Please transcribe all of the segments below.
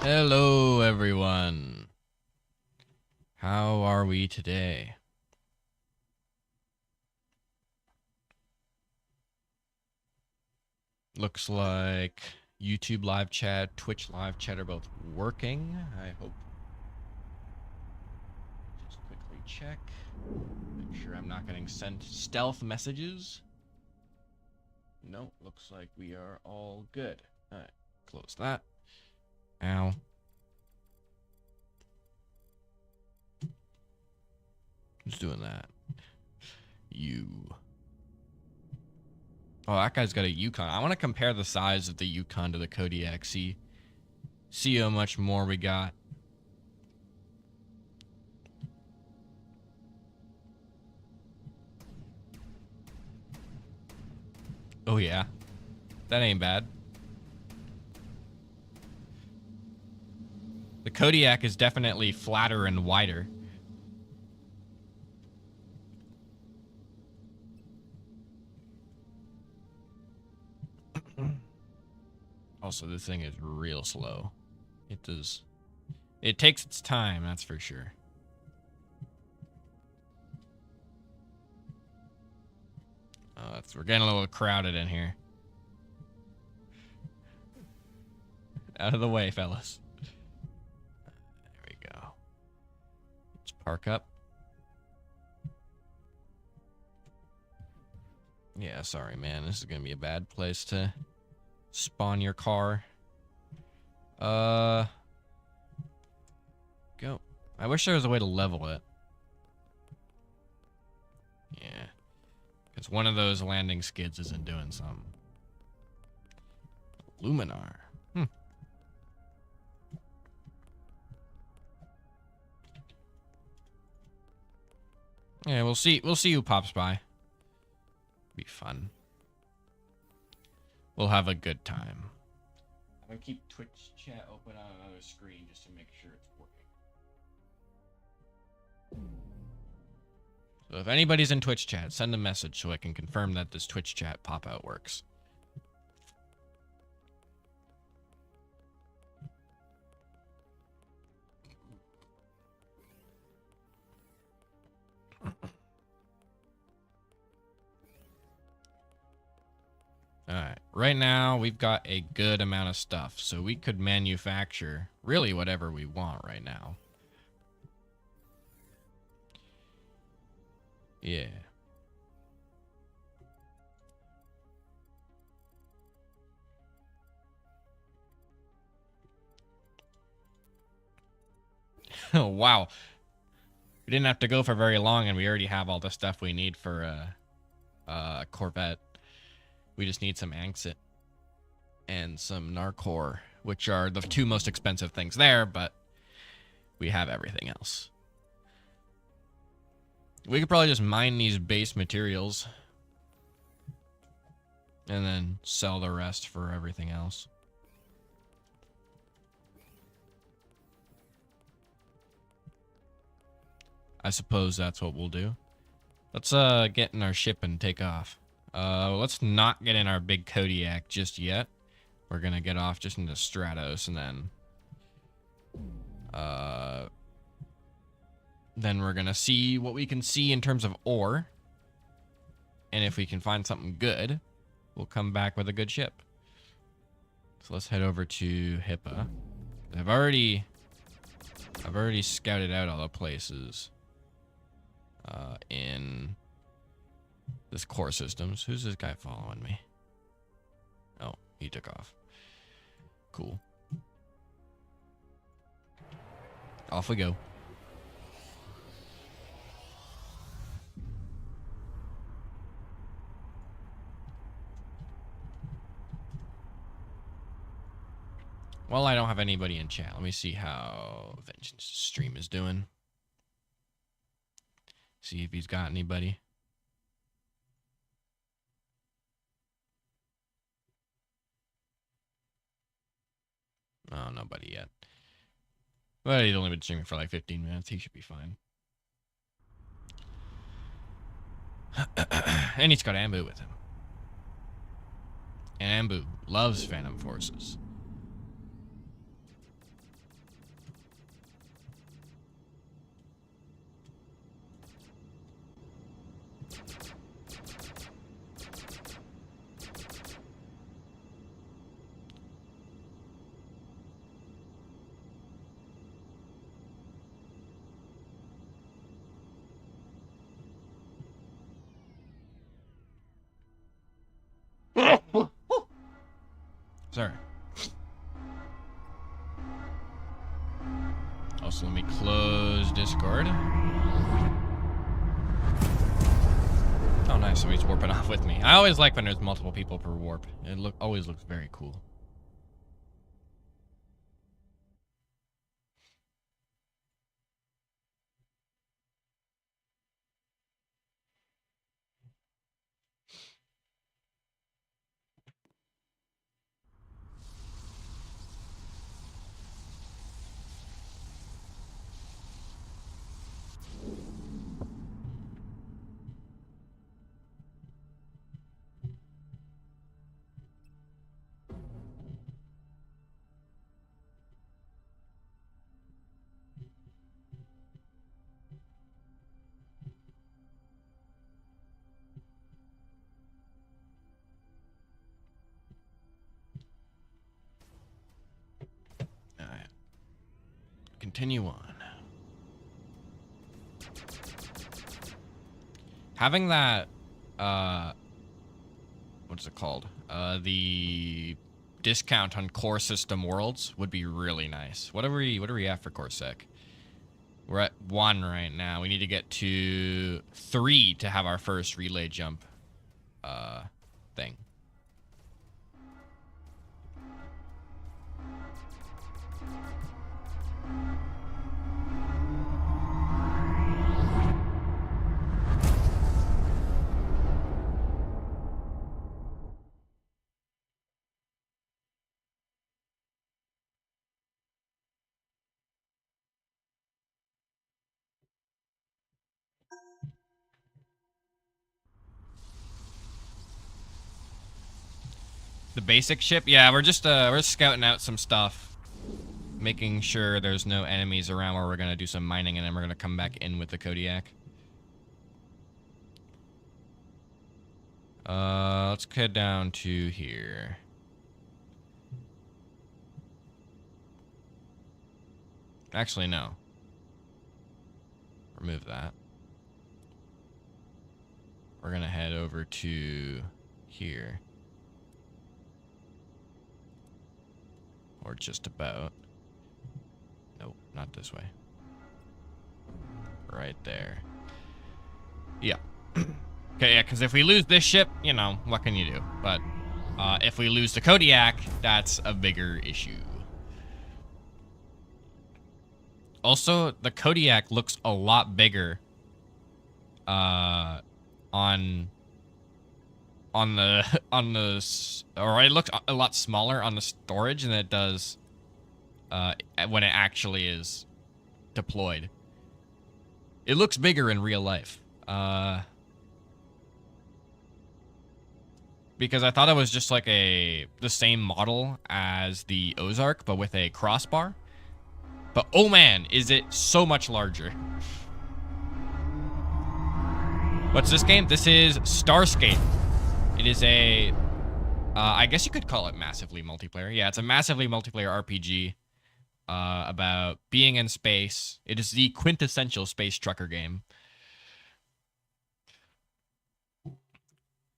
Hello, everyone. How are we today? Looks like YouTube live chat, Twitch live chat are both working. I hope. Just quickly check. Make sure I'm not getting sent stealth messages. No, looks like we are all good. All right, close that. Ow. Who's doing that? You. Oh, that guy's got a Yukon. I want to compare the size of the Yukon to the Kodiak. See how much more we got. Oh yeah, that ain't bad. The Kodiak is definitely flatter and wider. Also, this thing is real slow. It takes its time, that's for sure. Oh, we're getting a little crowded in here. Out of the way, fellas. There we go. Let's park up. Yeah, sorry, man. This is gonna be a bad place to spawn your car. Go. I wish there was a way to level it. Yeah. Because one of those landing skids isn't doing something. Luminar. Yeah, we'll see who pops by. Be fun. We'll have a good time. I'm gonna keep Twitch chat open on another screen just to make sure it's working. So if anybody's in Twitch chat, send a message so I can confirm that this Twitch chat pop-out works. Alright, right now we've got a good amount of stuff, so we could manufacture really whatever we want right now. Yeah. Oh, wow. We didn't have to go for very long, and we already have all the stuff we need for a Corvette. We just need some Anxit and some Narcor, which are the two most expensive things there, but we have everything else. We could probably just mine these base materials and then sell the rest for everything else. I suppose that's what we'll do. Let's get in our ship and take off. Let's not get in our big Kodiak just yet. We're gonna get off just into Stratos, and then we're gonna see what we can see in terms of ore. And if we can find something good, we'll come back with a good ship. So let's head over to Hippa. I've already scouted out all the places in this core systems. Who's this guy following me? Oh, he took off. Cool. Off we go. Well, I don't have anybody in chat. Let me see how Vengeance's stream is doing. See if he's got anybody. Oh, nobody yet. But he's only been streaming for like 15 minutes. He should be fine. And he's got Ambu with him. And Ambu loves Phantom Forces. Sorry. Also, let me close Discord. Oh, nice. So he's warping off with me. I always like when there's multiple people per warp. It always looks very cool. Alright. Continue on. Having that, what's it called? The discount on core system worlds would be really nice. What are we at for core sec? We're at 1 right now. We need to get to 3 to have our first relay jump thing. The basic ship? Yeah, we're just scouting out some stuff. Making sure there's no enemies around where we're gonna do some mining and then we're gonna come back in with the Kodiak. Let's head down to here. Actually, no. Remove that. We're gonna head over to here. Or just about. Nope, not this way. Right there. Yeah. Okay, yeah, because if we lose this ship, you know, what can you do? But if we lose the Kodiak, that's a bigger issue. Also, the Kodiak looks a lot bigger on the or it looks a lot smaller on the storage than it does when it actually is deployed. It looks bigger in real life. Because I thought it was just like the same model as the Ozark, but with a crossbar. But oh man, is it so much larger. What's this game? This is Starscape. It is a, I guess you could call it massively multiplayer. Yeah, it's a massively multiplayer RPG about being in space. It is the quintessential space trucker game.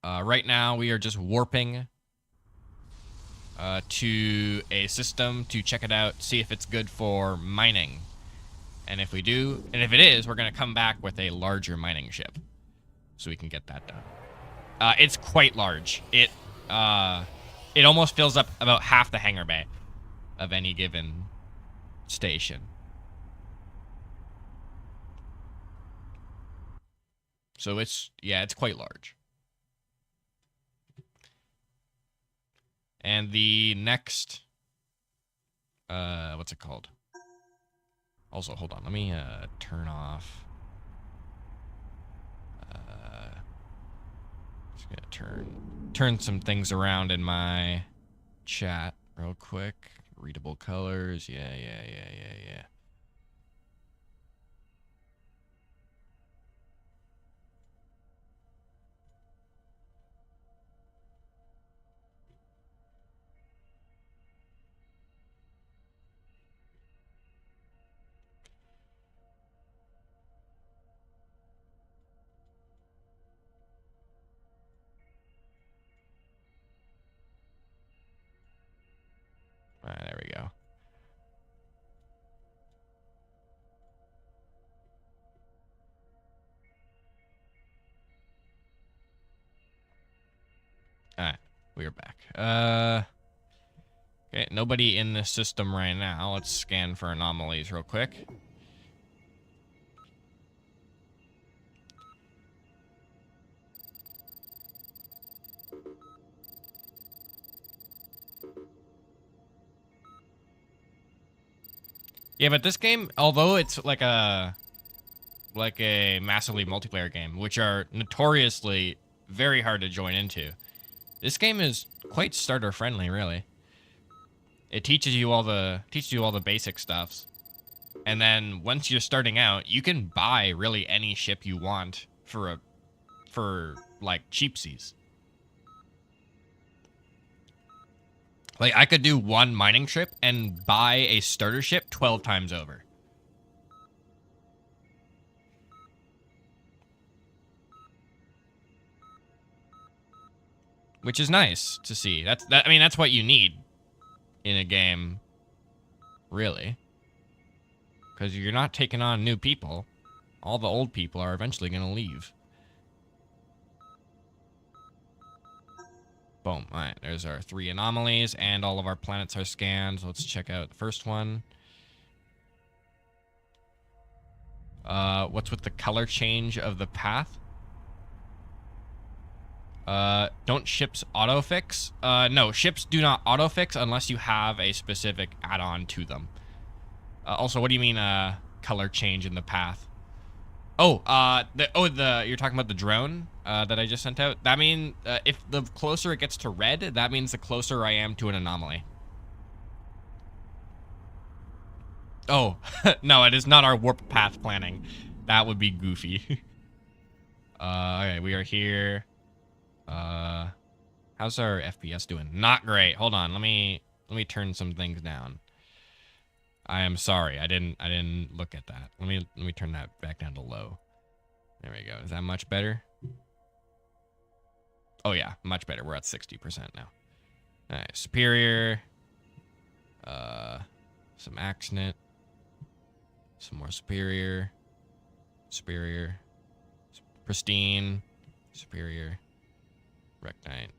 Right now, we are just warping to a system to check it out, see if it's good for mining. And if we do, and if it is, we're going to come back with a larger mining ship so we can get that done. It's quite large. It almost fills up about half the hangar bay of any given station. So it's quite large. And the next, what's it called? Also, hold on, let me turn off. Just gonna turn some things around in my chat real quick. Readable colors, yeah. we're back. Okay, nobody in this system right now. Let's scan for anomalies real quick. Yeah, but this game, although it's like a massively multiplayer game, which are notoriously very hard to join into, this game is quite starter friendly, really. It teaches you all the basic stuffs. And then once you're starting out, you can buy really any ship you want for like cheapsies. Like, I could do one mining trip and buy a starter ship 12 times over. Which is nice to see. I mean, that's what you need in a game, really. Because you're not taking on new people. All the old people are eventually going to leave. Boom. All right, there's our 3 anomalies, and all of our planets are scanned. So let's check out the first one. What's with the color change of the path? Don't ships autofix? No, ships do not autofix unless you have a specific add-on to them. Also, what do you mean, color change in the path? Oh, you're talking about the drone, that I just sent out? That means, if the closer it gets to red, that means the closer I am to an anomaly. Oh, no, it is not our warp path planning. That would be goofy. Okay, we are here. How's our FPS doing? Not great. Hold on, let me turn some things down. I am sorry. I didn't look at that. Let me turn that back down to low. There we go. Is that much better? Oh yeah, much better. We're at 60% now. All right, superior. Some Axnet. Some more superior. Superior. Pristine. Superior. Rectite.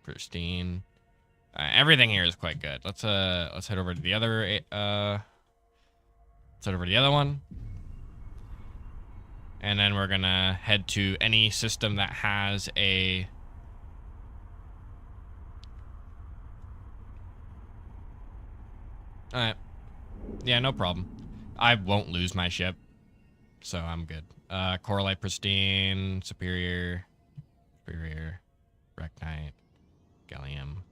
Pristine. Everything here is quite good. Let's head over to the other one. And then we're gonna head to any system that has a yeah, no problem. I won't lose my ship, so I'm good. Coralite Pristine, Superior, Rectite, Gallium,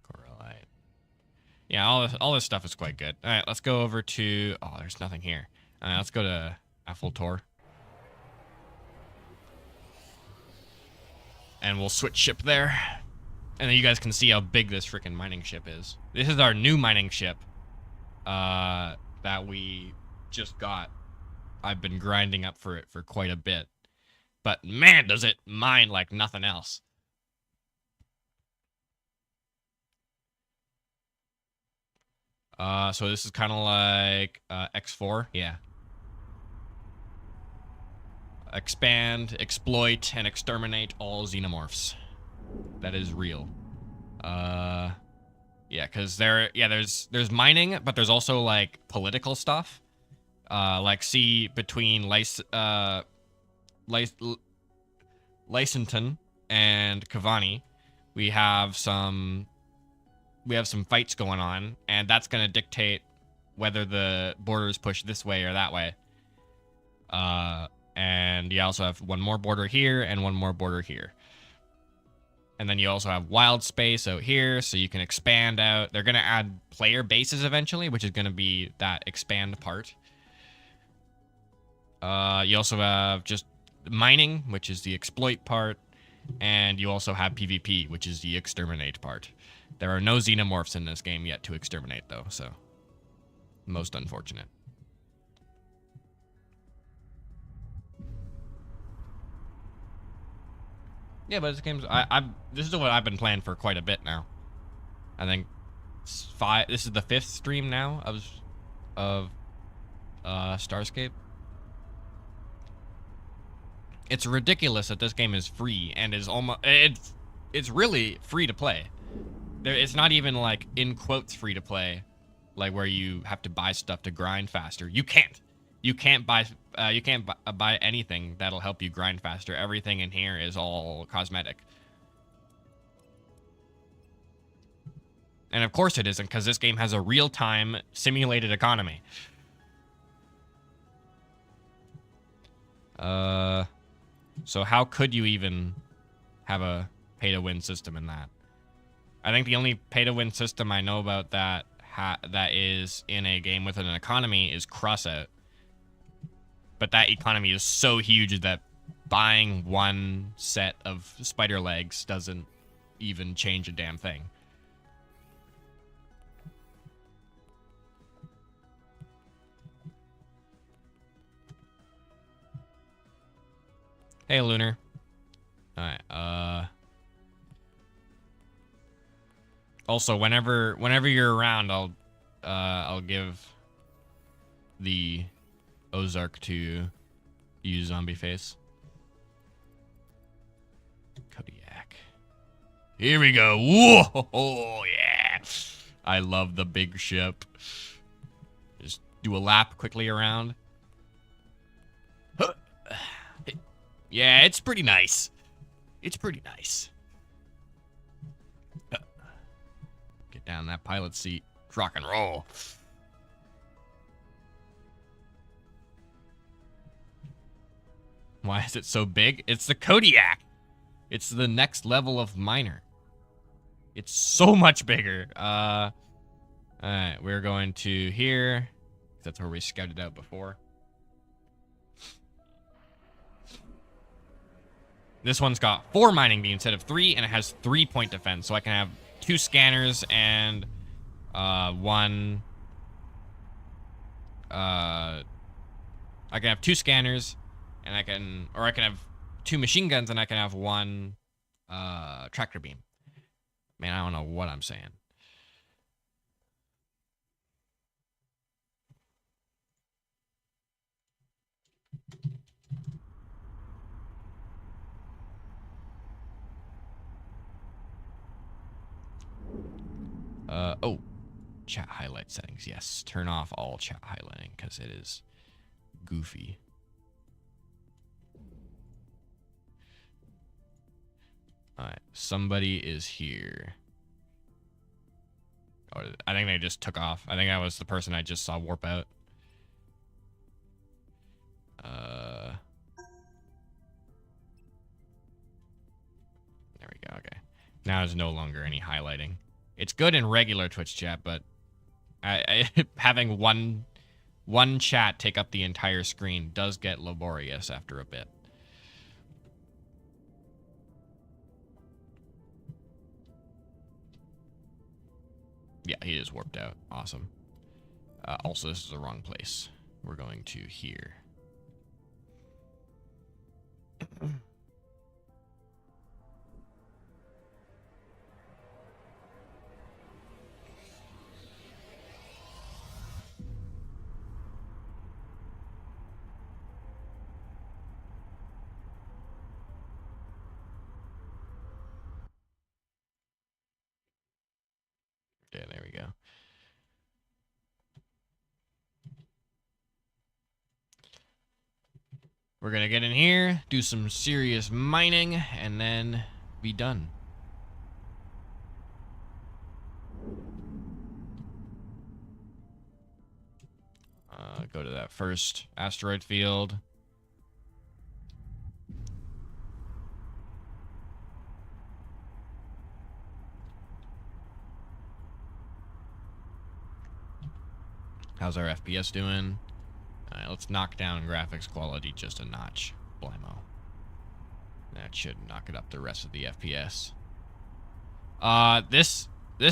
Coralite. Yeah, all this stuff is quite good. All right, let's go over to... Oh, there's nothing here. Let's go to Tour. And we'll switch ship there. And then you guys can see how big this freaking mining ship is. This is our new mining ship that we just got. I've been grinding up for it for quite a bit. But man, does it mine like nothing else. So this is kind of like X4, yeah. Expand, exploit, and exterminate all xenomorphs. That is real. Yeah, because there's mining, but there's also like political stuff. Like see between Lysenton and Cavani, we have some fights going on, and that's going to dictate whether the border is pushed this way or that way. And you also have one more border here and one more border here. And then you also have wild space out here, so you can expand out. They're going to add player bases eventually, which is going to be that expand part. You also have just mining, which is the exploit part. And you also have PvP, which is the exterminate part. There are no xenomorphs in this game yet to exterminate, though, so most unfortunate. Yeah, but this game's this is what I've been playing for quite a bit now. I think this is the 5th stream now of Starscape. It's ridiculous that this game is free and is almost it's really free to play. It's not even like in quotes free to play, like where you have to buy stuff to grind faster. You can't buy anything that'll help you grind faster. Everything in here is all cosmetic. And of course it isn't, because this game has a real-time simulated economy. So how could you even have a pay-to-win system in that? I think the only pay-to-win system I know about that is in a game with an economy is Crossout. But that economy is so huge that buying one set of spider legs doesn't even change a damn thing. Hey, Lunar. Alright, also, whenever you're around, I'll give the Ozark to use zombie face. Kodiak. Here we go. Whoa, yeah. I love the big ship. Just do a lap quickly around. Yeah, it's pretty nice. It's pretty nice. Get down that pilot seat. Rock and roll. Why is it so big? It's the Kodiak. It's the next level of miner. It's so much bigger. Alright, we're going to here. That's where we scouted out before. This one's got 4 mining beams instead of 3, and it has 3-point defense. So I can have 2 scanners and 1. I can have 2 scanners, and I can have 2 machine guns, and I can have 1 tractor beam. Man, I don't know what I'm saying. Oh, chat highlight settings. Yes, turn off all chat highlighting because it is goofy. All right, somebody is here. Oh, I think they just took off. I think that was the person I just saw warp out. There we go. Okay, now there's no longer any highlighting. It's good in regular Twitch chat, but having one chat take up the entire screen does get laborious after a bit. Yeah, he is warped out. Awesome. Also, this is the wrong place. We're going to here. Yeah, there we go. We're gonna get in here, do some serious mining, and then be done. Go to that first asteroid field. How's our FPS doing? Alright, let's knock down graphics quality just a notch. Blimmo. That should knock it up the rest of the FPS. This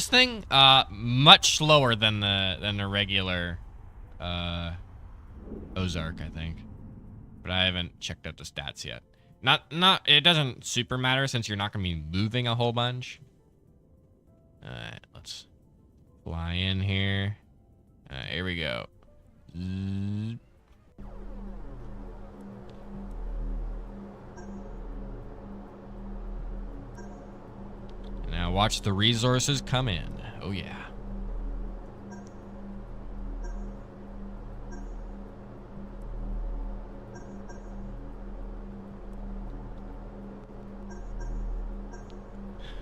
thing, much slower than the regular Ozark, I think. But I haven't checked out the stats yet. It doesn't super matter since you're not gonna be moving a whole bunch. Alright, let's fly in here. Here we go. Now watch the resources come in. Oh yeah.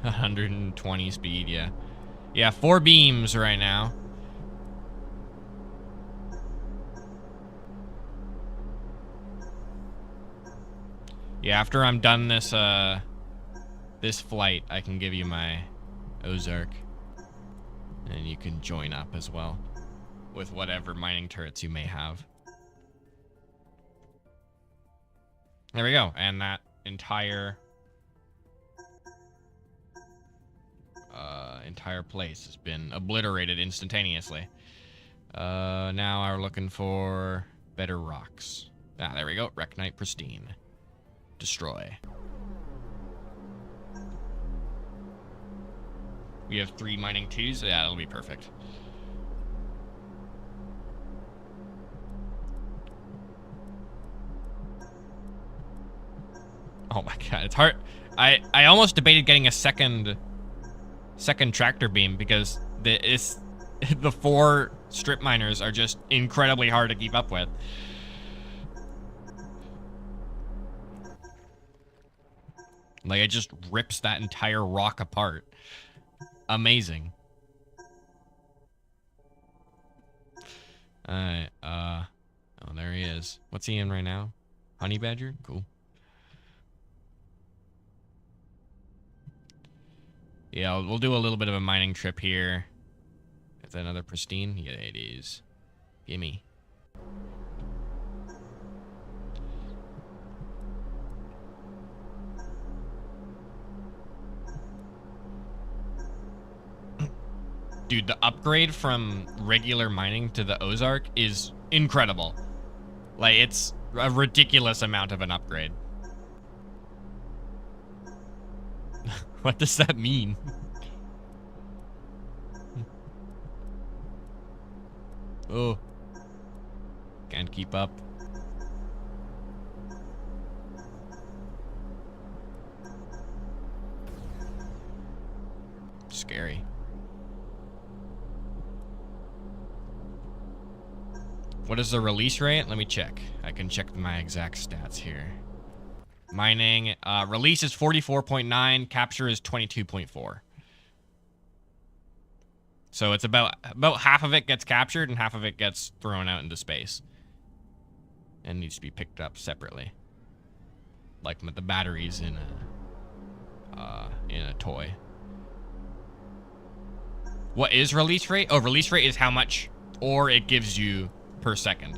$120 speed, yeah. Yeah, 4 beams right now. Yeah, after I'm done this this flight, I can give you my Ozark. And you can join up as well with whatever mining turrets you may have. There we go. And that entire place has been obliterated instantaneously. Now we're looking for better rocks. Ah, there we go. Reknite pristine. Destroy. We have 3 mining 2s. Yeah, that'll be perfect. Oh my god, it's hard. I almost debated getting a second tractor beam because the 4 strip miners are just incredibly hard to keep up with. Like, it just rips that entire rock apart. Amazing. Alright, oh, there he is. What's he in right now? Honey badger? Cool. Yeah, we'll do a little bit of a mining trip here. Is that another pristine? Yeah, it is. Gimme. Dude, the upgrade from regular mining to the Ozark is incredible. Like, it's a ridiculous amount of an upgrade. What does that mean? Oh. Can't keep up. Scary. What is the release rate? Let me check. I can check my exact stats here. Mining, release is 44.9, capture is 22.4. So it's about half of it gets captured and half of it gets thrown out into space. And needs to be picked up separately. Like the batteries in a toy. What is release rate? Oh, release rate is how much ore it gives you per second.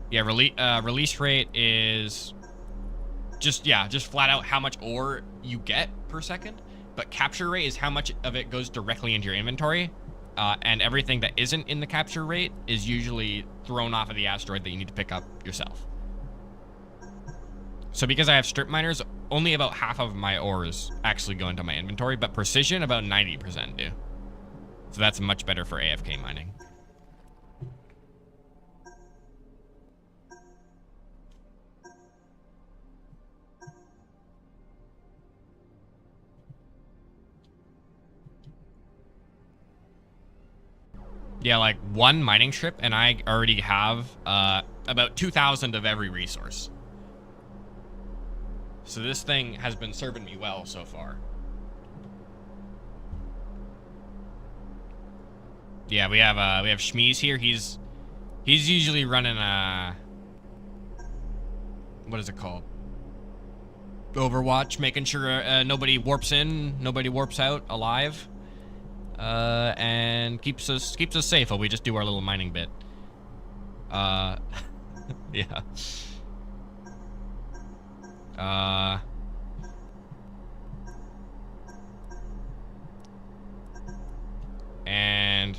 Yeah, release rate is just flat out how much ore you get per second. But capture rate is how much of it goes directly into your inventory. And everything that isn't in the capture rate is usually thrown off of the asteroid that you need to pick up yourself. So because I have strip miners, only about half of my ores actually go into my inventory, but precision, about 90% do. So that's much better for AFK mining. Yeah, like 1 mining strip, and I already have about 2,000 of every resource. So this thing has been serving me well so far. Yeah, we have Shmeez here. He's usually running what is it called? Overwatch, making sure nobody warps in, nobody warps out alive. And keeps us safe while we just do our little mining bit. Yeah. And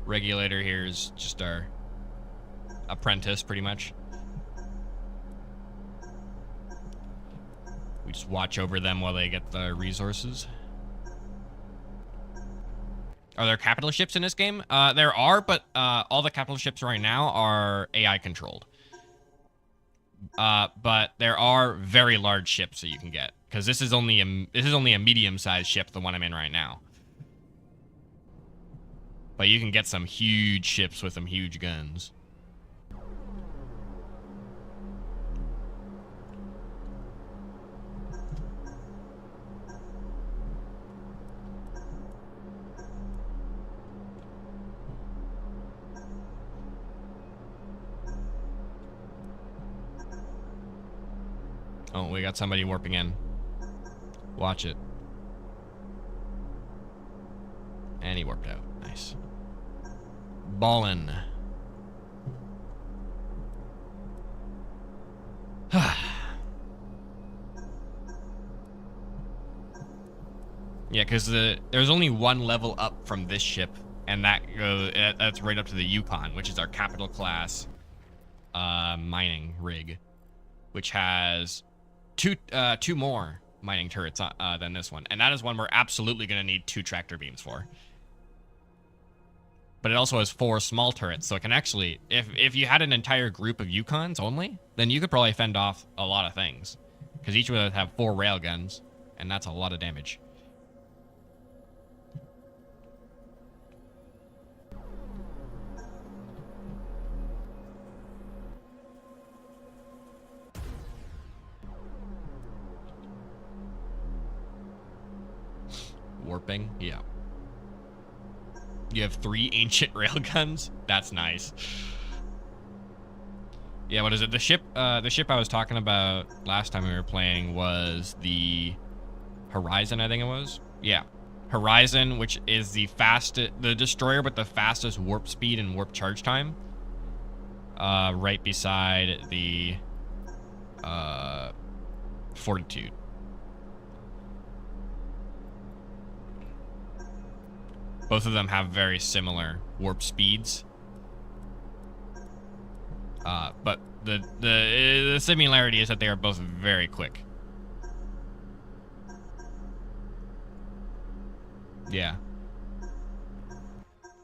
regulator here is just our apprentice, pretty much. We just watch over them while they get the resources. Are there capital ships in this game? There are, but all the capital ships right now are AI controlled. But there are very large ships that you can get. because this is only a medium-sized ship, the one I'm in right now. But you can get some huge ships with some huge guns. Oh, we got somebody warping in. Watch it. And he warped out. Nice. Ballin'. Yeah, because there's only one level up from this ship, and that's right up to the Yukon, which is our capital class mining rig, which has two more mining turrets than this one, and that is one we're absolutely going to need 2 tractor beams for. But it also has 4 small turrets, so it can actually, if you had an entire group of Yukons only, then you could probably fend off a lot of things, because each of them have 4 railguns, and that's a lot of damage. Warping, yeah. You have 3 ancient railguns? That's nice. Yeah, what is it? The ship I was talking about last time we were playing was the Horizon, I think it was. Yeah. Horizon, which is the destroyer with the fastest warp speed and warp charge time. Right beside the Fortitude. Both of them have very similar warp speeds. But the similarity is that they are both very quick. Yeah.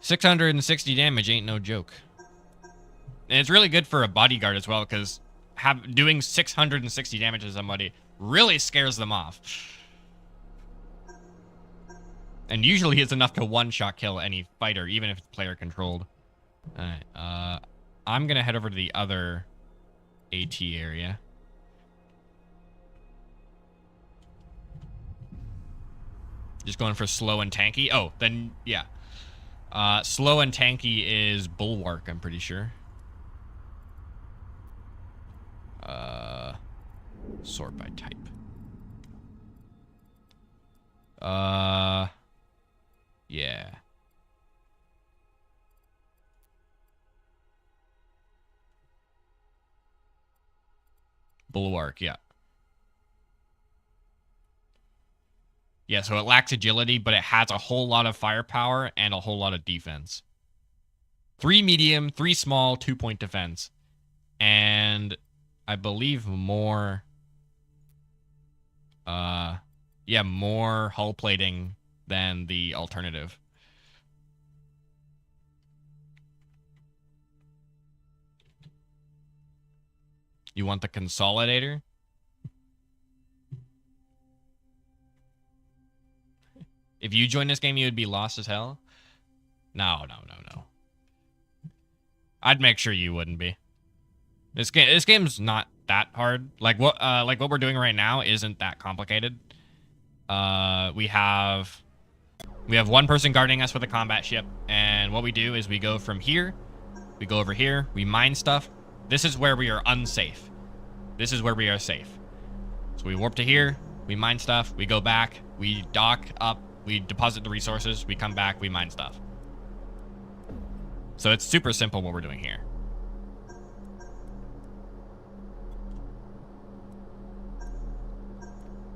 660 damage ain't no joke. And it's really good for a bodyguard as well, because doing 660 damage to somebody really scares them off. And usually it's enough to one-shot kill any fighter, even if it's player controlled. Alright, I'm gonna head over to the other AT area. Just going for slow and tanky. Oh, then, yeah. Slow and tanky is Bulwark, I'm pretty sure. Sort by type. Yeah. Bulwark, yeah. Yeah, so it lacks agility, but it has a whole lot of firepower and a whole lot of defense. 3 medium, 3 small, 2-point defense. And I believe more... yeah, more hull plating than the alternative. You want the consolidator? If you join this game, you would be lost as hell? No. I'd make sure you wouldn't be. This game's not that hard. Like what we're doing right now isn't that complicated. We have one person guarding us with a combat ship, and what we do is we go from here, we go over here, we mine stuff. This is where we are unsafe. This is where we are safe. So we warp to here, we mine stuff, we go back, we dock up, we deposit the resources, we come back, we mine stuff. So it's super simple what we're doing here.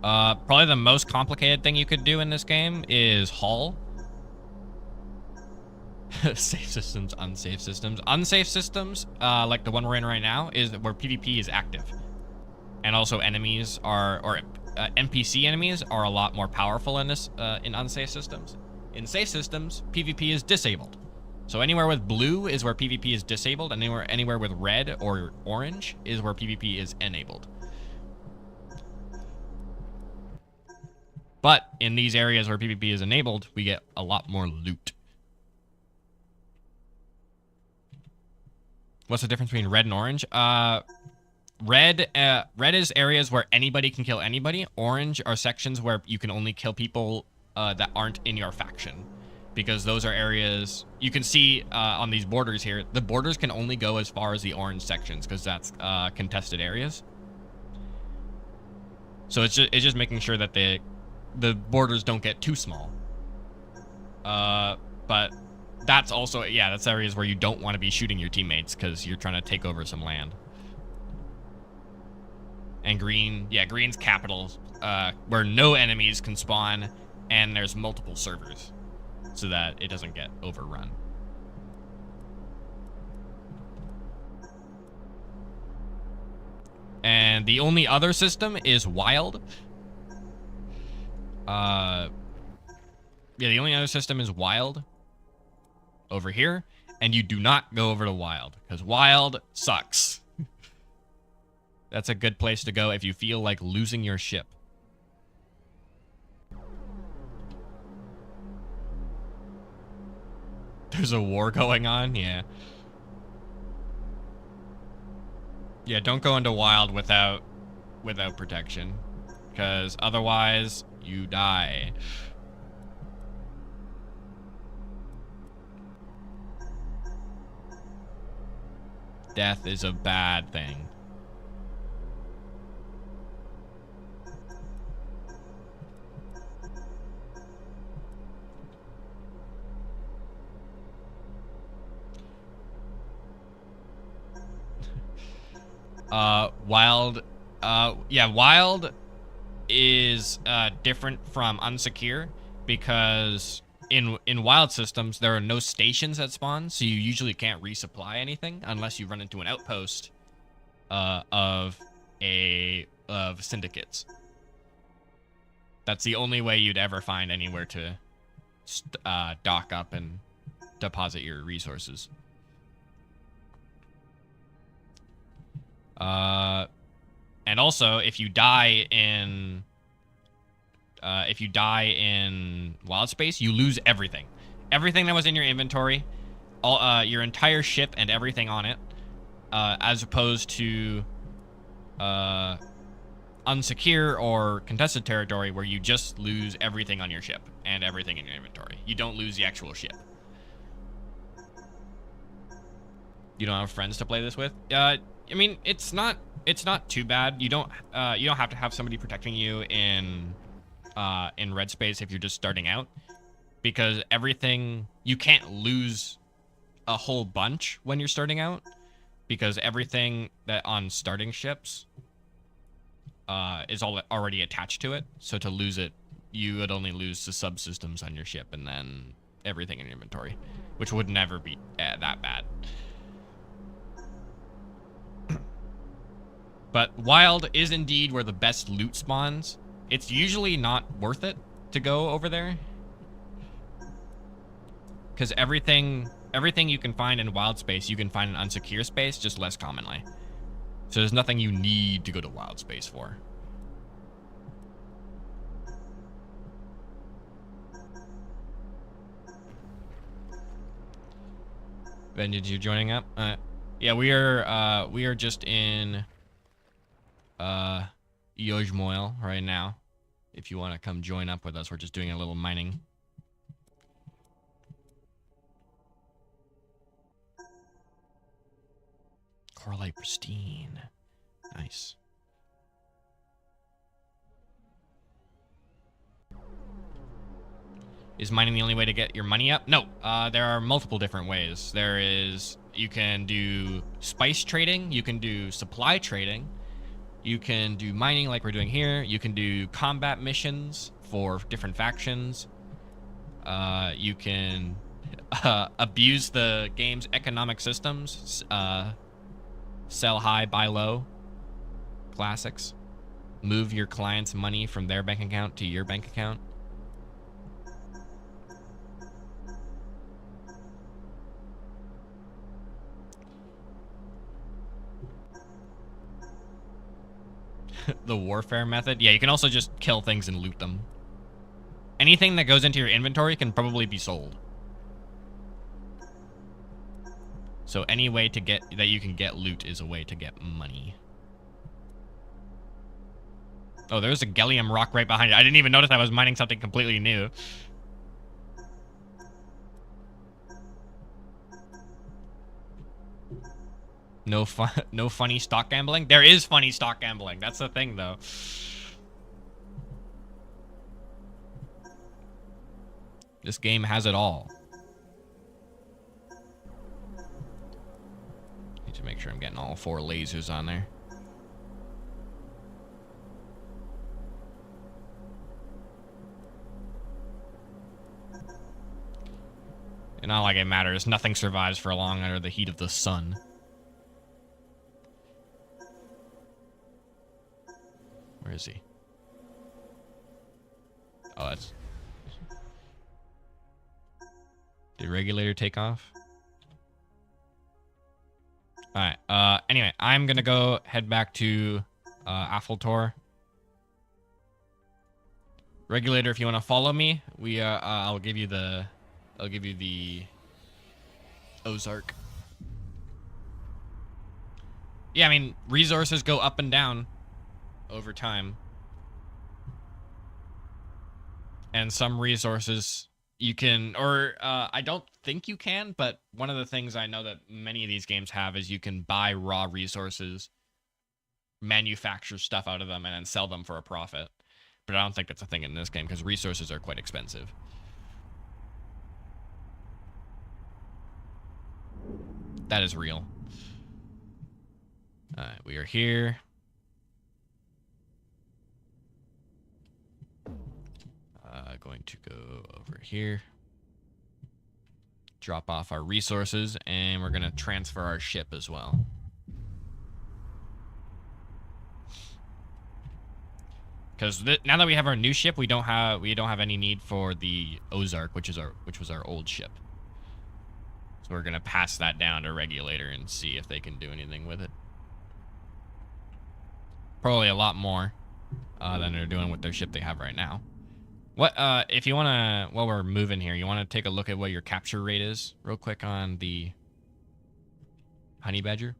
Probably the most complicated thing you could do in this game is haul. Safe systems, unsafe systems. Unsafe systems, like the one we're in right now, is where PvP is active. And also enemies are, or NPC enemies are a lot more powerful in this, in unsafe systems. In safe systems, PvP is disabled. So anywhere with blue is where PvP is disabled, and anywhere with red or orange is where PvP is enabled. But in these areas where PvP is enabled, we get a lot more loot. What's the difference between red and orange? Red is areas where anybody can kill anybody. Orange are sections where you can only kill people that aren't in your faction. Because those are areas you can see on these borders here. The borders can only go as far as the orange sections because that's contested areas. So it's just making sure that the borders don't get too small. But that's also, yeah, that's areas where you don't want to be shooting your teammates because you're trying to take over some land. And green, yeah, green's capitals, where no enemies can spawn and there's multiple servers so that it doesn't get overrun. And the only other system is wild. Yeah, the only other system is wild over here. And you do not go over to wild because wild sucks. That's a good place to go if you feel like losing your ship. There's a war going on, yeah. Yeah, don't go into wild without protection, because otherwise you die. Death is a bad thing. Wild, yeah, wild is different from unsecure because in wild systems there are no stations that spawn, so you usually can't resupply anything unless you run into an outpost of syndicates. That's the only way you'd ever find anywhere to dock up and deposit your resources. And also, if you die in wild space, you lose everything. Everything that was in your inventory, all your entire ship and everything on it, as opposed to unsecure or contested territory where you just lose everything on your ship and everything in your inventory. You don't lose the actual ship. You don't have friends to play this with? I mean, it's not too bad. You don't have to have somebody protecting you in red space if you're just starting out, because everything, you can't lose a whole bunch when you're starting out, because everything that on starting ships is already attached to it. So to lose it, you would only lose the subsystems on your ship and then everything in your inventory, which would never be that bad. But wild is indeed where the best loot spawns. It's usually not worth it to go over there, because everything you can find in wild space, you can find in unsecure space, just less commonly. So there's nothing you need to go to wild space for. Ben, did you joining up? Yeah, we are just in Yojmoil right now. If you want to come join up with us, we're just doing a little mining. Coralite pristine. Nice. Is mining the only way to get your money up? No, there are multiple different ways. You can do spice trading, you can do supply trading, you can do mining like we're doing here, you can do combat missions for different factions, you can abuse the game's economic systems, sell high, buy low, classics, move your client's money from their bank account to your bank account. The warfare method? Yeah, you can also just kill things and loot them. anything that goes into your inventory can probably be sold. So any way to get that you can get loot is a way to get money. Oh, there's a gallium rock right behind it. I didn't even notice I was mining something completely new. No funny stock gambling. There is funny stock gambling. That's the thing, though. This game has it all. Need to make sure I'm getting all 4 lasers on there. And not like it matters. Nothing survives for long under the heat of the sun. Where is he? Oh, that's... Did regulator take off? Alright, anyway, I'm gonna go head back to, Affletor. Regulator, if you want to follow me, I'll give you the Ozark. Yeah, I mean, resources go up and down over time. And some resources you can, or I don't think you can, but one of the things I know that many of these games have is you can buy raw resources, manufacture stuff out of them, and then sell them for a profit. But I don't think that's a thing in this game because resources are quite expensive. That is real. Alright, we are here. Going to go over here. Drop off our resources, and we're going to transfer our ship as well. Because now that we have our new ship, we don't have any need for the Ozark, which was our old ship. So we're gonna pass that down to Regulator and see if they can do anything with it. Probably a lot more than they're doing with their ship they have right now. What if you wanna, while we're moving here, you wanna take a look at what your capture rate is real quick on the Honey Badger?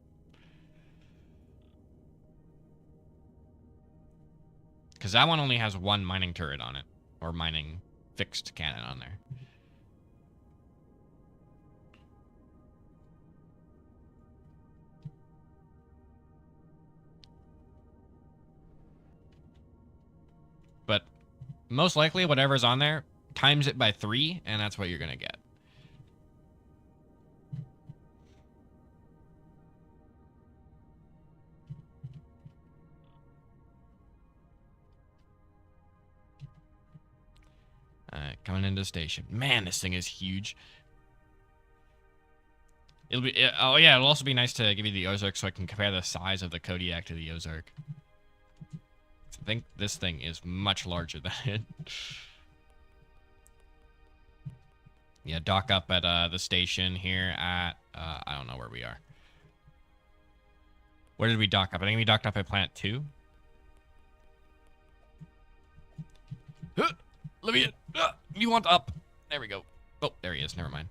Because that one only has 1 mining turret on it, or mining fixed cannon on there. But most likely, whatever's on there, times it by 3, and that's what you're going to get. Alright, coming into station. Man, this thing is huge. It'll be... oh, yeah, it'll also be nice to give you the Ozark so I can compare the size of the Kodiak to the Ozark. I think this thing is much larger than it. Yeah, dock up at the station here at... I don't know where we are. Where did we dock up? I think we docked up at Planet 2. Let me in. You want up. There we go. Oh, there he is. Never mind.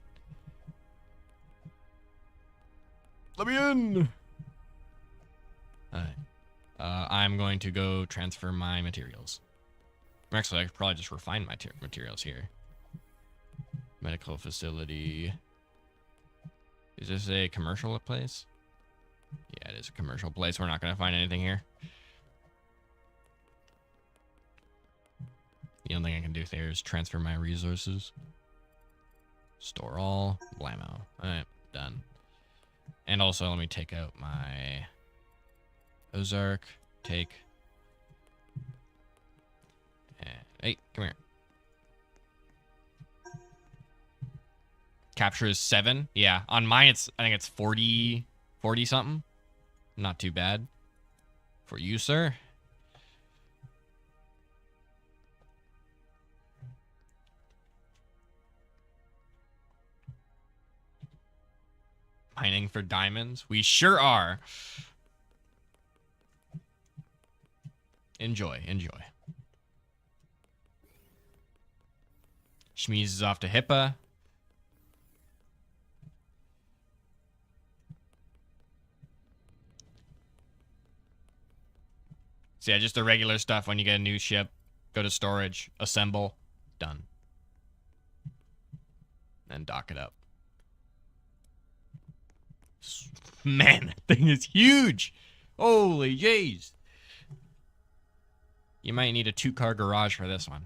Let me in. Alright. I'm going to go transfer my materials. Actually, I could probably just refine my materials here. Medical facility. Is this a commercial place? Yeah, it is a commercial place. We're not going to find anything here. The only thing I can do there is transfer my resources. Store all. Blammo. Alright, done. And also, let me take out my Ozark. Take. And, hey, come here. Capture is 7. Yeah, on mine, I think it's 40 something. Not too bad. For you, sir. Mining for diamonds? We sure are. Enjoy, enjoy. Shmeez is off to Hippa. So yeah, just the regular stuff when you get a new ship. Go to storage, assemble, done. Then dock it up. Man, that thing is huge. Holy jeez. You might need a 2-car garage for this one.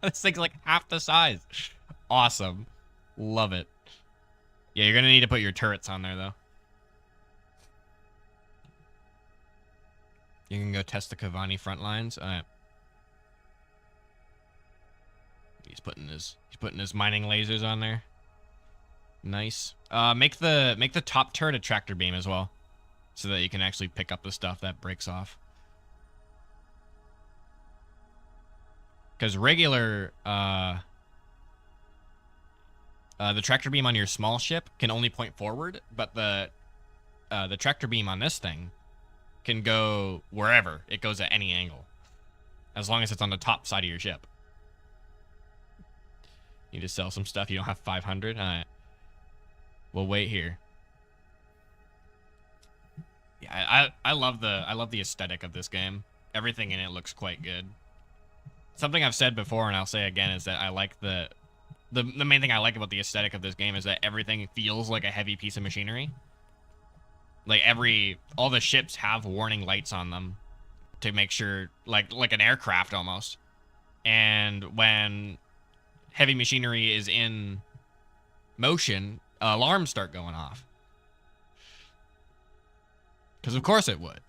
This thing's like half the size. Awesome. Love it. Yeah, you're going to need to put your turrets on there, though. You can go test the Kavani front lines. All right. He's putting his mining lasers on there. Nice. Make the top turret a tractor beam as well, so that you can actually pick up the stuff that breaks off. Because regular the tractor beam on your small ship can only point forward, but the tractor beam on this thing can go wherever. It goes at any angle, as long as it's on the top side of your ship. You need to sell some stuff. You don't have 500. All right. We'll wait here. Yeah, I love the aesthetic of this game. Everything in it looks quite good. Something I've said before, and I'll say again, is that I like the main thing I like about the aesthetic of this game is that everything feels like a heavy piece of machinery. Like all the ships have warning lights on them to make sure, like an aircraft almost. And when heavy machinery is in motion, alarms start going off. Because of course it would.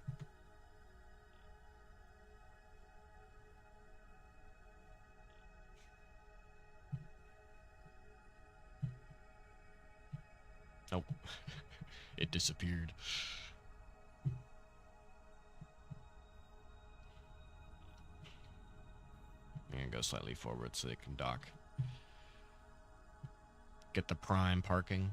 Nope. It disappeared. I'm gonna go slightly forward so they can dock. Get the prime parking.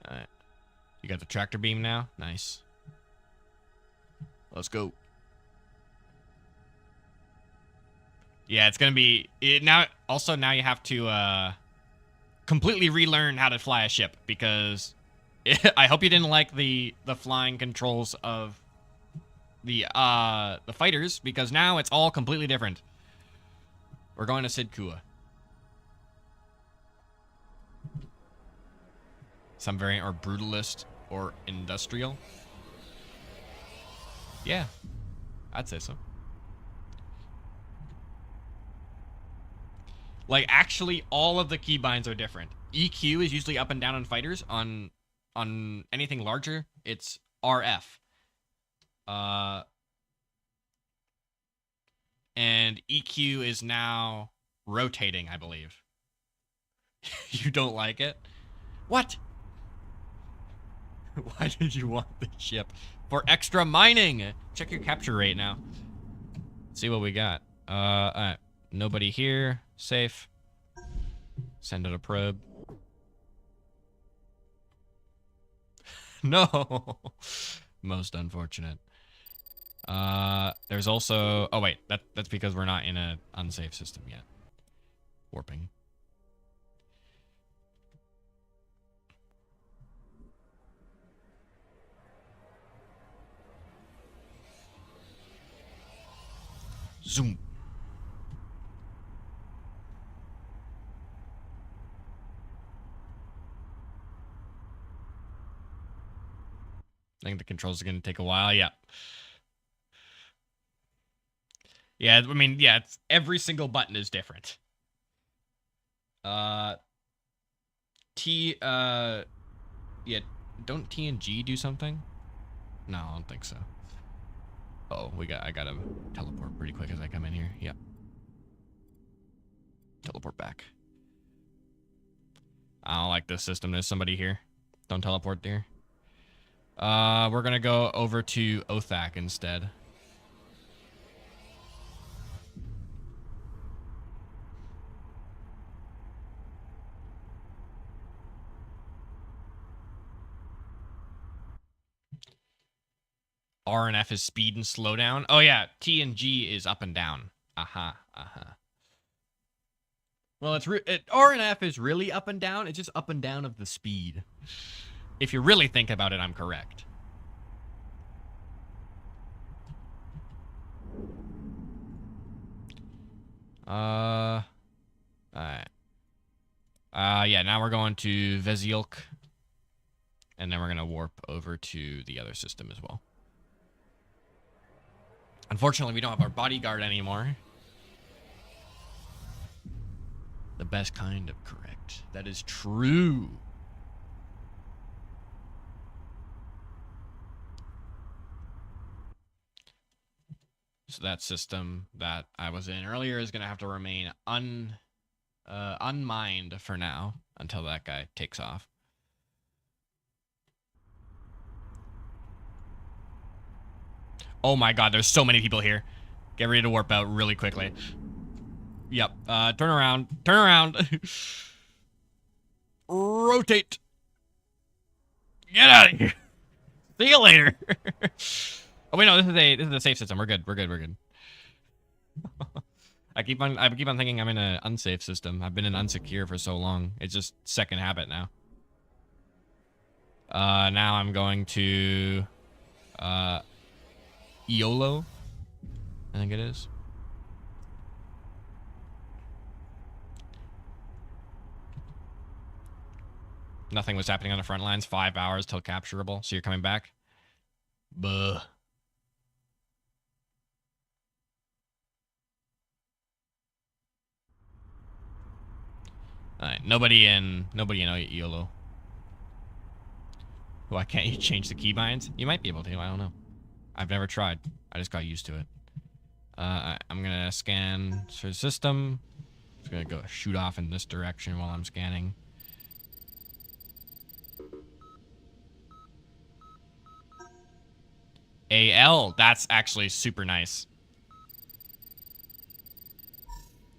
Alright. You got the tractor beam now? Nice. Let's go. Yeah, it's gonna be now. Also, now you have to completely relearn how to fly a ship, because I hope you didn't like the flying controls of the fighters, because now it's all completely different. We're going to Sidkua. Some variant or brutalist or industrial. Yeah, I'd say so. Like, actually, all of the keybinds are different. EQ is usually up and down on fighters. On anything larger, it's RF. And EQ is now rotating, I believe. You don't like it? What? Why did you want the ship? For extra mining! Check your capture rate now. See what we got. Alright. Nobody here. Safe. Send out a probe. No! Most unfortunate. There's also... Oh, wait. That's because we're not in an unsafe system yet. Warping. Zoom. I think the controls are going to take a while. Yeah. Yeah, I mean, yeah, it's every single button is different. Yeah, don't T and G do something? No, I don't think so. Oh, I gotta teleport pretty quick as I come in here. Yep. Teleport back. I don't like this system. There's somebody here. Don't teleport there. We're gonna go over to Othak instead. R and F is speed and slowdown. Oh yeah, T and G is up and down. Well, R and F is really up and down. It's just up and down of the speed. If you really think about it, I'm correct. Alright. Yeah, now we're going to Veziolk. And then we're going to warp over to the other system as well. Unfortunately, we don't have our bodyguard anymore. The best kind of correct. That is true. So that system that I was in earlier is going to have to remain unmined for now until that guy takes off. Oh my god, there's so many people here. Get ready to warp out really quickly. Yep. Turn around. Turn around. Rotate. Get out of here. See you later. Oh wait, no, this is a safe system. We're good. We're good. I keep on thinking I'm in an unsafe system. I've been in unsecure for so long. It's just second habit now. Now I'm going to Iolo, I think it is. Nothing was happening on the front lines. 5 hours till capturable. So you're coming back? Buh. Alright, nobody in Iolo. Why can't you change the keybinds? You might be able to, I don't know. I've never tried. I just got used to it. I'm gonna scan the system. Just gonna go shoot off in this direction while I'm scanning. AL, that's actually super nice.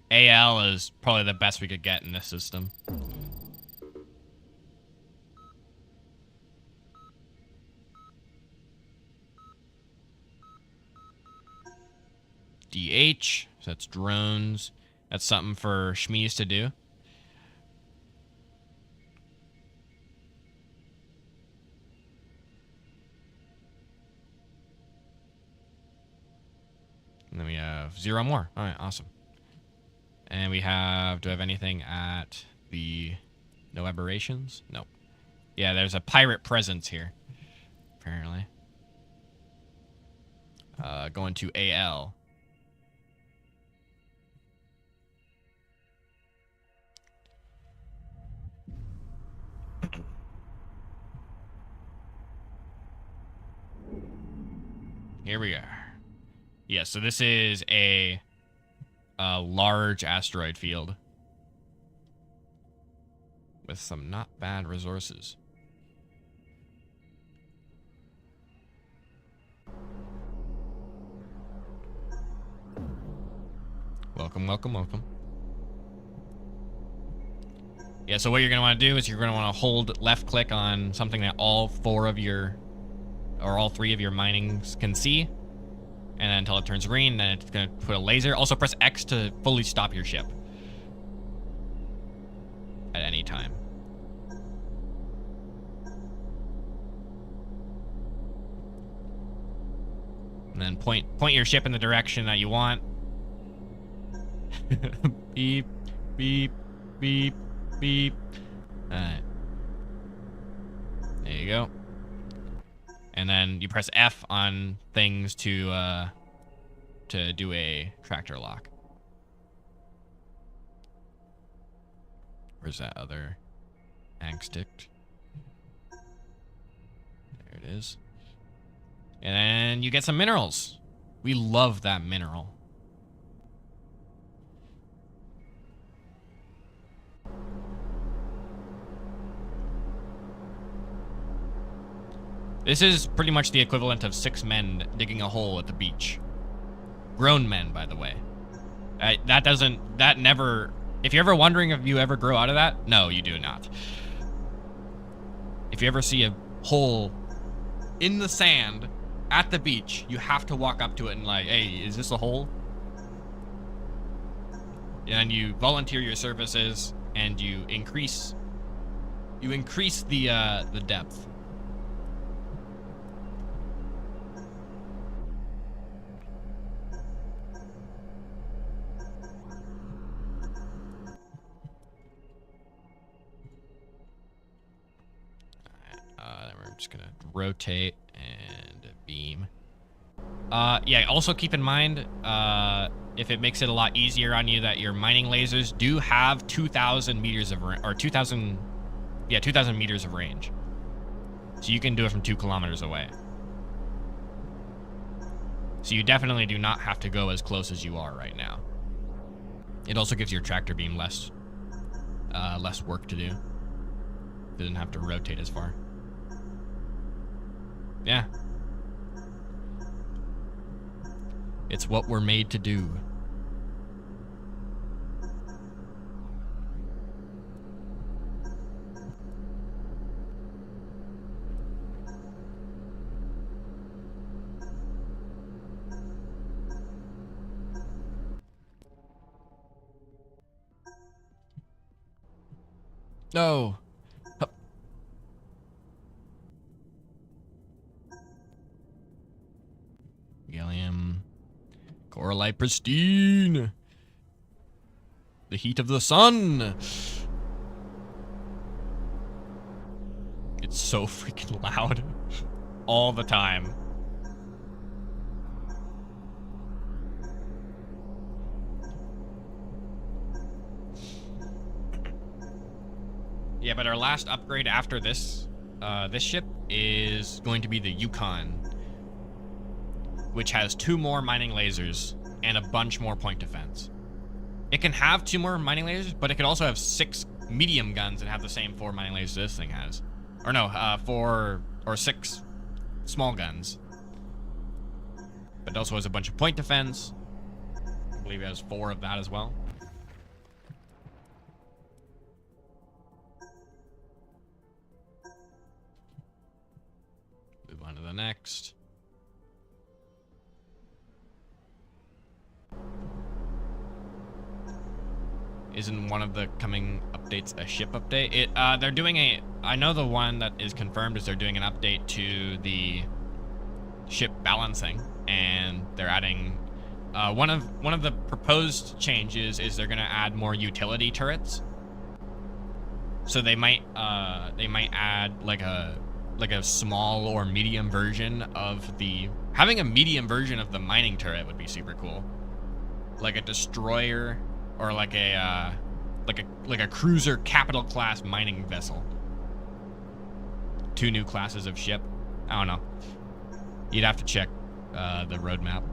AL is probably the best we could get in this system. DH, so that's drones. That's something for Shmees to do. And then we have 0 more. All right, awesome. And we have, do I have anything at the, no aberrations? Nope. Yeah, there's a pirate presence here, apparently. Going to AL. Here we are. Yeah, so this is a large asteroid field with some not bad resources. Welcome, welcome, welcome. Yeah, so what you're going to want to do is you're going to want to hold left click on something that all 4 of your, or all 3 of your minings can see. And then until it turns green, then it's going to put a laser. Also press X to fully stop your ship. At any time. And then point your ship in the direction that you want. Beep, beep, beep, beep. Alright. There you go. And then you press F on things to do a tractor lock. Where's that other angstick? There it is. And then you get some minerals. We love that mineral. This is pretty much the equivalent of 6 men digging a hole at the beach. Grown men, by the way. That never... If you're ever wondering if you ever grow out of that, no, you do not. If you ever see a hole in the sand at the beach, you have to walk up to it and like, hey, is this a hole? And you volunteer your services and you increase the depth. Then we're just gonna rotate and beam. Yeah, also keep in mind, if it makes it a lot easier on you, that your mining lasers do have 2,000 meters of or 2,000 meters of range. So you can do it from 2 kilometers away. So you definitely do not have to go as close as you are right now. It also gives your tractor beam less work to do. It doesn't have to rotate as far. Yeah. It's what we're made to do. No. Hup. Gallium. Core light pristine. The heat of the sun. It's so freaking loud. All the time. Yeah, but our last upgrade after this ship is going to be the Yukon, which has 2 more mining lasers and a bunch more point defense. It can have 2 more mining lasers, but it could also have 6 medium guns and have the same 4 mining lasers this thing has. Or no, 4 or 6 small guns. But it also has a bunch of point defense. I believe it has 4 of that as well. Move on to the next. Isn't one of the coming updates a ship update? They're doing I know the one that is confirmed is they're doing an update to the ship balancing, and they're adding one of the proposed changes is they're gonna add more utility turrets. So they might add like a small or medium version of having a medium version of the mining turret would be super cool. Like a destroyer or like a cruiser capital class mining vessel. 2 new classes of ship. I don't know. You'd have to check the roadmap.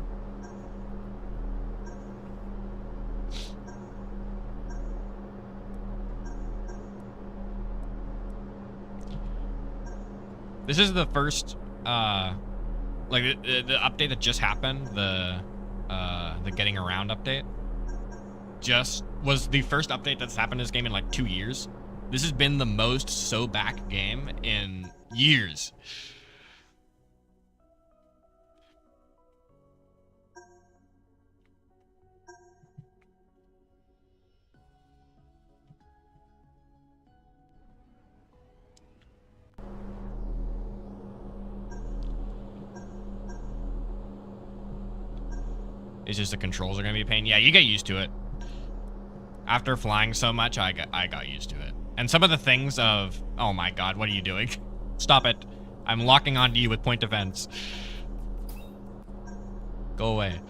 This is the first like the update that just happened, the getting around update. Just was the first update that's happened to this game in like 2 years. This has been the most so back game in years. It's just the controls are gonna be a pain. Yeah, you get used to it. After flying so much, I got used to it. And some of the things of, oh my god, what are you doing? Stop it. I'm locking onto you with point defense. Go away.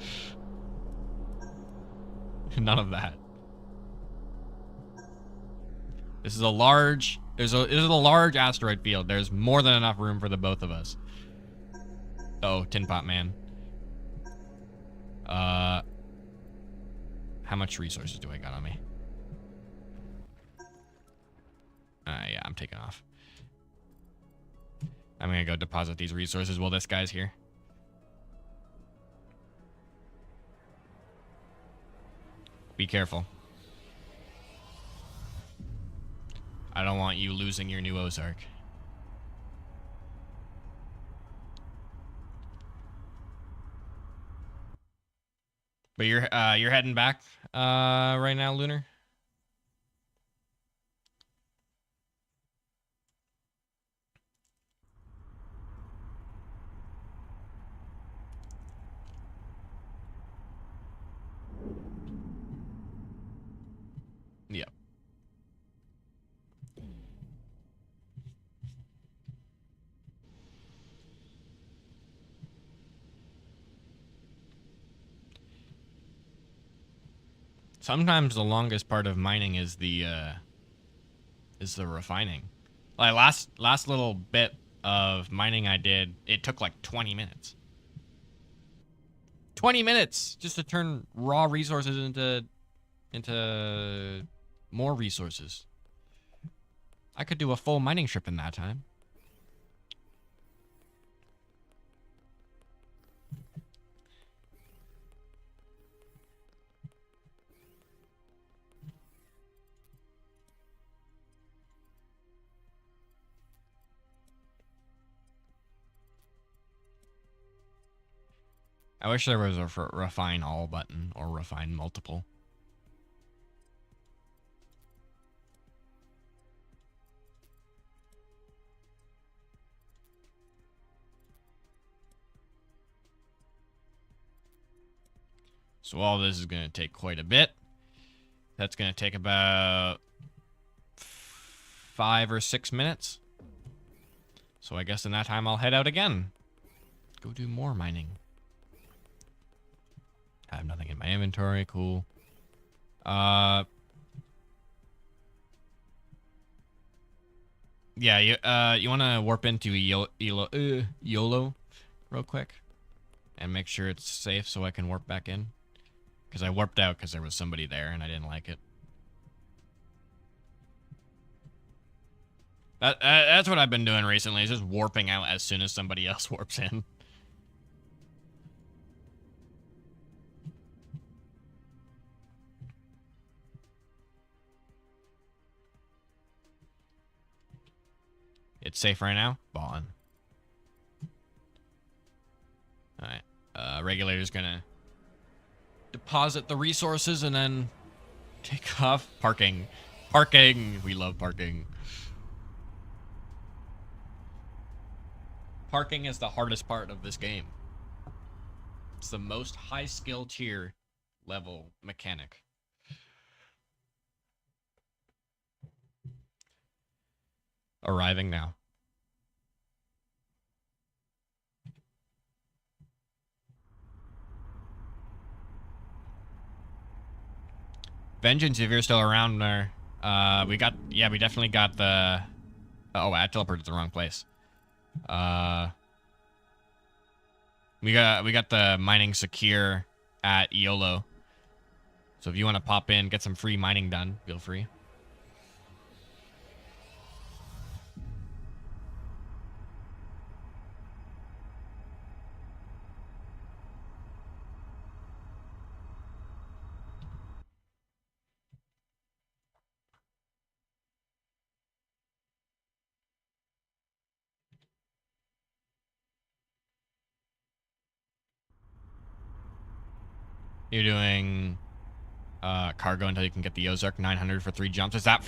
None of that. This is a large, this is a large asteroid field. There's more than enough room for the both of us. Oh, Tin Pot Man. How much resources do I got on me? Yeah, I'm taking off. I'm gonna go deposit these resources while this guy's here. Be careful. I don't want you losing your new Ozark. But you're heading back right now, Lunar? Yeah. Sometimes the longest part of mining is the refining. Like last little bit of mining I did, it took like 20 minutes. 20 minutes just to turn raw resources into more resources. I could do a full mining trip in that time. I wish there was a refine all button or refine multiple. So all this is going to take quite a bit. That's going to take about 5 or 6 minutes. So I guess in that time I'll head out again. Go do more mining. I have nothing in my inventory. Cool. Yeah, you want to warp into YOLO real quick and make sure it's safe so I can warp back in. Because I warped out because there was somebody there and I didn't like it. That's what I've been doing recently, is just warping out as soon as somebody else warps in. It's safe right now? Ballin'. Alright. Regulator's gonna deposit the resources and then take off. Parking. Parking! We love parking. Parking is the hardest part of this game. It's the most high skill tier level mechanic. Arriving now. Vengeance, if you're still around there. We definitely got the... Oh, I teleported to the wrong place. We got the mining secure at YOLO. So if you want to pop in, get some free mining done, feel free. You're doing cargo until you can get the Ozark 900 for 3 jumps. Is that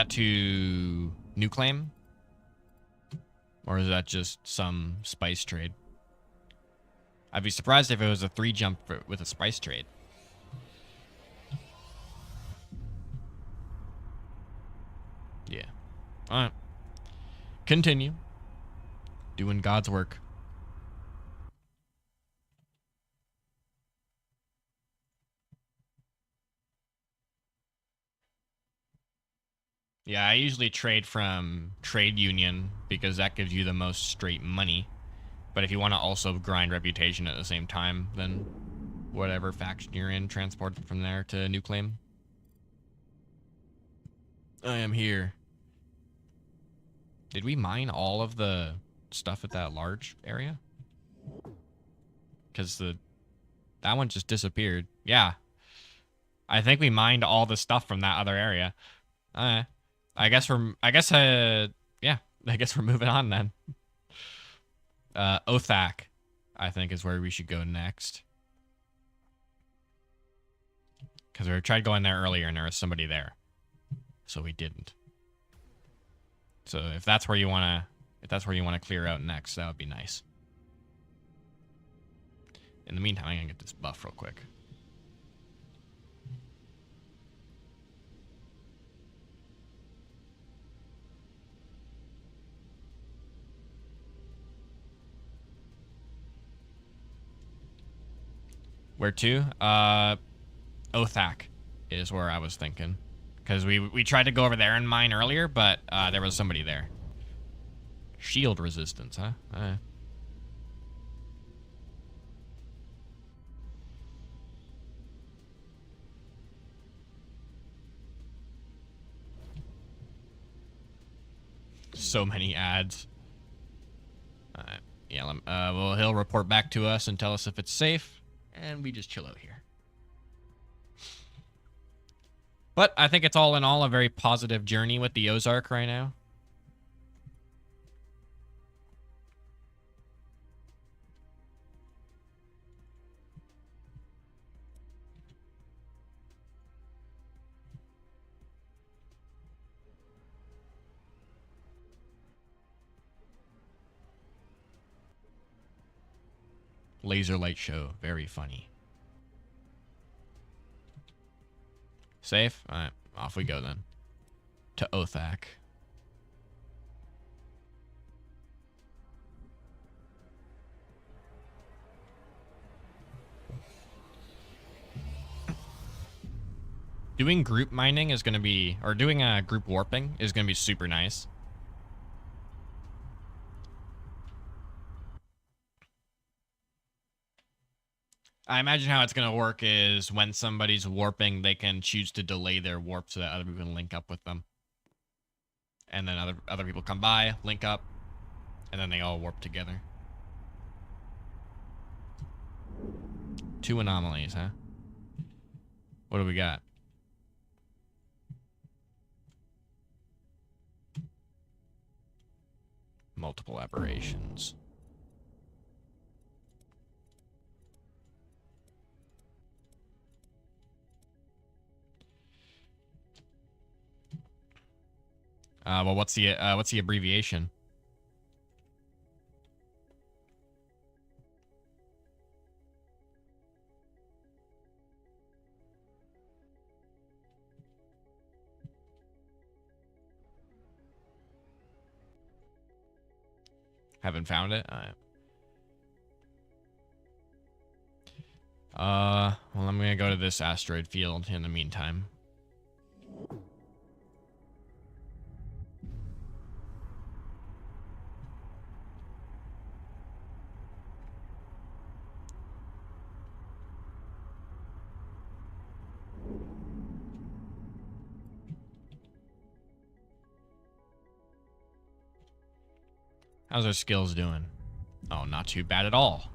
to New Claim? Or is that just some spice trade? I'd be surprised if it was a 3 jump with a spice trade. Yeah. Alright. Continue. Doing God's work. Yeah, I usually trade from Trade Union because that gives you the most straight money. But if you want to also grind reputation at the same time, then whatever faction you're in, transport it from there to New Claim. I am here. Did we mine all of the stuff at that large area? Because that one just disappeared. Yeah. I think we mined all the stuff from that other area. I guess we're moving on then. Othak, I think, is where we should go next. Because we tried going there earlier and there was somebody there. So we didn't. So if that's where you want to clear out next, that would be nice. In the meantime, I'm going to get this buff real quick. Where to? Othak is where I was thinking. Because we tried to go over there and mine earlier, but there was somebody there. Shield resistance, huh? So many ads. Yeah, well, he'll report back to us and tell us if it's safe, and we just chill out here. But I think it's all in all a very positive journey with the Ozark right now. Laser light show, very funny. Safe? Alright, off we go then. To Othak. Doing group mining is going to be, or doing a group warping is going to be super nice. I imagine how it's going to work is when somebody's warping, they can choose to delay their warp so that other people can link up with them. And then other people come by, link up, and then they all warp together. 2 anomalies, huh? What do we got? Multiple aberrations. Well, what's the abbreviation? Haven't found it. Well, I'm gonna go to this asteroid field in the meantime. How's our skills doing? Oh, not too bad at all.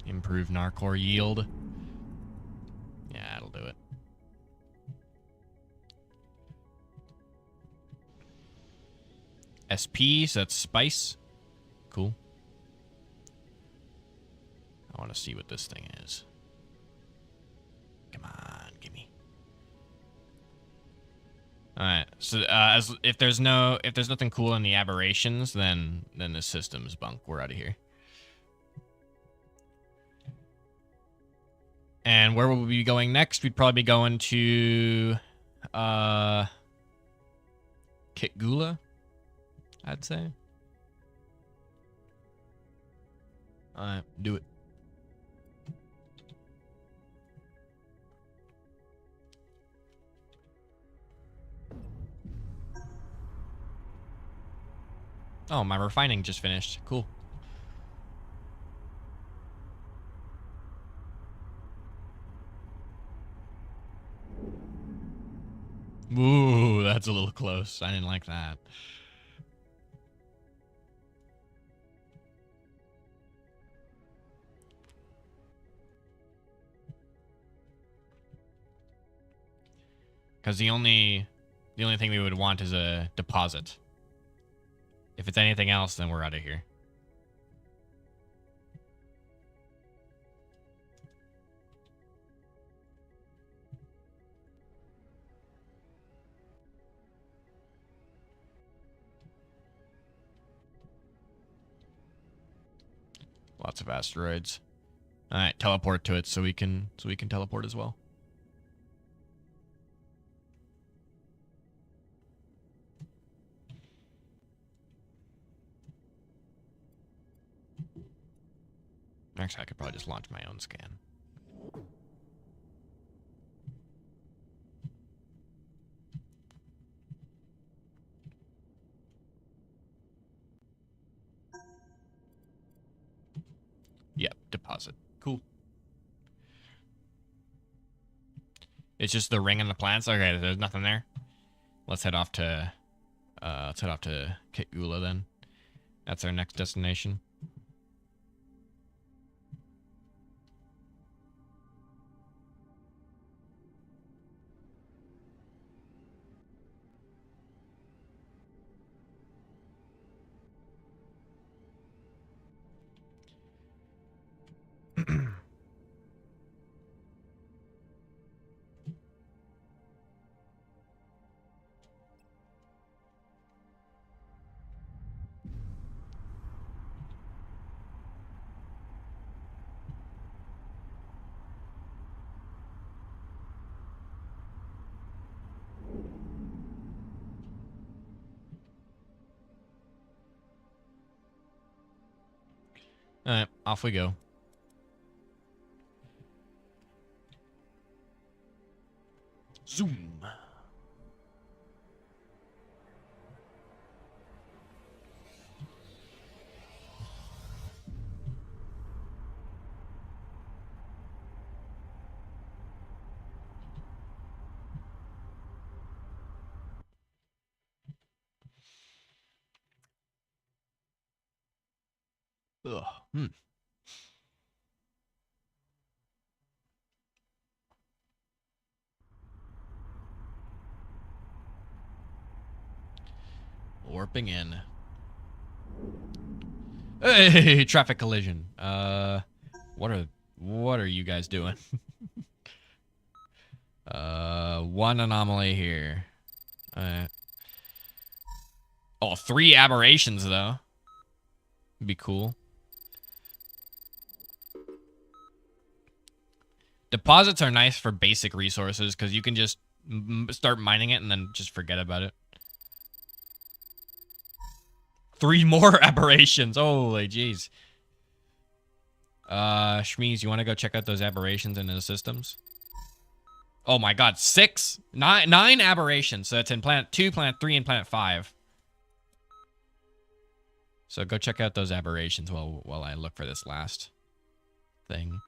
Improve Narcor yield. Yeah, that'll do it. SP, so that's spice. Cool. I want to see what this thing is. Come on, gimme. All right. So, if there's nothing cool in the aberrations, then the system's bunk. We're out of here. And where will we be going next? We'd probably be going to Kitgula, I'd say. All right, do it. Oh, my refining just finished. Cool. Ooh, that's a little close. I didn't like that. Because the only thing we would want is a deposit. If it's anything else, then we're out of here. Lots of asteroids. All right, teleport to it so we can teleport as well. Actually, I could probably just launch my own scan. Yep, deposit. Cool. It's just the ring and the plants. Okay, there's nothing there. Let's head off to Kitgula then. That's our next destination. All right, off we go. Zoom. Ugh. Warping in. Hey, traffic collision. What are you guys doing? One anomaly here. Oh, 3 aberrations though. Be cool. Deposits are nice for basic resources because you can just start mining it and then just forget about it. 3 more aberrations. Holy jeez. Shmeez, you want to go check out those aberrations in the systems? Oh my god, 6? 9 aberrations. So that's in Planet 2, Planet 3, and Planet 5. So go check out those aberrations while I look for this last thing.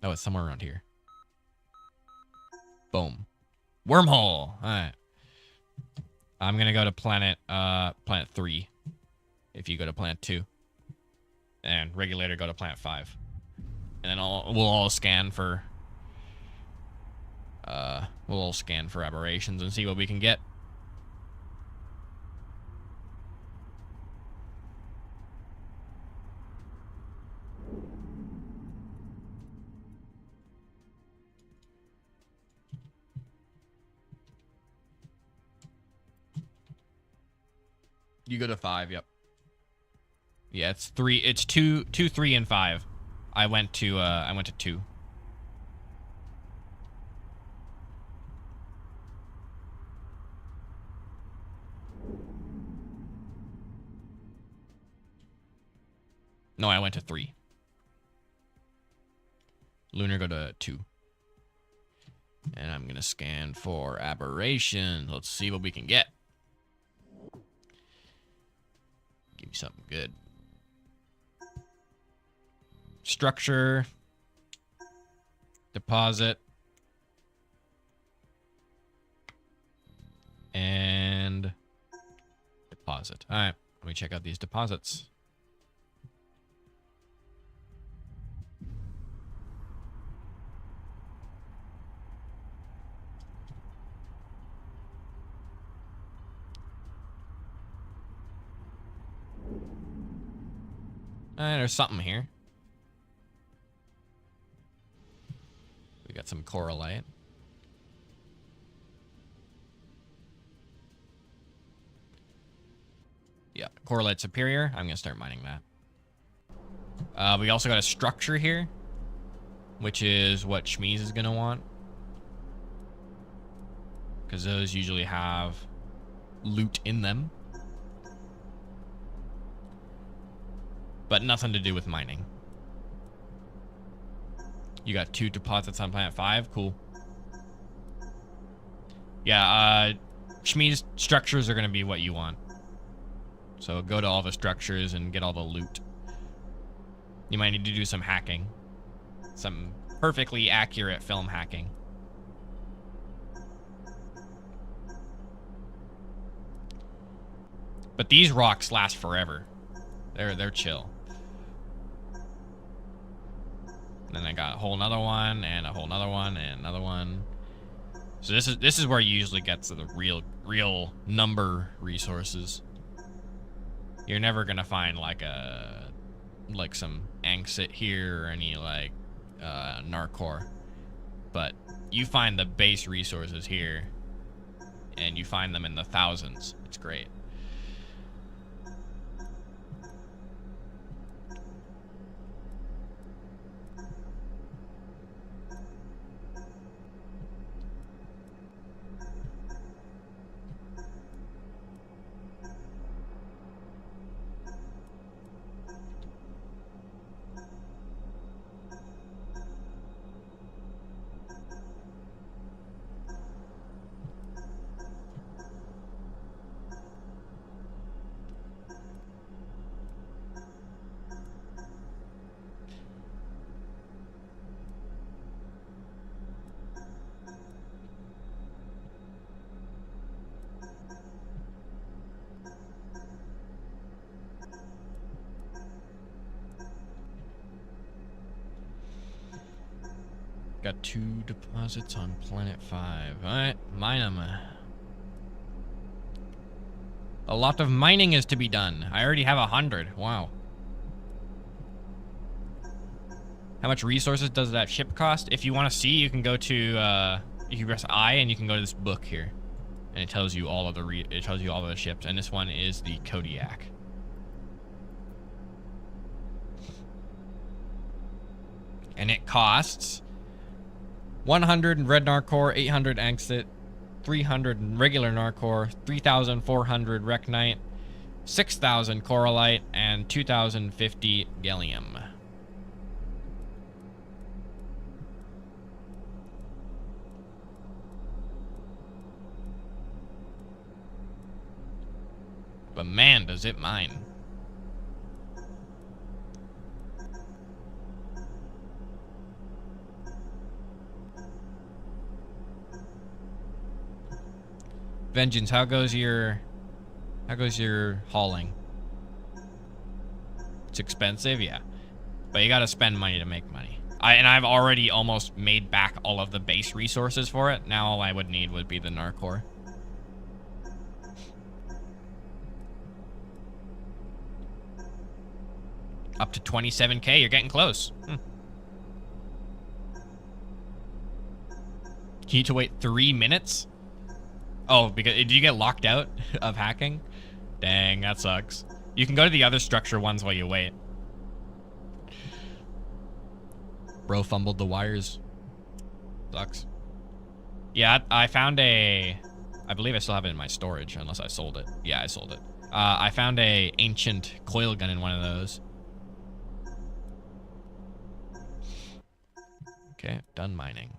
Oh, it's somewhere around here. Boom. Wormhole. Alright. I'm gonna go to Planet 3. If you go to Planet 2. And Regulator go to Planet 5. And then we'll all scan for aberrations and see what we can get. You go to 5, yep. Yeah, it's 3. It's 2, 3, and 5. I went to 2. No, I went to 3. Lunar go to 2. And I'm gonna scan for aberration. Let's see what we can get. Give me something good. Structure. Deposit. And deposit. All right, let me check out these deposits. There's something here. We got some coralite. Yeah, coralite superior. I'm gonna start mining that. We also got a structure here, which is what Shmeez is gonna want, because those usually have loot in them, but nothing to do with mining. You got 2 deposits on planet 5. Cool. Yeah, Shmeez structures are gonna be what you want. So go to all the structures and get all the loot. You might need to do some hacking. Some perfectly accurate film hacking. But these rocks last forever. They're chill. And then I got a whole nother one, and a whole nother one, and another one. So this is where you usually get to the real number resources. You're never gonna find like some Angsit here or any like Narcor, but you find the base resources here, and you find them in the thousands. It's great. Got 2 deposits on planet 5. Alright, mine them. A lot of mining is to be done. I already have 100. Wow. How much resources does that ship cost? If you want to see, you can go to, you can press I and you can go to this book here. And it tells you all of the ships. And this one is the Kodiak. And it costs 100 in red Narcor, 800 Angsit, 300 in regular Narcor, 3,400 Reknite, 6,000 Coralite, and 2,050 Gallium. But man, does it mine. Vengeance, how goes your hauling? It's expensive, yeah. But you gotta spend money to make money. I've already almost made back all of the base resources for it. Now all I would need would be the Narcor. Up to 27k, you're getting close. You need to wait 3 minutes? Oh, because did you get locked out of hacking? Dang, that sucks. You can go to the other structure ones while you wait. Bro fumbled the wires. Sucks. Yeah, I found I believe I still have it in my storage, unless I sold it. Yeah, I sold it. I found a ancient coil gun in one of those. Okay, done mining.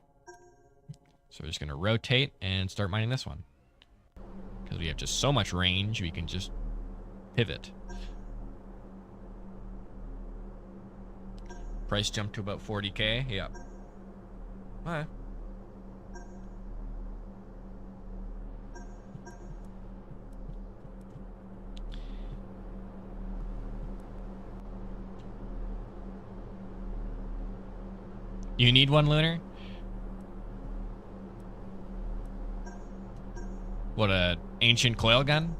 So we're just gonna rotate and start mining this one. Because we have just so much range, we can just pivot. Price jumped to about 40k. Yep. Alright. You need one, Lunar? What, a ancient coil gun?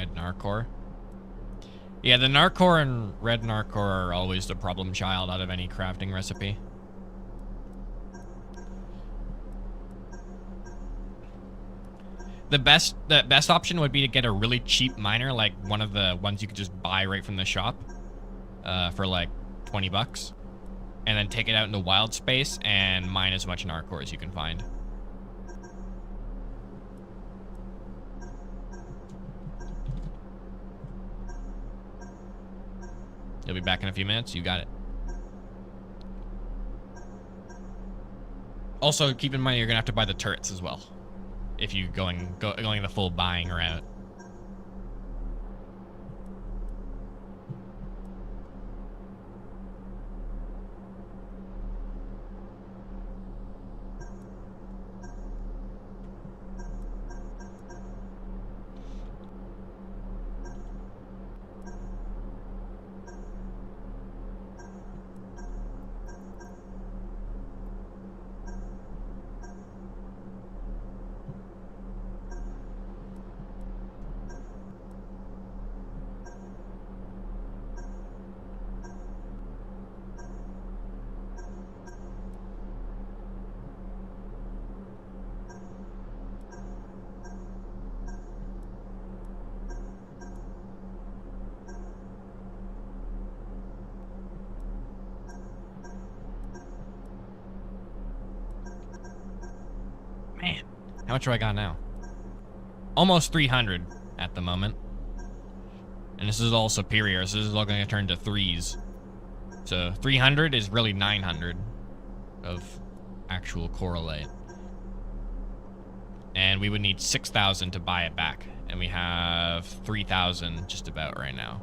red Narcor. Yeah, the Narcor and red Narcor are always the problem child out of any crafting recipe. The best option would be to get a really cheap miner, like one of the ones you could just buy right from the shop, for like 20 bucks, and then take it out into wild space and mine as much Narcor as you can find. You'll be back in a few minutes. You got it. Also, keep in mind you're gonna have to buy the turrets as well, if you going the full buying route. Man, how much do I got now? Almost 300 at the moment. And this is all superior, so this is all going to turn to 3s. So 300 is really 900 of actual correlate. And we would need 6,000 to buy it back. And we have 3,000 just about right now.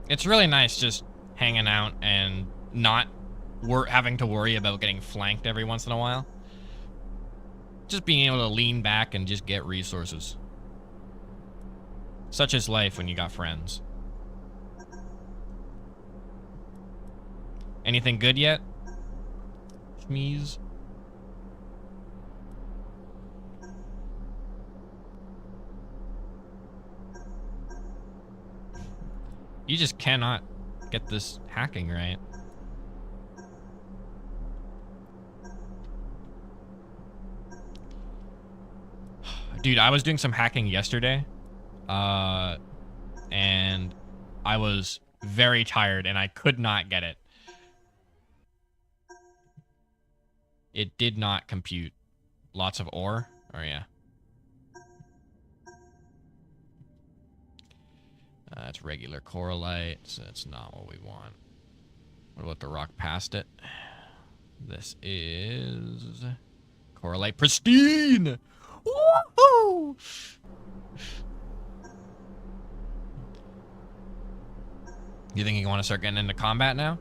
It's really nice just hanging out and not having to worry about getting flanked every once in a while. Just being able to lean back and just get resources. Such is life when you got friends. Anything good yet? Schmeeze? You just cannot get this hacking right. Dude, I was doing some hacking yesterday. And I was very tired and I could not get it. It did not compute. Lots of ore. Oh, yeah. That's regular coralite, so that's not what we want. What about the rock past it? This is coralite pristine! Woohoo! You think you want to start getting into combat now?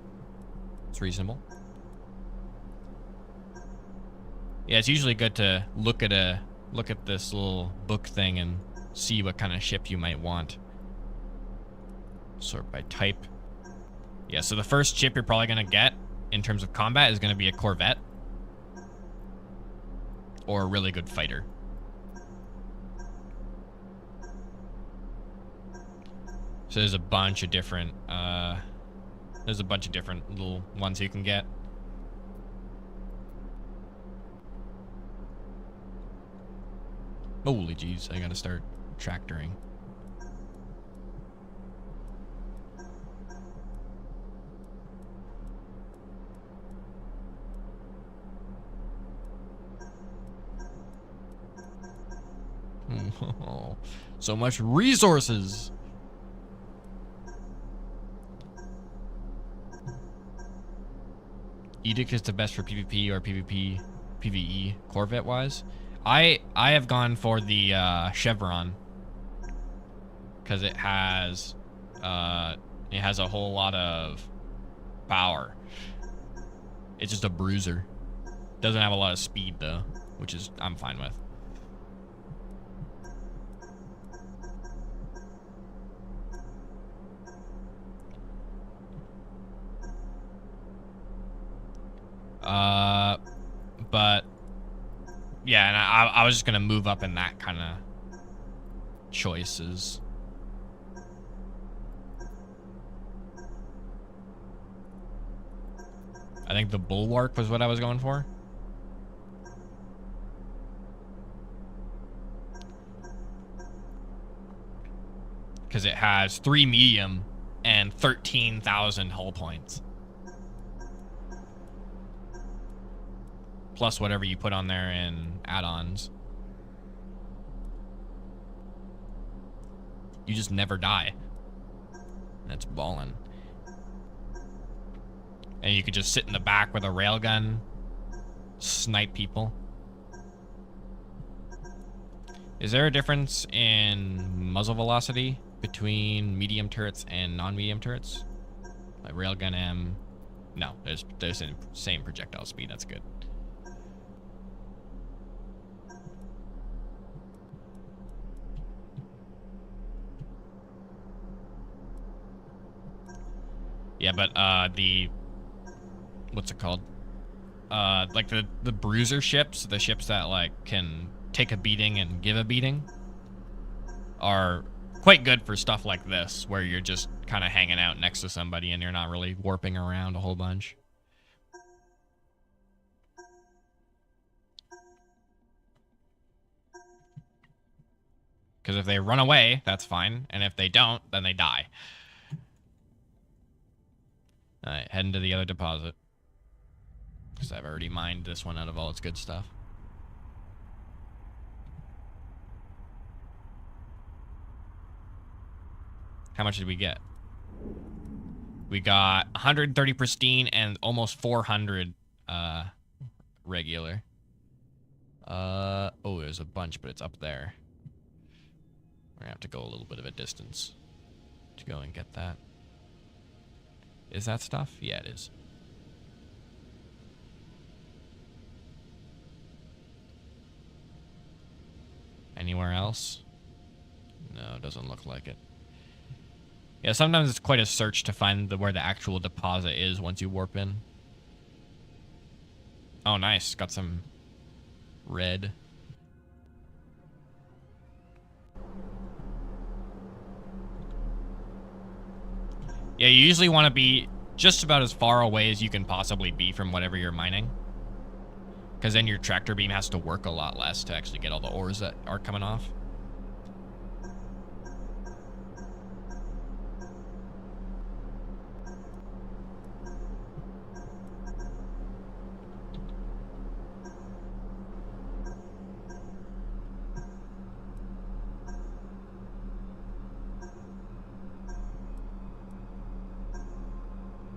It's reasonable. Yeah, it's usually good to look at this little book thing and see what kind of ship you might want. Sort by type. Yeah, so the first ship you're probably going to get in terms of combat is going to be a corvette. Or a really good fighter. So there's a bunch of different, little ones you can get. Holy jeez, I gotta start tractoring. So much resources. Edict is the best for PvP or PvE Corvette wise. I have gone for the Chevron because it has a whole lot of power. It's just a bruiser. Doesn't have a lot of speed though, which is I'm fine with. But yeah, and I was just gonna move up in that kind of choices. I think the Bulwark was what I was going for. Because it has 3 medium and 13,000 hull points. Plus whatever you put on there in add-ons. You just never die. That's ballin'. And you could just sit in the back with a railgun, snipe people. Is there a difference in muzzle velocity between medium turrets and non-medium turrets? Like railgun M. No, there's the same projectile speed. That's good. Yeah, but the what's it called? Like the bruiser ships, the ships that like can take a beating and give a beating, are quite good for stuff like this, where you're just kind of hanging out next to somebody and you're not really warping around a whole bunch. Because if they run away, that's fine, and if they don't, then they die. Alright, heading to the other deposit. Because I've already mined this one out of all its good stuff. How much did we get? We got 130 pristine and almost 400 regular. Oh, there's a bunch, but it's up there. We're gonna have to go a little bit of a distance to go and get that. Is that stuff? Yeah, it is. Anywhere else? No, it doesn't look like it. Yeah, sometimes it's quite a search to find where the actual deposit is once you warp in. Oh, nice. Got some red. Yeah, you usually want to be just about as far away as you can possibly be from whatever you're mining. Because then your tractor beam has to work a lot less to actually get all the ores that are coming off.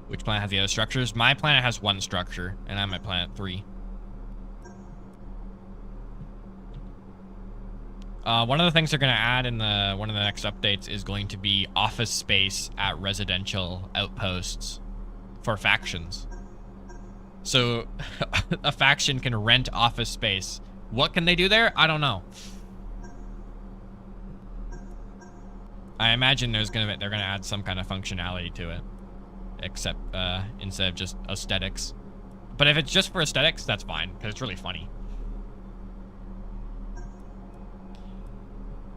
Which planet has the other structures? My planet has 1 structure, and I'm at planet 3. One of the things they're going to add in one of the next updates is going to be office space at residential outposts for factions. So a faction can rent office space. What can they do there? I don't know. I imagine they're going to add some kind of functionality to it. Except instead of just aesthetics. But if it's just for aesthetics, that's fine, because it's really funny.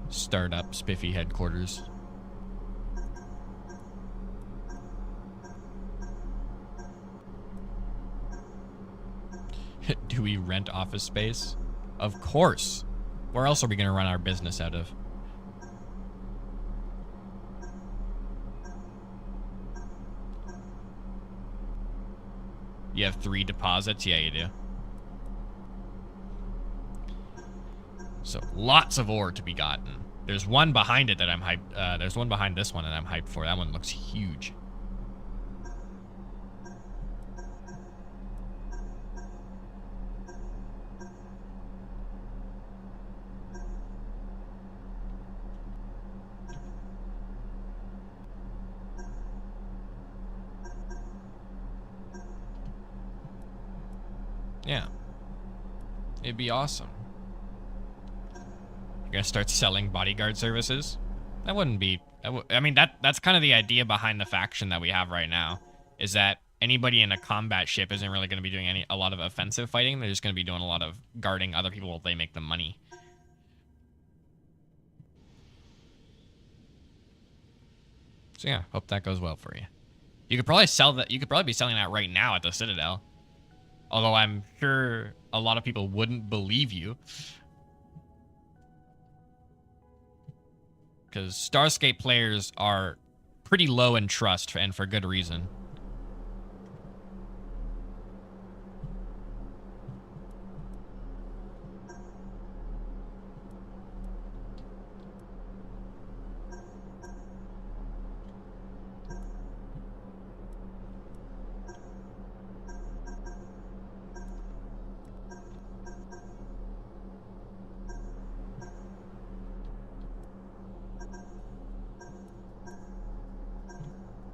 Startup Spiffy headquarters. Do we rent office space? Of course. Where else are we going to run our business out of? You have 3 deposits? Yeah, you do. So, lots of ore to be gotten. There's one behind it that I'm hyped. There's one behind this one that I'm hyped for. That one looks huge. Yeah. It'd be awesome. You're gonna start selling bodyguard services? That wouldn't be... I mean, that's kind of the idea behind the faction that we have right now. Is that anybody in a combat ship isn't really going to be doing a lot of offensive fighting. They're just going to be doing a lot of guarding other people while they make the money. So yeah, hope that goes well for you. You could probably sell that. You could probably be selling that right now at the Citadel. Although I'm sure a lot of people wouldn't believe you. Because Starscape players are pretty low in trust, and for good reason.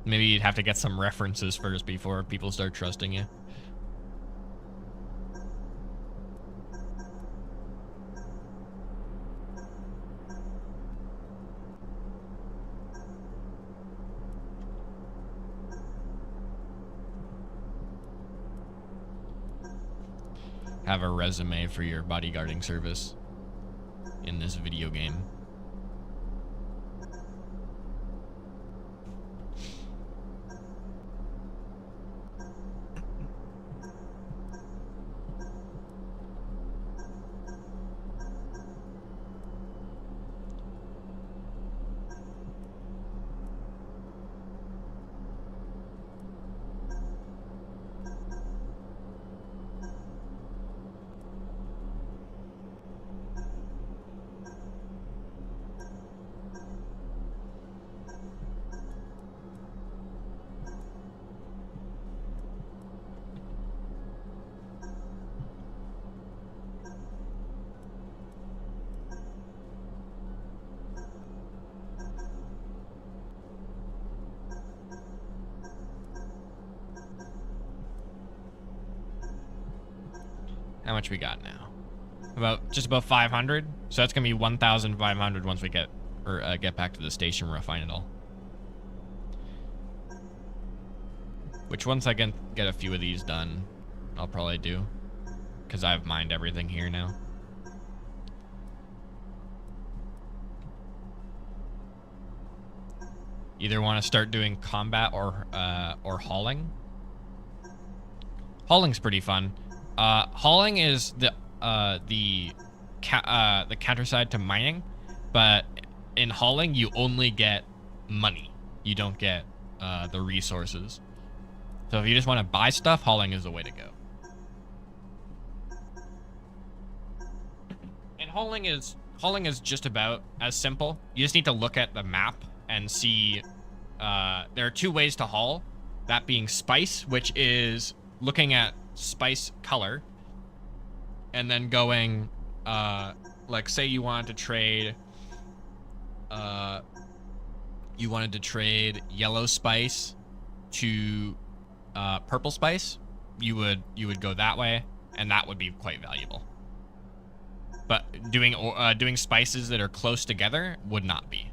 Maybe you'd have to get some references first before people start trusting you. Have a resume for your bodyguarding service in this video game. How much we got now? Just about 500. So that's gonna be 1,500 once we get back to the station, refine it all. Which once I get a few of these done, I'll probably do, because I've mined everything here now. Either want to start doing combat or hauling. Hauling's pretty fun. Hauling is the counterside to mining, but in hauling you only get money. You don't get the resources. So if you just want to buy stuff, hauling is the way to go. And hauling is just about as simple. You just need to look at the map and see. There are two ways to haul. That being spice, which is looking at spice color and then going like say you wanted to trade yellow spice to purple spice, you would go that way, and that would be quite valuable. But doing spices that are close together would not be.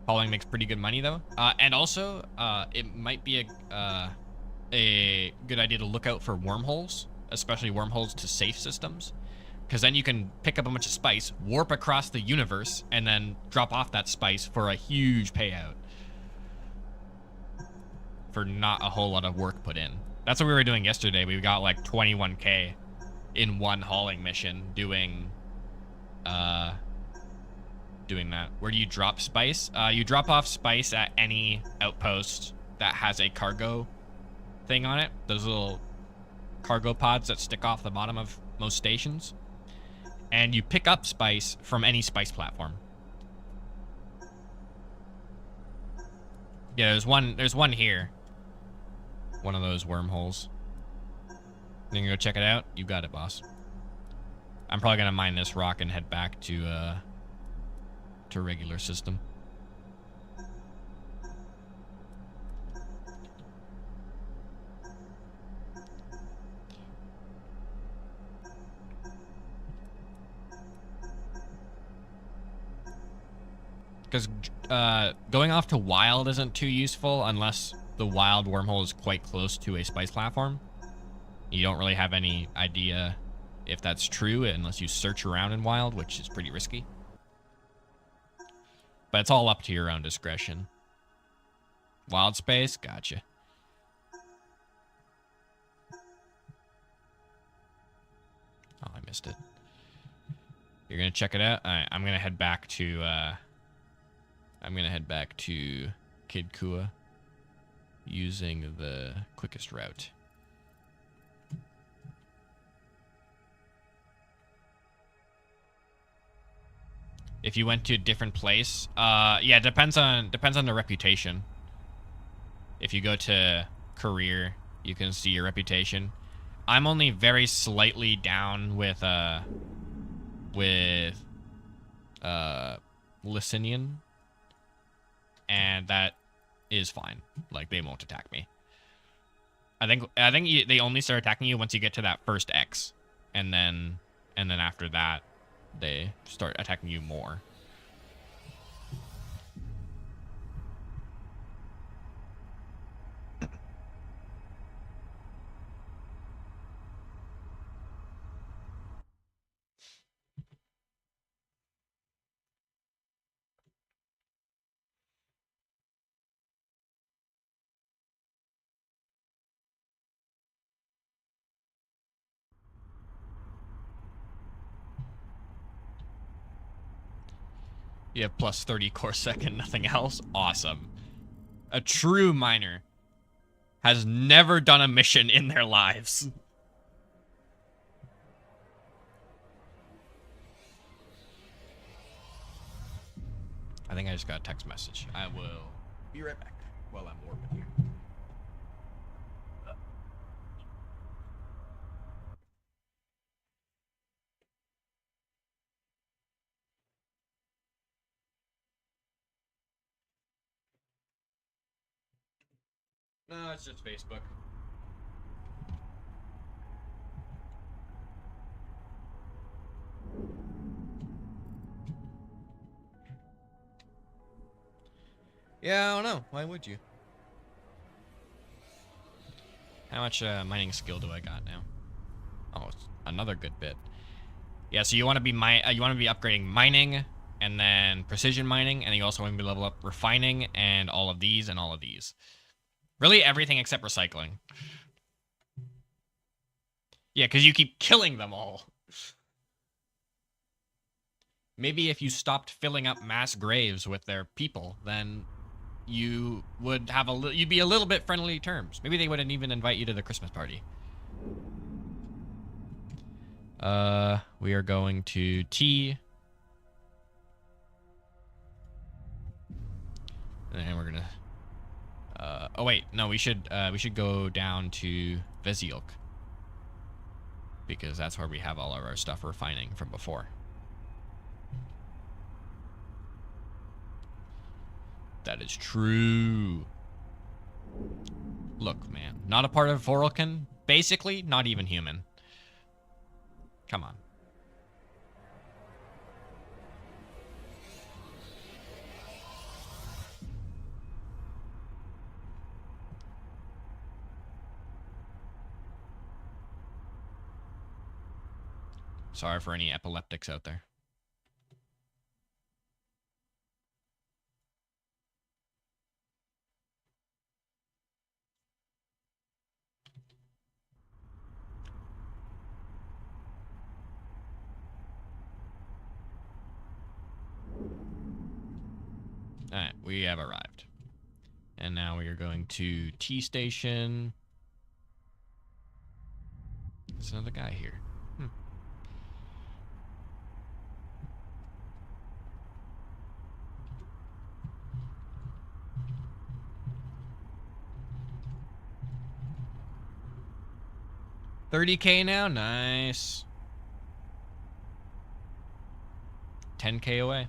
Hauling makes pretty good money though, and also it might be a good idea to look out for wormholes, especially wormholes to safe systems, because then you can pick up a bunch of spice, warp across the universe, and then drop off that spice for a huge payout for not a whole lot of work put in. That's what we were doing yesterday. We got like 21k in one hauling mission doing that. Where do you drop spice? You drop off spice at any outpost that has a cargo thing on it. Those little cargo pods that stick off the bottom of most stations. and you pick up spice from any spice platform. Yeah, there's one here. One of those wormholes. You can go check it out. You got it, boss. I'm probably gonna mine this rock and head back to regular system. Because going off to wild isn't too useful unless the wild wormhole is quite close to a spice platform. You don't really have any idea if that's true unless you search around in wild, which is pretty risky. But it's all up to your own discretion. Wild space? Gotcha. Oh, I missed it. You're gonna check it out? Alright, I'm gonna head back to Kid Kua using the quickest route. If you went to a different place, yeah, depends on the reputation. If you go to career, you can see your reputation. I'm only very slightly down with Lysinian, and that is fine. Like, they won't attack me. I think they only start attacking you once you get to that first X, and then after that, they start attacking you more. You have plus 30 core second, nothing else. Awesome. A true miner has never done a mission in their lives. I think I just got a text message. I will be right back while I'm warping here. No, it's just Facebook. Yeah, I don't know. Why would you? How much mining skill do I got now? Oh, it's another good bit. Yeah, so you want to be upgrading mining, and then precision mining, and you also want to be level up refining, and all of these and all of these. Really, everything except recycling. Yeah, because you keep killing them all. Maybe if you stopped filling up mass graves with their people, then you would have you'd be a little bit friendly terms. Maybe they wouldn't even invite you to the Christmas party. We are going to T. And we're gonna oh wait, no, we should go down to Veziok, because that's where we have all of our stuff refining from before. That is true. Look, man, not a part of Voralkin, basically not even human. Come on. Sorry for any epileptics out there. Alright, we have arrived. And now we are going to T station. There's another guy here. 30K now? Nice. 10K away.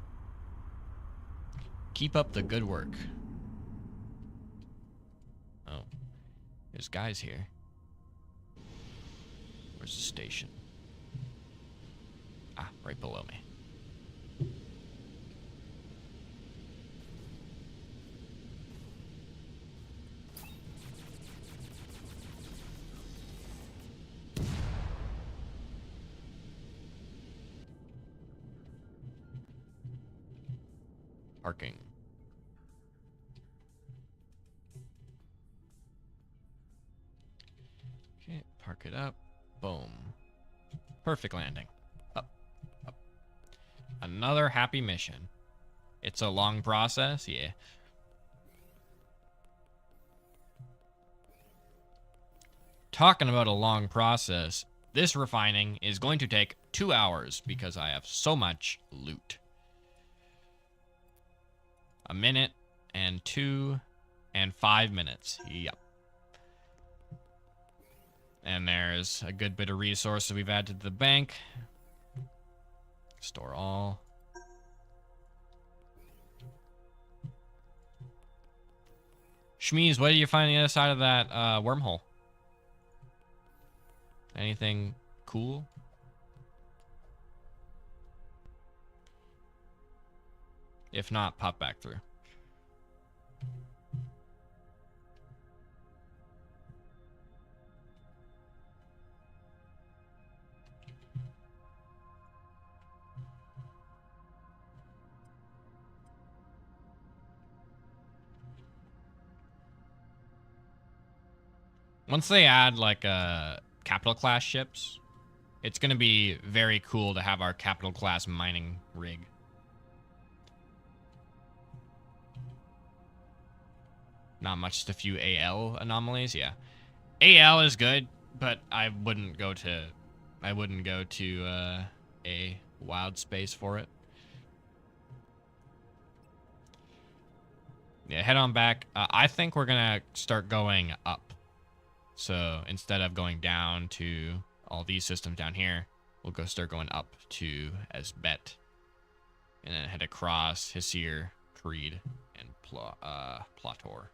Keep up the good work. Oh. There's guys here. Where's the station? Ah, right below me. Parking. Okay, park it up. Boom. Perfect landing. Up, up. Another happy mission. It's a long process, yeah. Talking about a long process, this refining is going to take 2 hours because I have so much loot. A minute and 2 and 5 minutes. Yep. And there's a good bit of resources we've added to the bank. Store all. Shmeez, what do you find on the other side of that wormhole? Anything cool? If not, pop back through. Once they add like capital class ships, it's going to be very cool to have our capital class mining rig. Not much, just a few AL anomalies, yeah. AL is good, but I wouldn't go to a wild space for it. Yeah, head on back. I think we're gonna start going up. So instead of going down to all these systems down here, we'll start going up to Esbet. And then head across Hissir, Creed, and Plotor.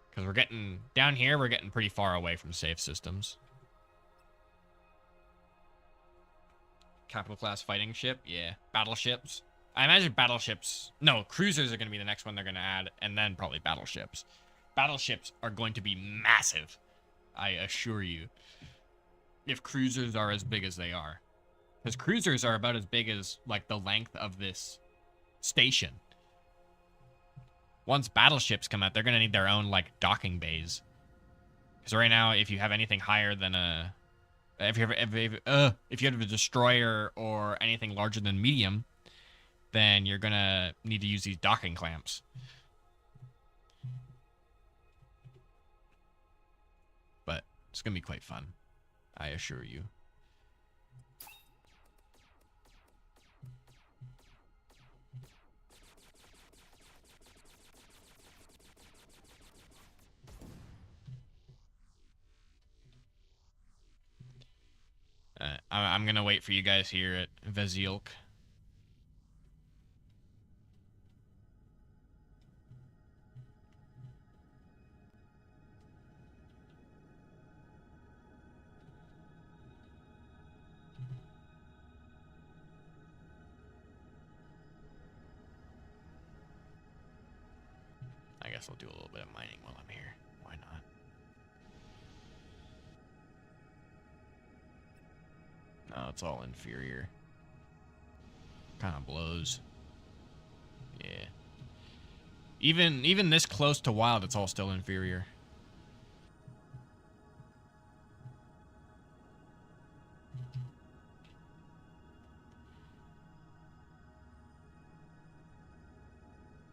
Because we're getting, down here, we're getting pretty far away from safe systems. Capital class fighting ship, yeah. Battleships. I imagine battleships, no, cruisers are going to be the next one they're going to add, and then probably battleships. Battleships are going to be massive, I assure you, if cruisers are as big as they are. Because cruisers are about as big as, like, the length of this station. Once battleships come out, they're going to need their own, like, docking bays. Because right now, if you have anything higher than a... If you have a destroyer or anything larger than medium, then you're going to need to use these docking clamps. But it's going to be quite fun, I assure you. I'm going to wait for you guys here at Vezilk. I guess I'll do a little bit of mining while I'm here. Why not? No, it's all inferior. Kind of blows. Yeah. Even this close to wild, it's all still inferior.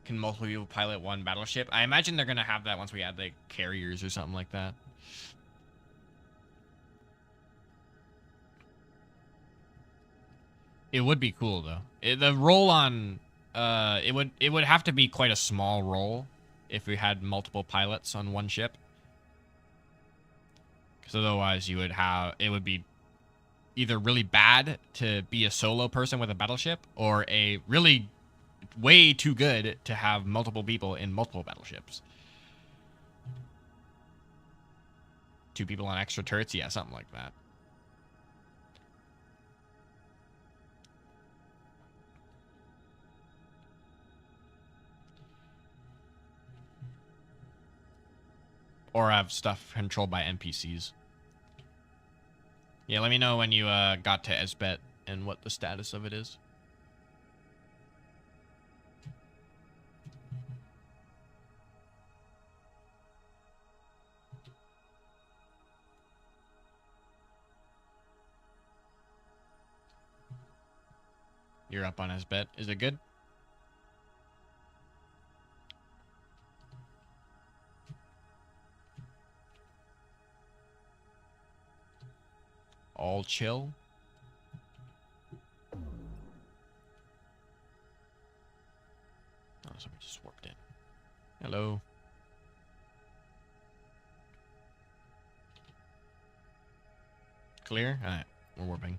Can multiple people pilot one battleship? I imagine they're going to have that once we add, like, carriers or something like that. It would be cool, though. The roll on... it would have to be quite a small roll if we had multiple pilots on one ship. Because otherwise you would have, it would be either really bad to be a solo person with a battleship, or a really way too good to have multiple people in multiple battleships. 2 people on extra turrets, yeah, something like that. Or have stuff controlled by NPCs. Yeah, let me know when you got to Esbet and what the status of it is. You're up on Esbet. Is it good? All chill? Oh, somebody just warped in. Hello. Clear? Alright, we're warping.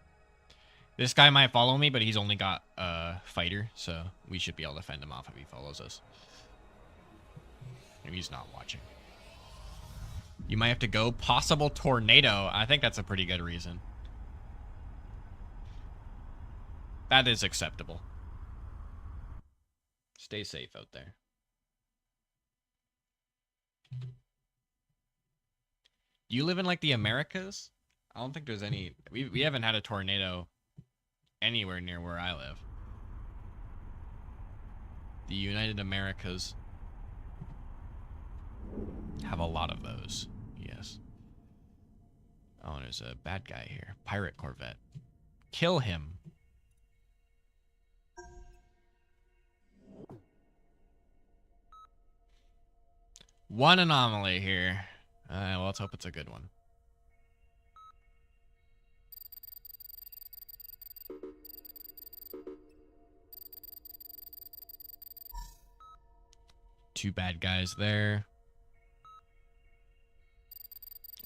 This guy might follow me, but he's only got a fighter, so we should be able to fend him off if he follows us. Maybe he's not watching. You might have to go. Possible tornado. I think that's a pretty good reason. That is acceptable. Stay safe out there. Do you live in, like, the Americas? I don't think there's any... We haven't had a tornado anywhere near where I live. The United Americas have a lot of those. Yes. Oh, there's a bad guy here. Pirate Corvette. Kill him. One anomaly here. Well, let's hope it's a good one. Two bad guys there.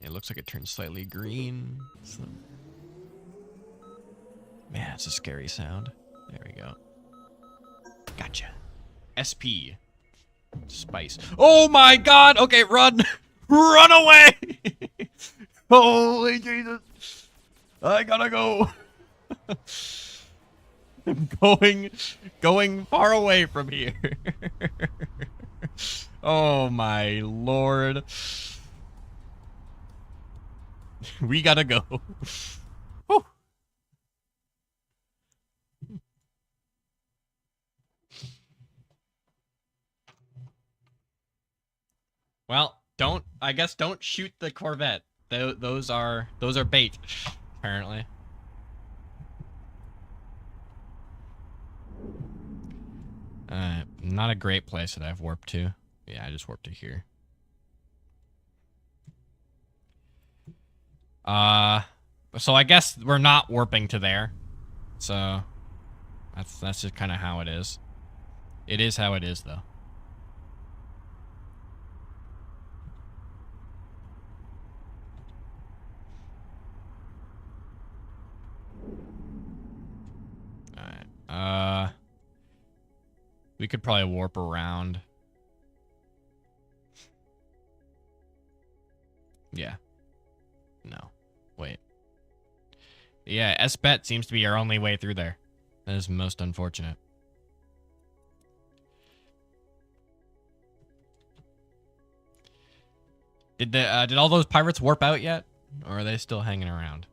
It looks like it turned slightly green. So... Man, it's a scary sound. There we go. Gotcha. SP. Spice. Oh my god! Okay, run! Run away! Holy Jesus! I gotta go! I'm going far away from here. Oh my lord. We gotta go. Whew. Well, I guess don't shoot the Corvette. Those are bait, apparently. Not a great place that I've warped to. Yeah, I just warped to here. So I guess we're not warping to there. So that's just kind of how it is. It is how it is, though. Alright. We could probably warp around. Yeah. No. Wait. Yeah, S-Bet seems to be our only way through there. That is most unfortunate. Did all those pirates warp out yet? Or are they still hanging around?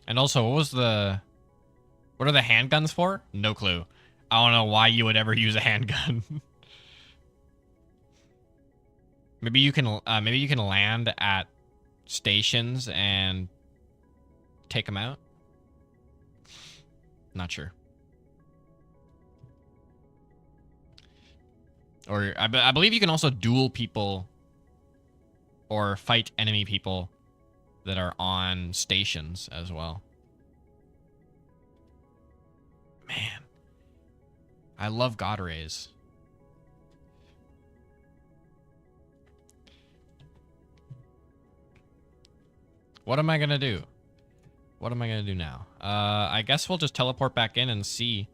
And also, what are the handguns for? No clue. I don't know why you would ever use a handgun. Maybe you can land at stations and take them out. Not sure. Or I believe you can also duel people or fight enemy people that are on stations as well. Man, I love God Rays. What am I gonna do? What am I gonna do now? I guess we'll just teleport back in and see.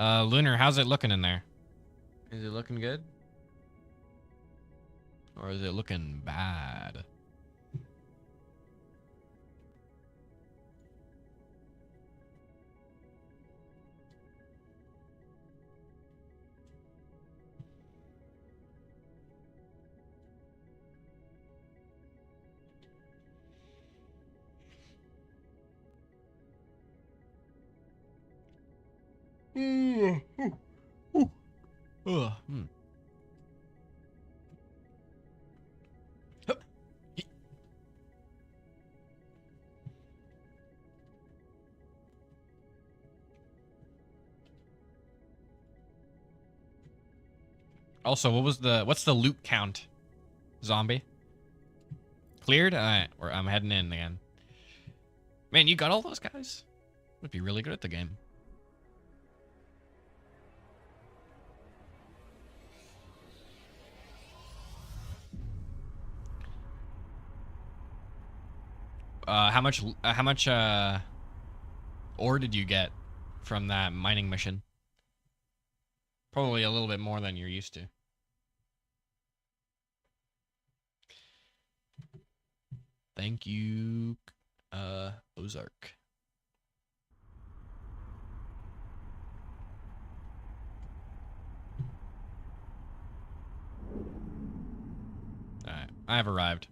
Lunar, how's it looking in there? Is it looking good? Or is it looking bad? Ugh. Also, what's the loot count? Zombie? Cleared? Alright, I'm heading in again. Man, you got all those guys? Would be really good at the game. How much ore did you get from that mining mission? Probably a little bit more than you're used to. Thank you, Ozark. Alright, I have arrived.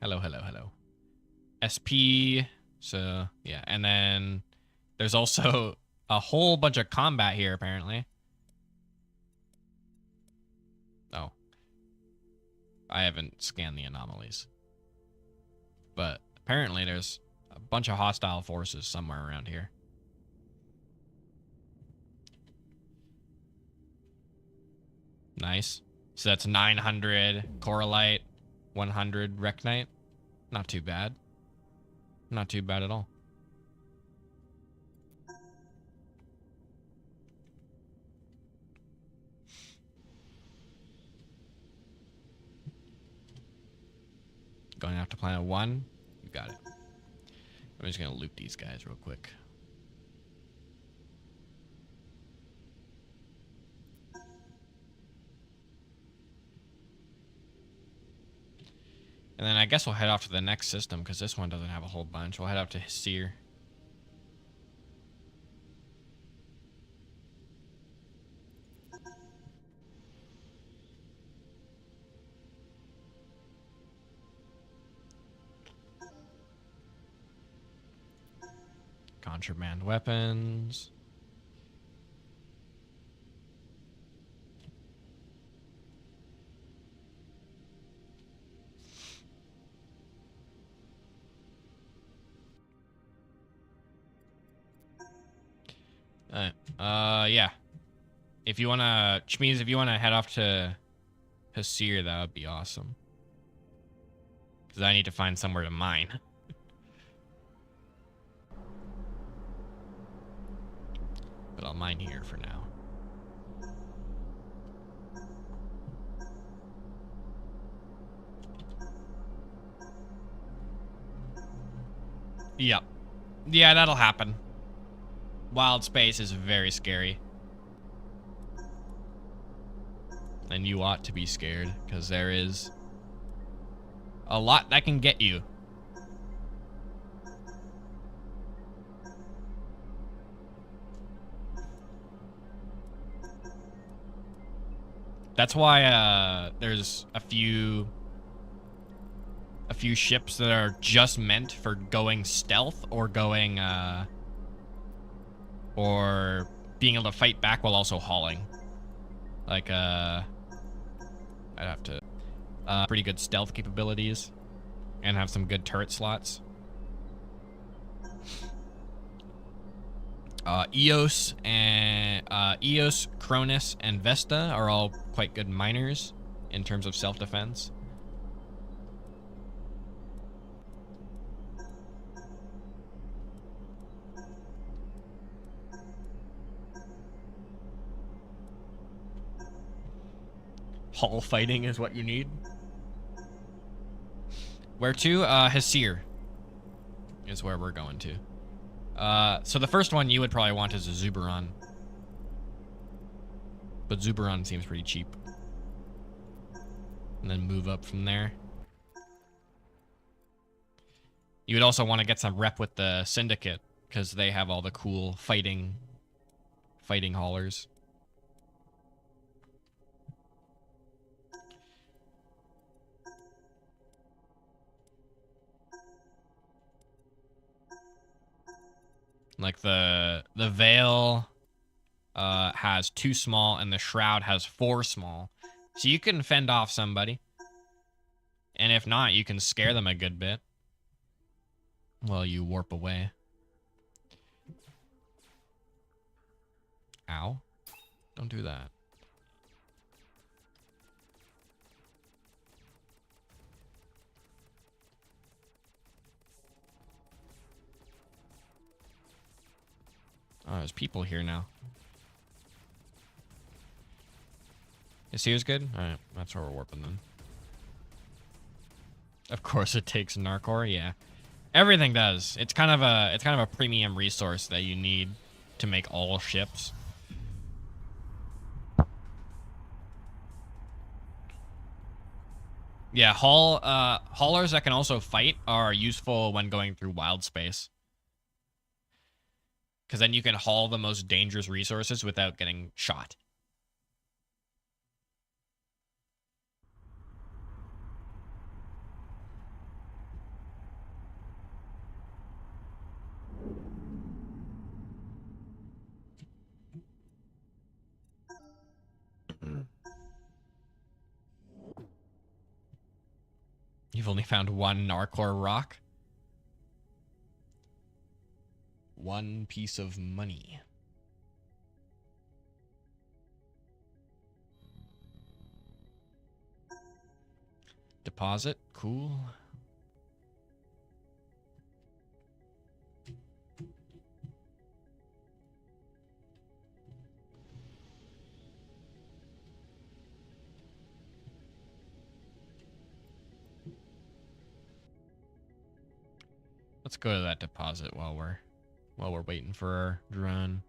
Hello, hello, hello. SP, so, yeah. And then there's also a whole bunch of combat here, apparently. Oh. I haven't scanned the anomalies. But apparently there's a bunch of hostile forces somewhere around here. Nice. So that's 900 Coralite, 100 Reknite. Not too bad. Not too bad at all. Going after planet 1. You got it. I'm just going to loot these guys real quick. And then I guess we'll head off to the next system because this one doesn't have a whole bunch. We'll head up to Seer. Contraband weapons. Yeah. If you wanna, which means if you wanna head off to Hasir, that would be awesome. Because I need to find somewhere to mine. But I'll mine here for now. Yep. Yeah, that'll happen. Wild space is very scary. And you ought to be scared, because there is a lot that can get you. That's why there's a few ships that are just meant for going stealth or going or being able to fight back while also hauling. Like I'd have to pretty good stealth capabilities and have some good turret slots. Eos, Cronus, and Vesta are all quite good miners in terms of self-defense. Hull fighting is what you need. Where to? Hasir is where we're going to. So the first one you would probably want is a Zuberon. But Zuberon seems pretty cheap. And then move up from there. You would also want to get some rep with the Syndicate, because they have all the cool fighting haulers. Like the Veil has 2 small and the Shroud has 4 small. So you can fend off somebody. And if not, you can scare them a good bit. Well, you warp away. Ow. Don't do that. Oh, there's people here now. Is here's good? Alright, that's where we're warping then. Of course it takes Narcor, yeah. Everything does. It's kind of a premium resource that you need to make all ships. Yeah, haulers that can also fight are useful when going through wild space. Because then you can haul the most dangerous resources without getting shot. You've only found 1 Narcor rock. 1 piece of money. Deposit, cool. Let's go to that deposit while we're waiting for our drone.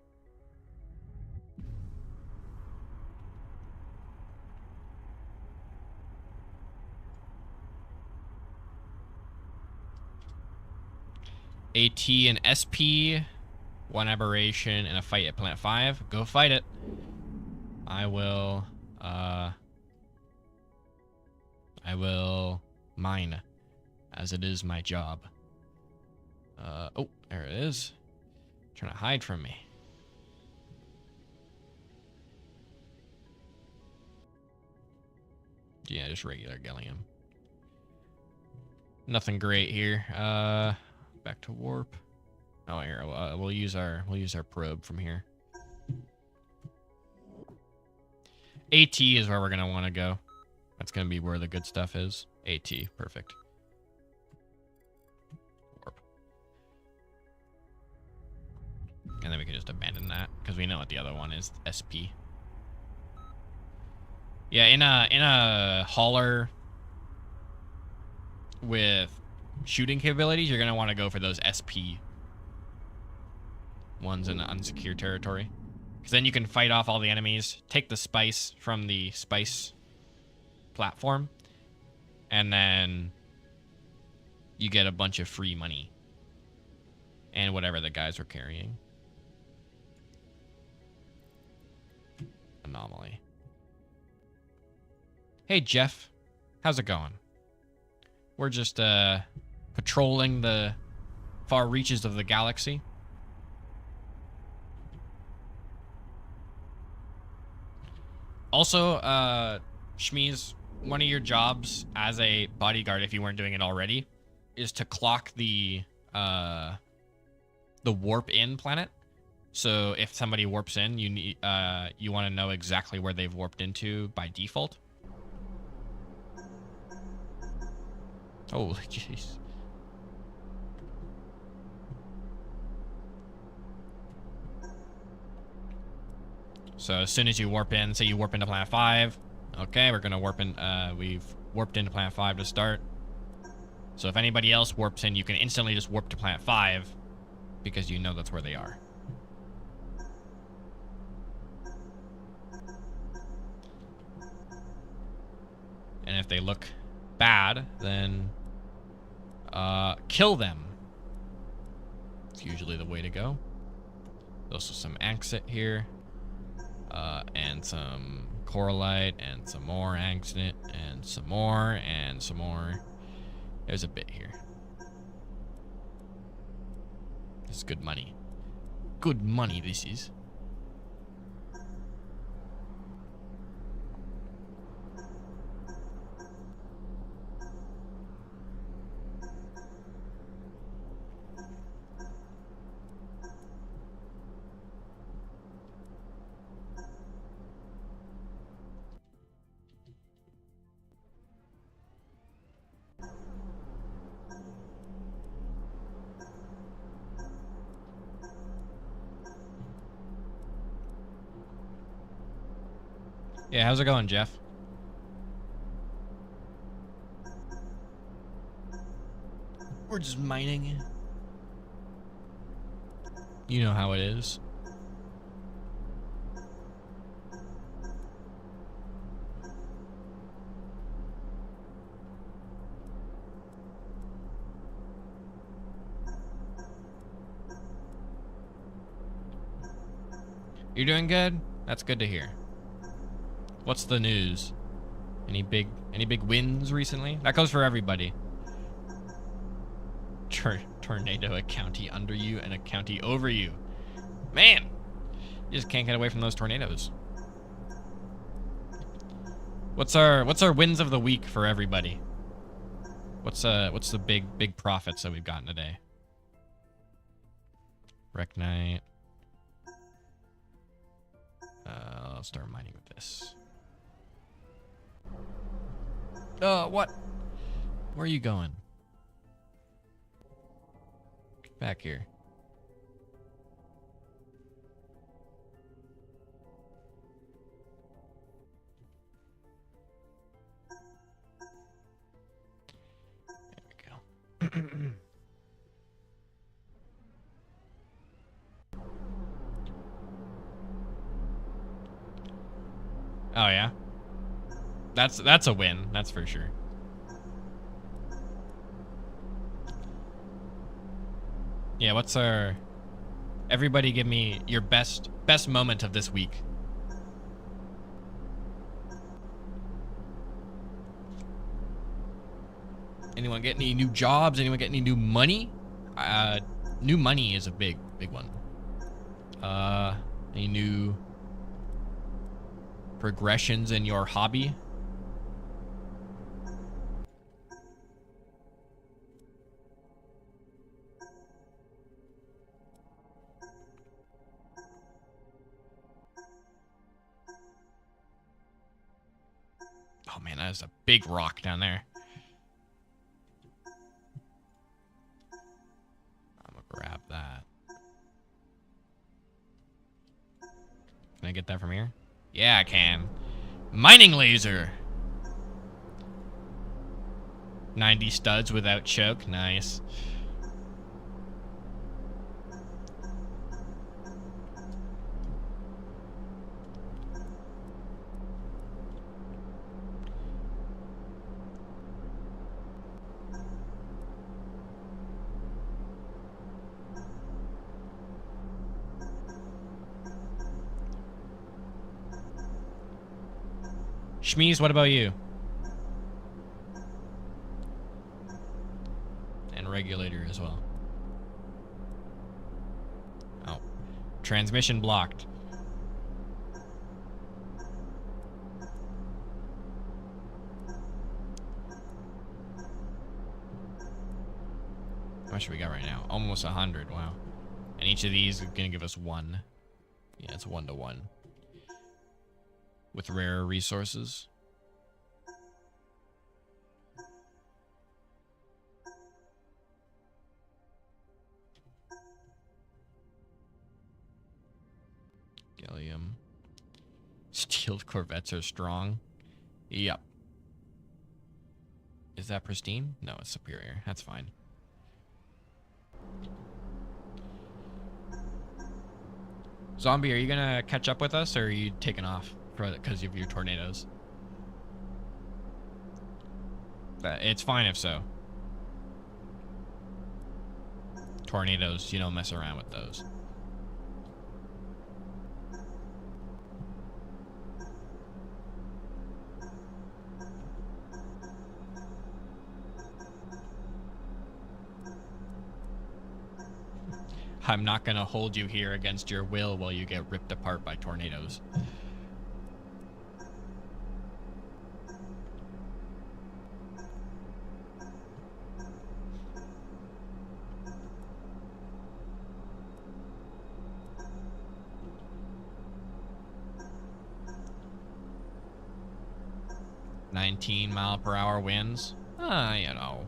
AT and SP, 1 aberration, and a fight at Planet 5. Go fight it. I will mine, as it is my job. Oh, there it is. Trying to hide from me. Yeah, just regular Gallium. Nothing great here. Back to warp. Oh, here we'll use our probe from here. AT is where we're gonna want to go. That's gonna be where the good stuff is. AT, perfect. Warp. And then we can just abandon that because we know what the other one is. SP. Yeah, in a hauler with shooting capabilities, you're gonna want to go for those SP ones in the unsecured territory, because then you can fight off all the enemies, take the spice from the spice platform, and then you get a bunch of free money and whatever the guys were carrying. Anomaly. Hey Jeff, how's it going? We're just patrolling the far reaches of the galaxy. Also, Shmeez, one of your jobs as a bodyguard, if you weren't doing it already, is to clock the warp in planet. So if somebody warps in, you need you want to know exactly where they've warped into by default. Holy jeez. So as soon as you warp in, say you warp into Planet 5, Okay, we're gonna warp in. We've warped into Planet 5 to start. So if anybody else warps in, you can instantly just warp to Planet 5 because you know that's where they are. And if they look bad, then kill them. It's usually the way to go. There's also some Axit here. And some Coralite, and some more Axit, and some more, and some more. There's a bit here. This is good money. Good money, this is. Yeah, how's it going, Jeff? We're just mining. You know how it is. You're doing good? That's good to hear. What's the news? Any big wins recently? That goes for everybody. Tornado, a county under you and a county over you. Man, you just can't get away from those tornadoes. What's our wins of the week for everybody? What's the big profits that we've gotten today? Wreck Knight. I'll start mining with this. What? Where are you going? Get back here. There we go. Oh yeah. That's a win, that's for sure. Yeah, what's our... Everybody give me your best moment of this week. Anyone get any new jobs? Anyone get any new money? New money is a big one. Any new progressions in your hobby? Oh man, that is a big rock down there. I'm gonna grab that. Can I get that from here? Yeah, I can. Mining laser. 90 studs without choke. Nice. Shmeez, what about you? And regulator as well. Oh. Transmission blocked. How much do we got right now? Almost 100. Wow. And each of these is gonna give us 1. Yeah, it's 1 to 1. With rare resources. Gallium. Steeled corvettes are strong. Yep. Is that pristine? No, it's superior. That's fine. Zombie, are you gonna catch up with us, or are you taking off because of your tornadoes? It's fine if so. Tornadoes, you don't mess around with those. I'm not gonna hold you here against your will while you get ripped apart by tornadoes. $19-mile-per-hour winds. You know,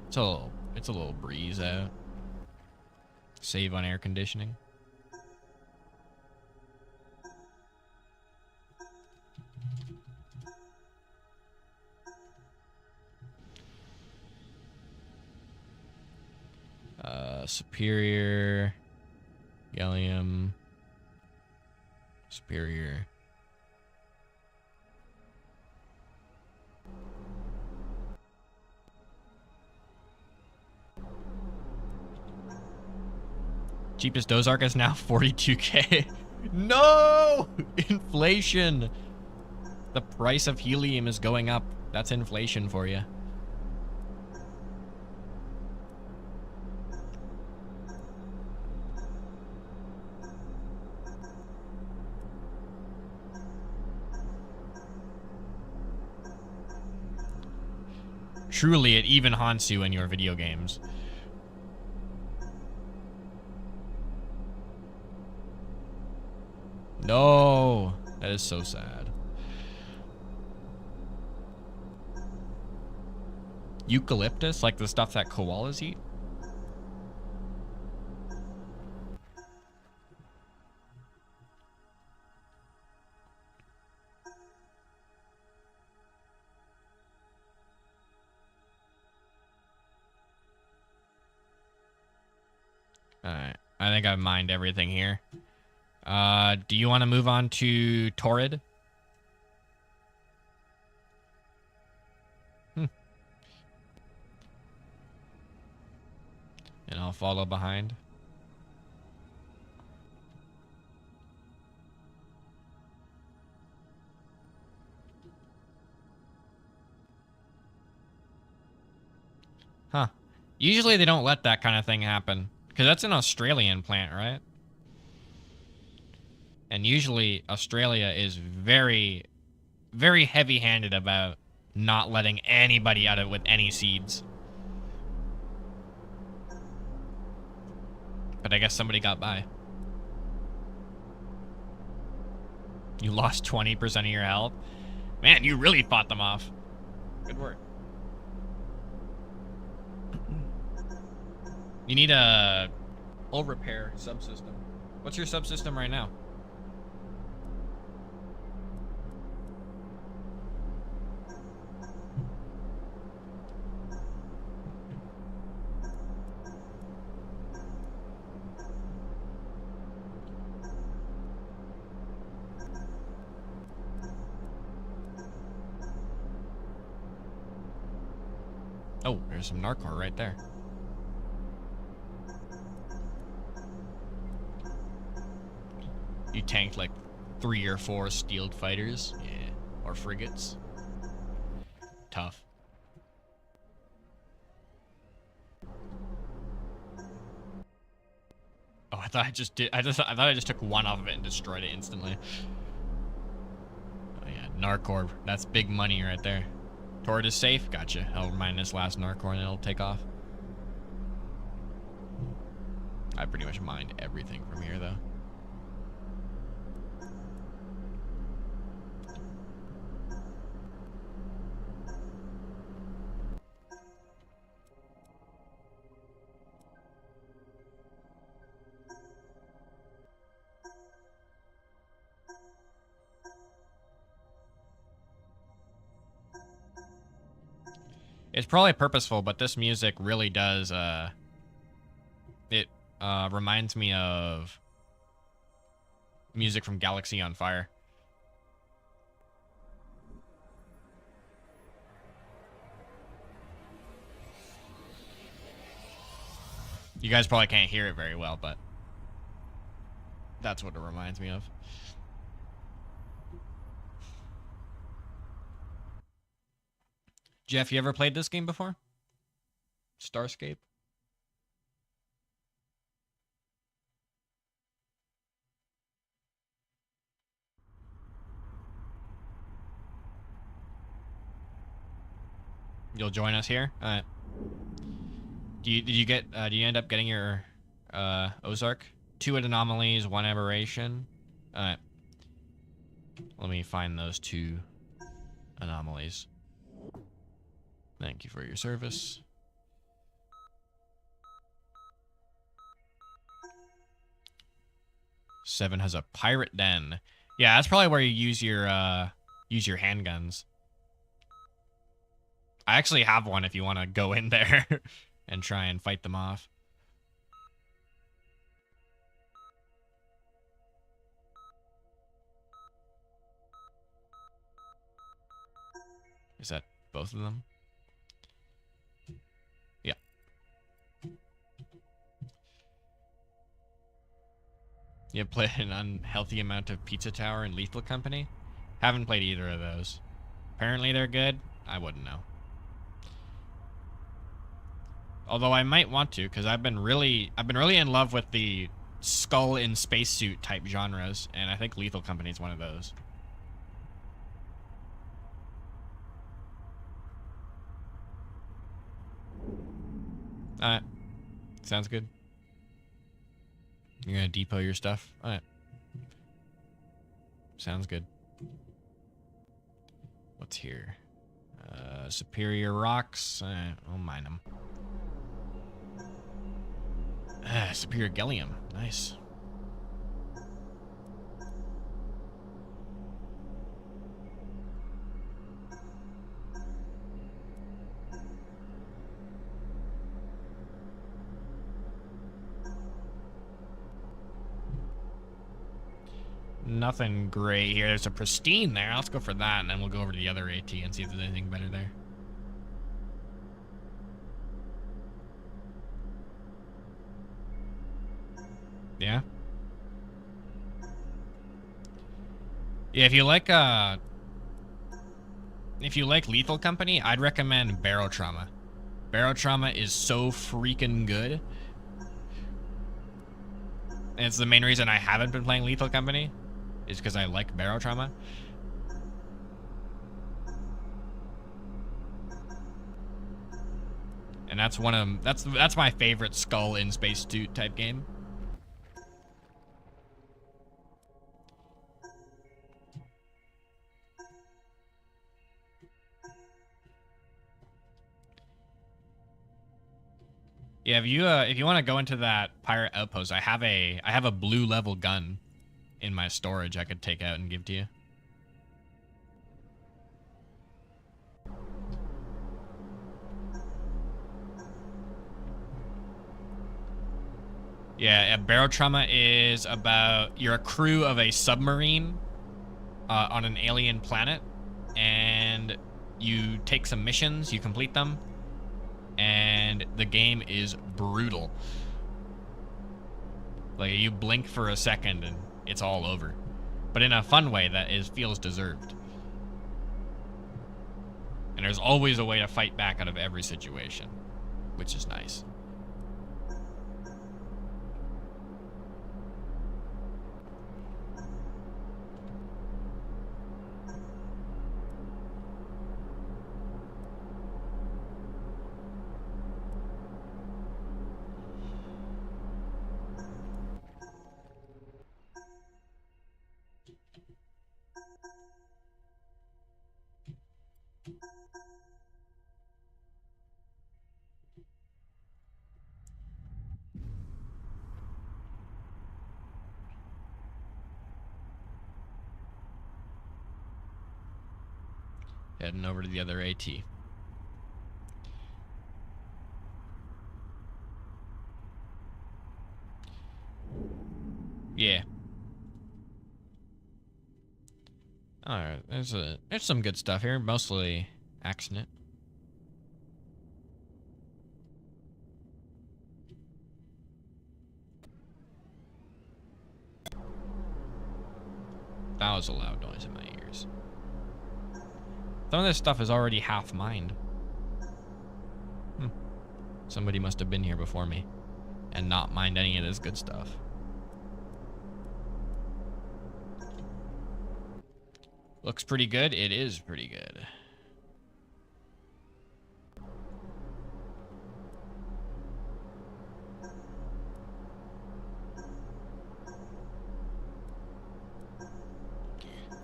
it's a little breeze out. Save on air conditioning. Superior. Gallium. Superior. Cheapest Dozark is now 42K. No! Inflation! The price of helium is going up. That's inflation for you. Truly, it even haunts you in your video games. No, that is so sad. Eucalyptus, like the stuff that koalas eat? Alright, I think I've mined everything here. Do you want to move on to Torrid? And I'll follow behind. Huh. Usually they don't let that kind of thing happen. Because that's an Australian plant, right? And usually Australia is very, very heavy-handed about not letting anybody out of it with any seeds. But I guess somebody got by. You lost 20% of your health? Man, you really fought them off. Good work. You need a hull repair subsystem. What's your subsystem right now? Oh, there's some Narcor right there. You tanked like 3 or 4 steeled fighters. Yeah. Or frigates. Tough. Oh, I thought I just did. I thought I just took one off of it and destroyed it instantly. Oh yeah, Narcor. That's big money right there. Torrid is safe. Gotcha. I'll mine this last Narcor and it'll take off. I pretty much mined everything from here though. It's probably purposeful, but this music really does, it reminds me of music from Galaxy on Fire. You guys probably can't hear it very well, but that's what it reminds me of. Jeff, you ever played this game before? Starscape? You'll join us here? Alright. Do you end up getting your Ozark? 2 anomalies, 1 aberration. Alright. Let me find those 2 anomalies. Thank you for your service. Seven has a pirate den. Yeah, that's probably where you use your handguns. I actually have one if you want to go in there and try and fight them off. Is that both of them? Yeah. You played an unhealthy amount of Pizza Tower and Lethal Company? Haven't played either of those. Apparently they're good. I wouldn't know. Although I might want to, because I've been really in love with the skull in spacesuit type genres, and I think Lethal Company is one of those. Alright. Sounds good. You're gonna depot your stuff? Alright. Sounds good. What's here? Superior rocks. I'll mine them. Superior gallium. Nice. Nothing great here. There's a pristine there. Let's go for that, and then we'll go over to the other AT and see if there's anything better there. Yeah? Yeah, if you like Lethal Company, I'd recommend Barrel Trauma. Barrel Trauma is so freaking good. And it's the main reason I haven't been playing Lethal Company, is because I like Barrel Trauma. And that's that's my favorite skull in spacesuit type game. Yeah, if you want to go into that pirate outpost, I have a blue level gun in my storage I could take out and give to you. Yeah, Barrel Trauma is about you're a crew of a submarine on an alien planet, and you take some missions, you complete them, and the game is brutal. Like, you blink for a second and it's all over, but in a fun way that feels deserved. And there's always a way to fight back out of every situation, which is nice. Heading over to the other AT. Yeah. Alright, there's some good stuff here, mostly accident. That was a loud noise in my ears. Some of this stuff is already half mined. Somebody must have been here before me and not mined any of this good stuff. Looks pretty good. It is pretty good.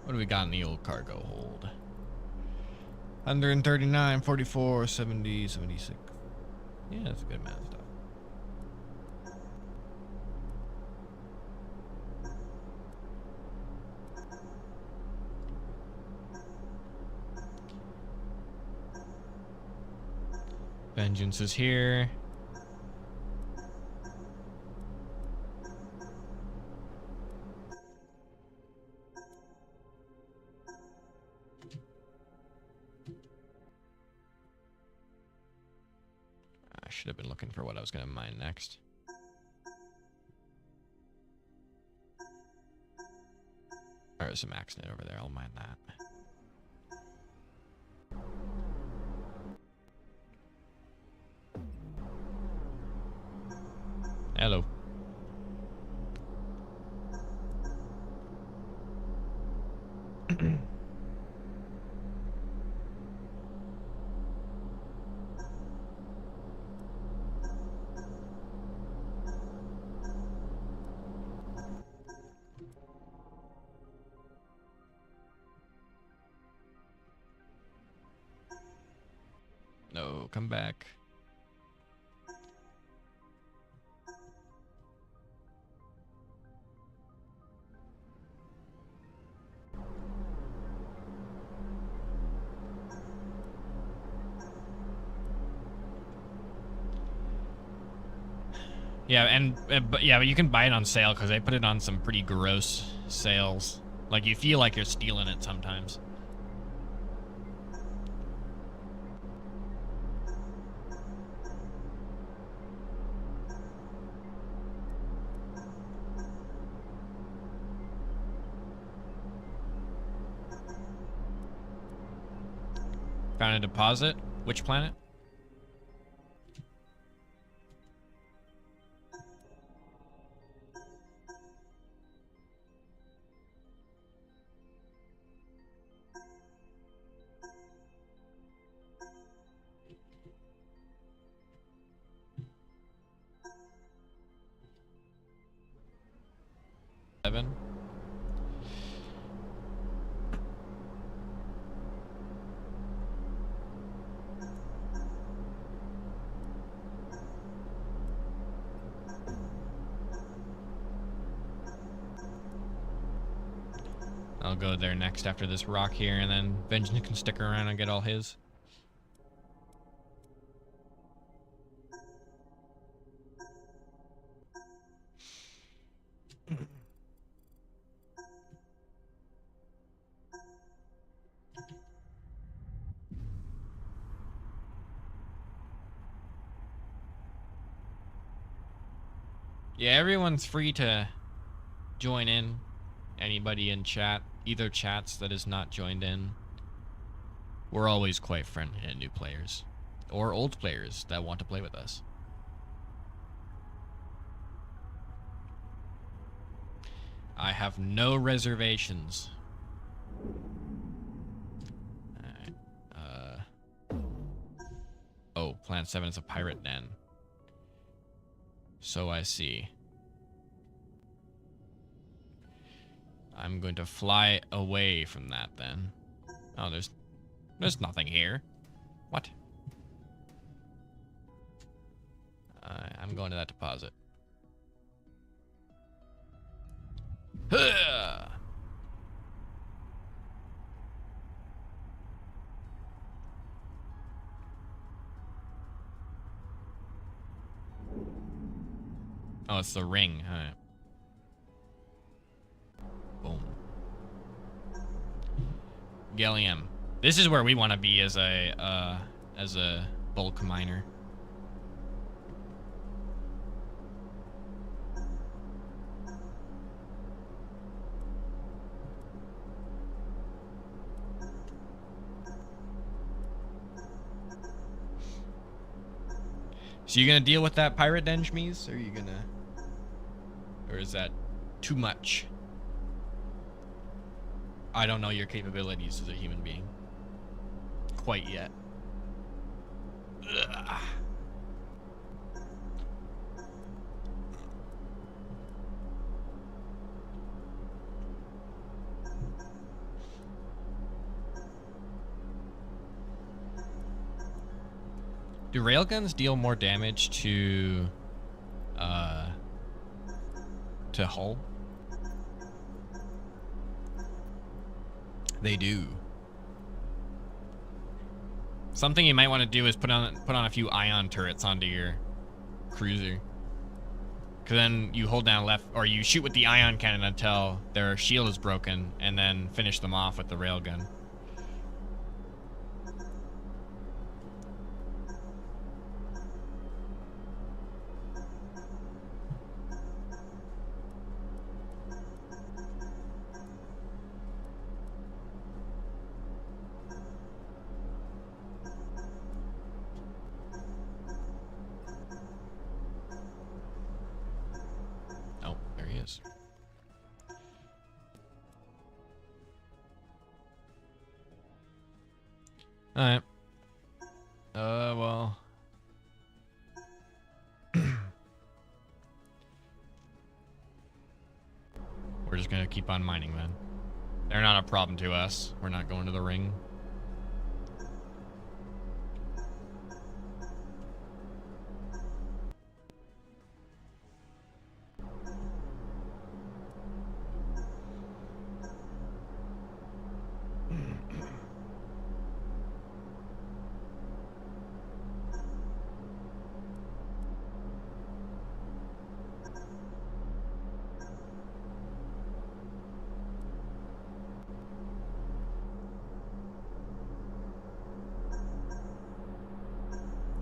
What do we got in the old cargo hold? 139, 44, 70, 76. Yeah, that's a good amount of stuff. Vengeance is here. I should have been looking for what I was going to mine next. There's some Axnet over there. I'll mine that. Hello. No, come back. Yeah, but you can buy it on sale because they put it on some pretty gross sales. Like, you feel like you're stealing it sometimes. Found a deposit? Which planet? Seven. I'll go there next after this rock here, and then Vengeance can stick around and get all his. Yeah, everyone's free to join in. Anybody in chat, either chats that is not joined in. We're always quite friendly to new players or old players that want to play with us. I have no reservations. Alright. Oh, Planet 7 is a pirate den. So I see. I'm going to fly away from that then. Oh, there's nothing here. What? I'm going to that deposit. Huh! Oh, it's the ring. All right. Gallium. This is where we want to be as a bulk miner. So you gonna deal with that pirate den, Shmeez? Or are you gonna... Or is that too much? I don't know your capabilities as a human being. Quite yet. Ugh. Do railguns deal more damage to hull? They do. Something you might want to do is put on a few ion turrets onto your cruiser. Cause then you hold down left, or you shoot with the ion cannon until their shield is broken, and then finish them off with the railgun. Alright. Well. We're just gonna keep on mining then. They're not a problem to us. We're not going to the ring.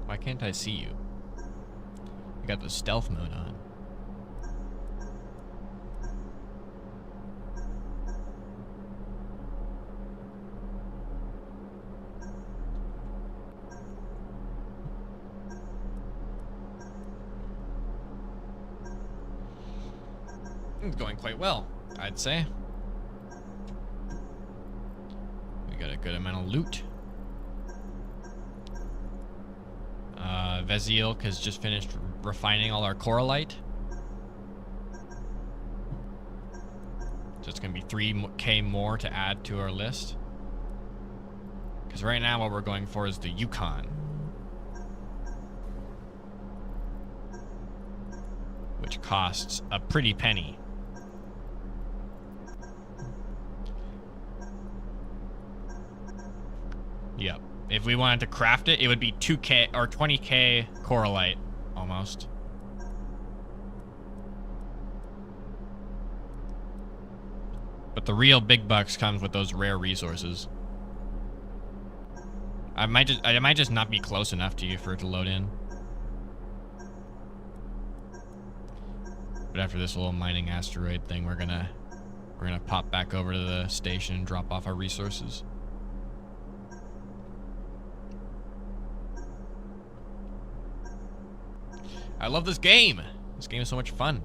Why can't I see you? You got the stealth mode on. It's going quite well, I'd say. We got a good amount of loot. Vezilk has just finished refining all our coralite. So it's going to be 3K more to add to our list. Because right now what we're going for is the Yukon. Which costs a pretty penny. Yep. If we wanted to craft it, it would be 2K or 20K coralite, almost. But the real big bucks comes with those rare resources. I might just not be close enough to you for it to load in. But after this little mining asteroid thing, we're gonna pop back over to the station and drop off our resources. I love this game. This game is so much fun.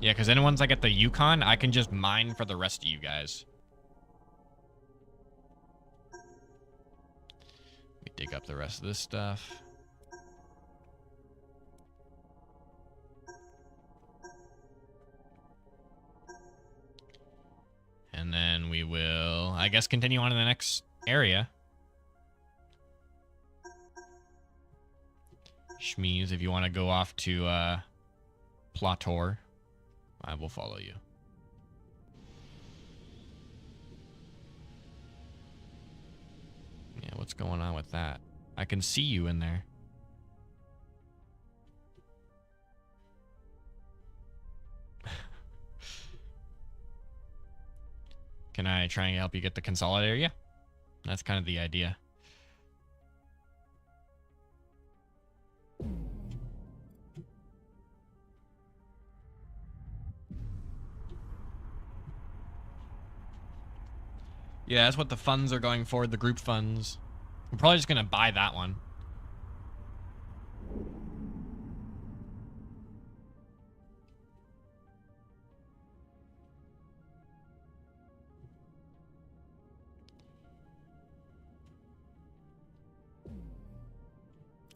Yeah, because then once I get the Yukon, I can just mine for the rest of you guys. Dig up the rest of this stuff. And then we will, I guess, continue on to the next area. Shmeez, if you want to go off to Plator. I will follow you. Yeah, what's going on with that? I can see you in there. Can I try and help you get the consolidator? Yeah. That's kind of the idea. Yeah, that's what the funds are going for, the group funds. I'm probably just going to buy that one.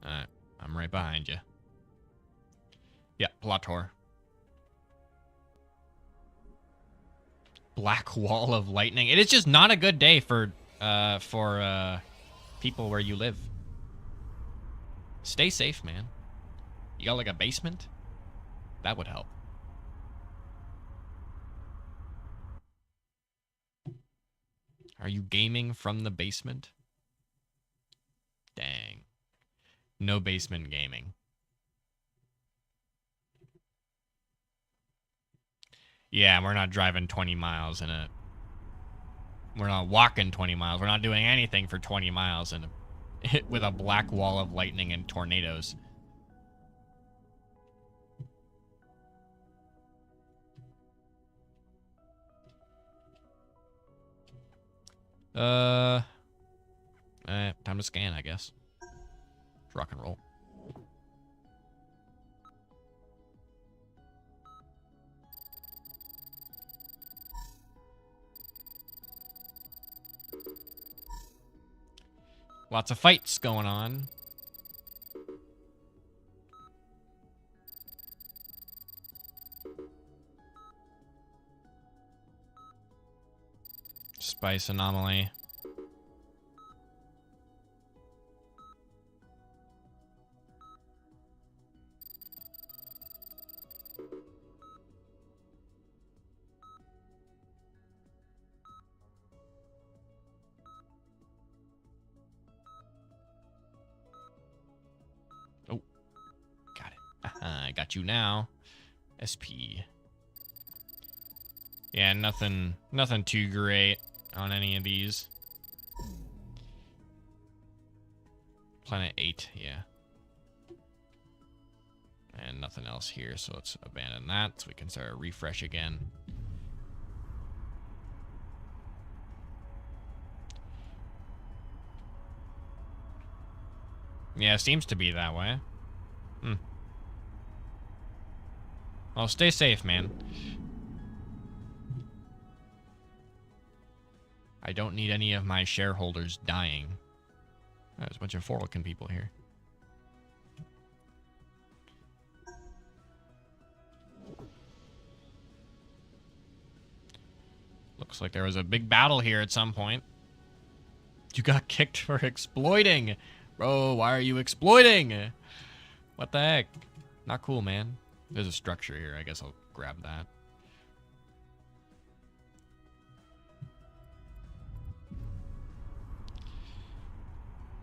Alright, I'm right behind you. Yeah, Plator. Black wall of lightning. It is just not a good day for people where you live. Stay safe, man. You got like a basement? That would help. Are you gaming from the basement? Dang. No basement gaming. Yeah, we're not driving 20 miles in a... We're not walking 20 miles. We're not doing anything for 20 miles in a, with a black wall of lightning and tornadoes. Time to scan, I guess. Let's rock and roll. Lots of fights going on. Spice anomaly. Oh, got it. I got you now. SP. Yeah, nothing too great on any of these. Planet 8, yeah. And nothing else here, so let's abandon that so we can start a refresh again. Yeah, seems to be that way. Well, stay safe, man. I don't need any of my shareholders dying. There's a bunch of Forlican people here. Looks like there was a big battle here at some point. You got kicked for exploiting. Bro, why are you exploiting? What the heck? Not cool, man. There's a structure here. I guess I'll grab that.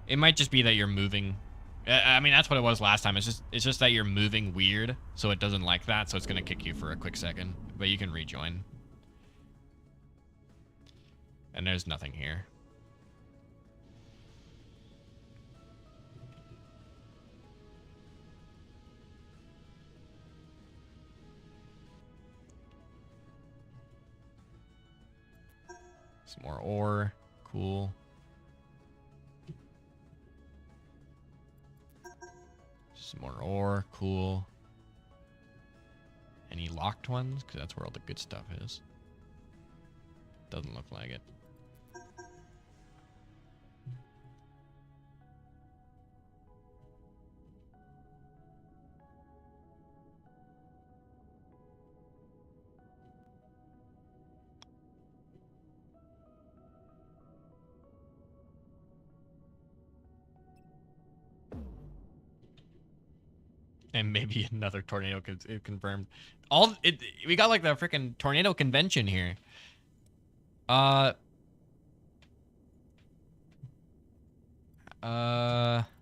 It might just be that you're moving. I mean, that's what it was last time. It's just that you're moving weird, so it doesn't like that, so it's gonna kick you for a quick second. But you can rejoin. And there's nothing here. Some more ore. Cool. Some more ore. Cool. Any locked ones? Because that's where all the good stuff is. Doesn't look like it. And maybe another tornado confirmed. We got like the freaking tornado convention here.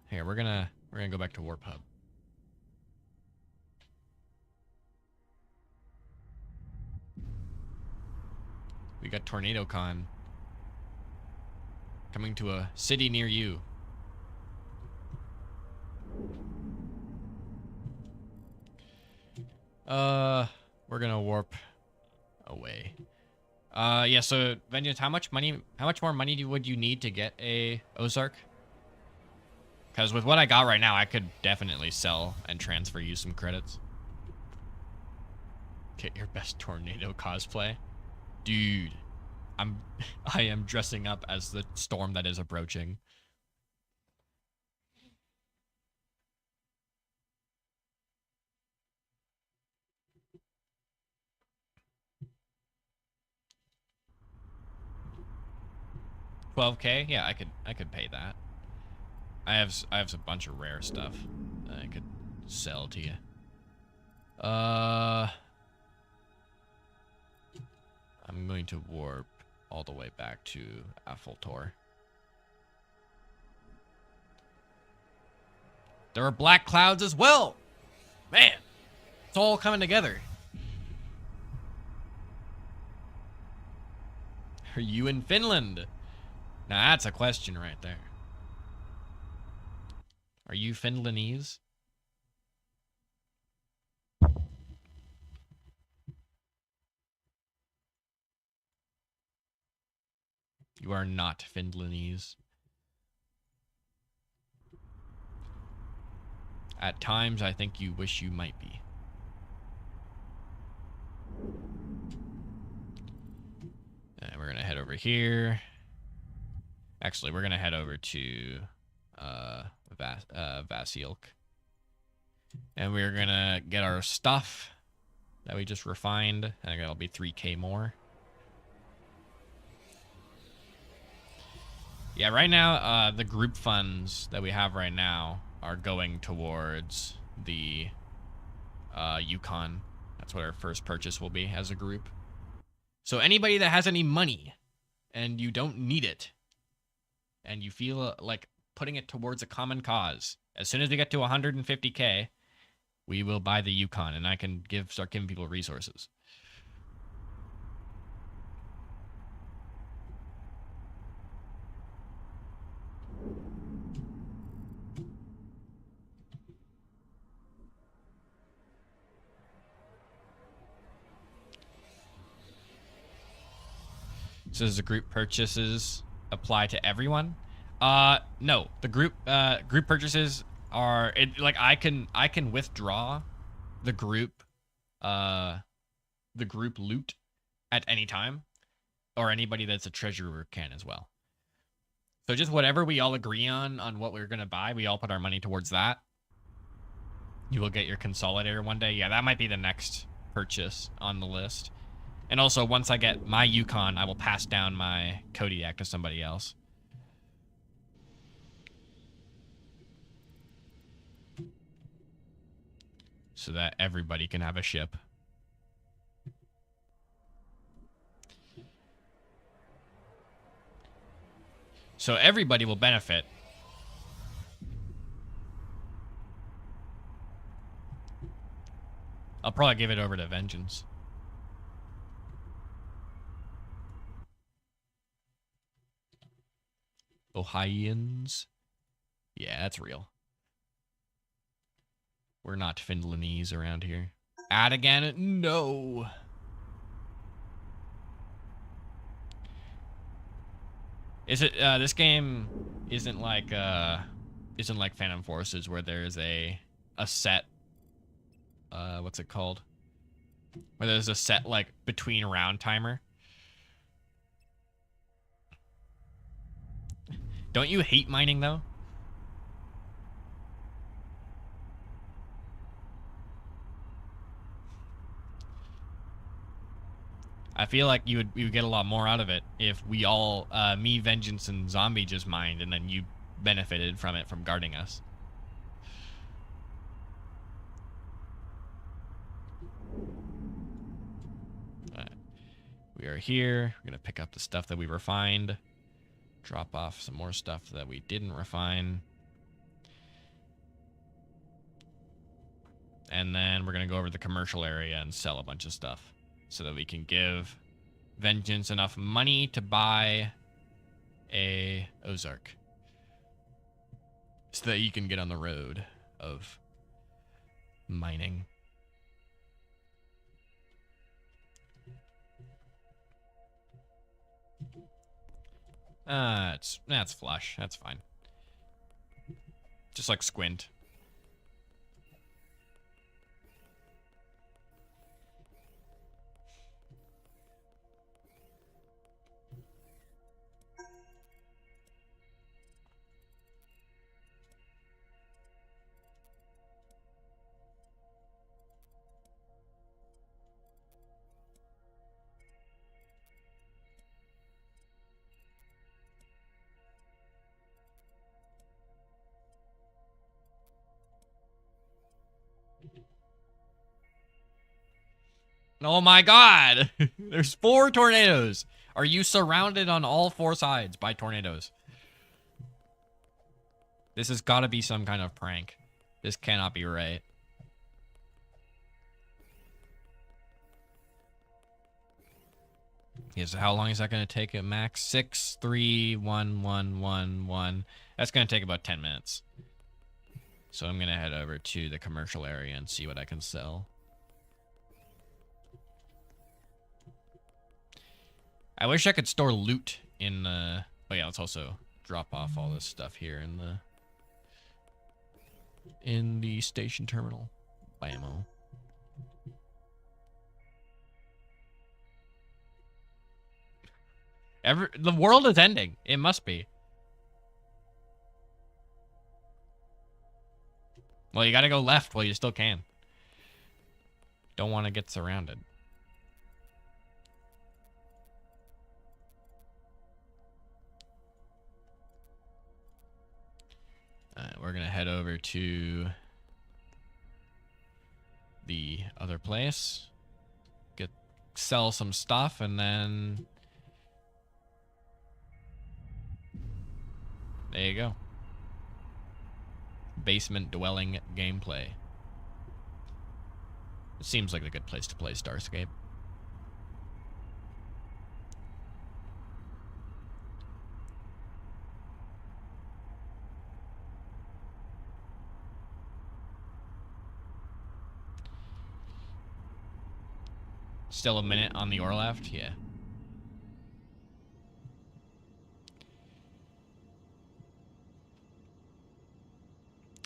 Here we're gonna go back to Warp Hub. We got Tornado Con coming to a city near you. We're gonna warp away. Yeah, so Vengeance, how much more money would you need to get a Ozark? Because with what I got right now, I could definitely sell and transfer you some credits. Get your best tornado cosplay. Dude, I am dressing up as the storm that is approaching. $12K? Yeah, I could pay that. I have a bunch of rare stuff that I could sell to you. I'm going to warp all the way back to Affeltor. There are black clouds as well. Man, it's all coming together. Are you in Finland? Now that's a question right there. Are you Finlandese? You are not Finlandese. At times, I think you wish you might be. And we're gonna head over here. Actually, we're gonna head over to Vasilk. And we're gonna get our stuff that we just refined. I think that'll be 3K more. Yeah, right now, the group funds that we have right now are going towards the Yukon. That's what our first purchase will be as a group. So anybody that has any money and you don't need it and you feel like putting it towards a common cause, as soon as we get to 150K, we will buy the Yukon and I can start giving people resources. So does the group purchases apply to everyone? No. The group purchases are like I can withdraw the group loot at any time, or anybody that's a treasurer can as well. So just whatever we all agree on what we're gonna buy, we all put our money towards that. You will get your consolidator one day. Yeah, that might be the next purchase on the list. And also, once I get my Yukon, I will pass down my Kodiak to somebody else. So that everybody can have a ship. So everybody will benefit. I'll probably give it over to Vengeance. Ohioans. Yeah, that's real. We're not Finlandese around here. Add again? No. Is it this game isn't like Phantom Forces where there's a set what's it called? Where there's a set like between round timer? Don't you hate mining though? I feel like you would get a lot more out of it if we all, me, Vengeance, and Zombie just mined, and then you benefited from it from guarding us. We are here. We're going to pick up the stuff that we refined. Drop off some more stuff that we didn't refine. And then we're going to go over to the commercial area and sell a bunch of stuff so that we can give Vengeance enough money to buy a Ozark. So that you can get on the road of mining. That's flush. That's fine. Just like squint. Oh my god! There's 4 tornadoes! Are you surrounded on all 4 sides by tornadoes? This has got to be some kind of prank. This cannot be right. Yeah, so how long is that going to take at max? 6, 3, 1, 1, 1, 1. That's going to take about 10 minutes. So I'm going to head over to the commercial area and see what I can sell. I wish I could store loot in the... Oh yeah, let's also drop off all this stuff here in the station terminal. Bammo. The world is ending. It must be. Well, you gotta go left while you still can. Don't want to get surrounded. We're gonna head over to the other place, sell some stuff, and then there you go. Basement dwelling gameplay. It seems like a good place to play Starscape. Still a minute on the ore left? Yeah.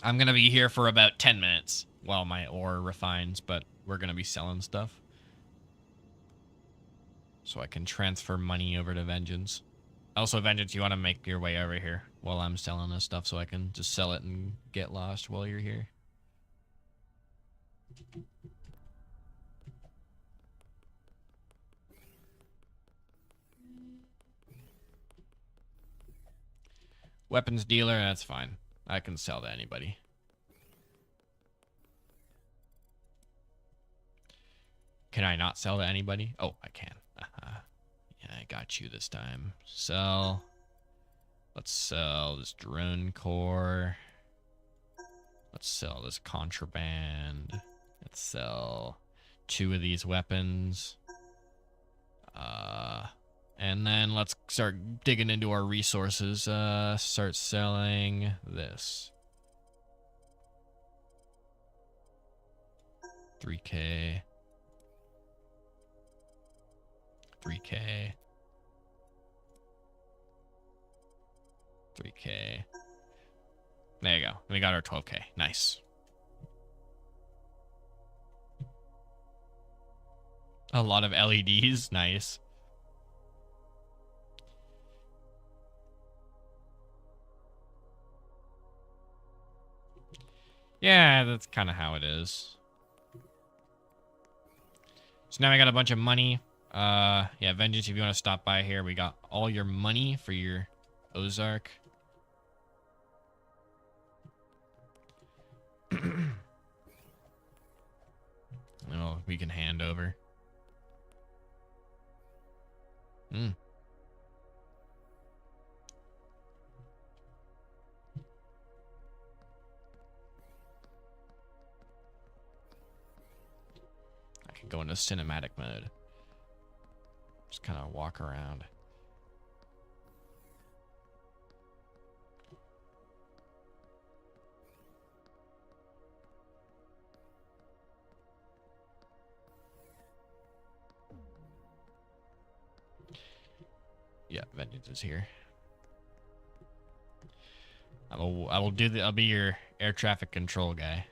I'm gonna be here for about 10 minutes while my ore refines, but we're gonna be selling stuff. So I can transfer money over to Vengeance. Also, Vengeance, you want to make your way over here while I'm selling this stuff so I can just sell it and get lost while you're here. Weapons dealer, that's fine. I can sell to anybody. Can I not sell to anybody? Oh, I can. Yeah, I got you this time. Sell. Let's sell this drone core. Let's sell this contraband. Let's sell 2 of these weapons. And then let's start digging into our resources. Start selling this. 3K. 3K. 3K. There you go. We got our 12K. Nice. A lot of LEDs. Nice. Yeah, that's kind of how it is. So now I got a bunch of money. Yeah, Vengeance, if you want to stop by here, we got all your money for your Ozark. Oh, we can hand over. Mm. I can go into cinematic mode. Just kind of walk around. Yeah, Vengeance is here. I'll be your air traffic control guy.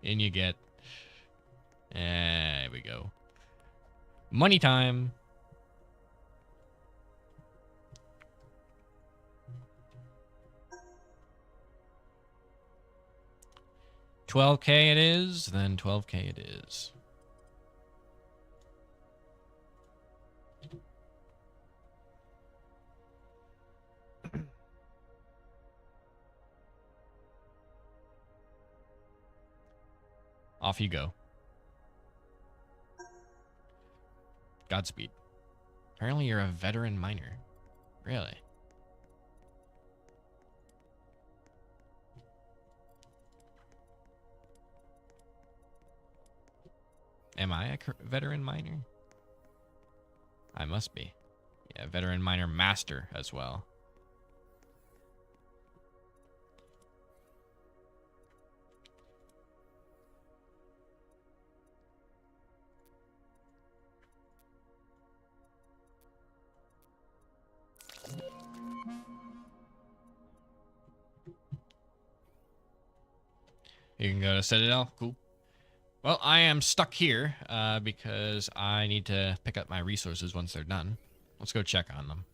In you get. There we go. Money time. $12K it is, then $12K it is. Off you go. Godspeed. Apparently you're a veteran miner. Really? Am I a veteran miner? I must be. Yeah, veteran miner master as well. You can go to Citadel. Cool. Well, I am stuck here because I need to pick up my resources once they're done. Let's go check on them.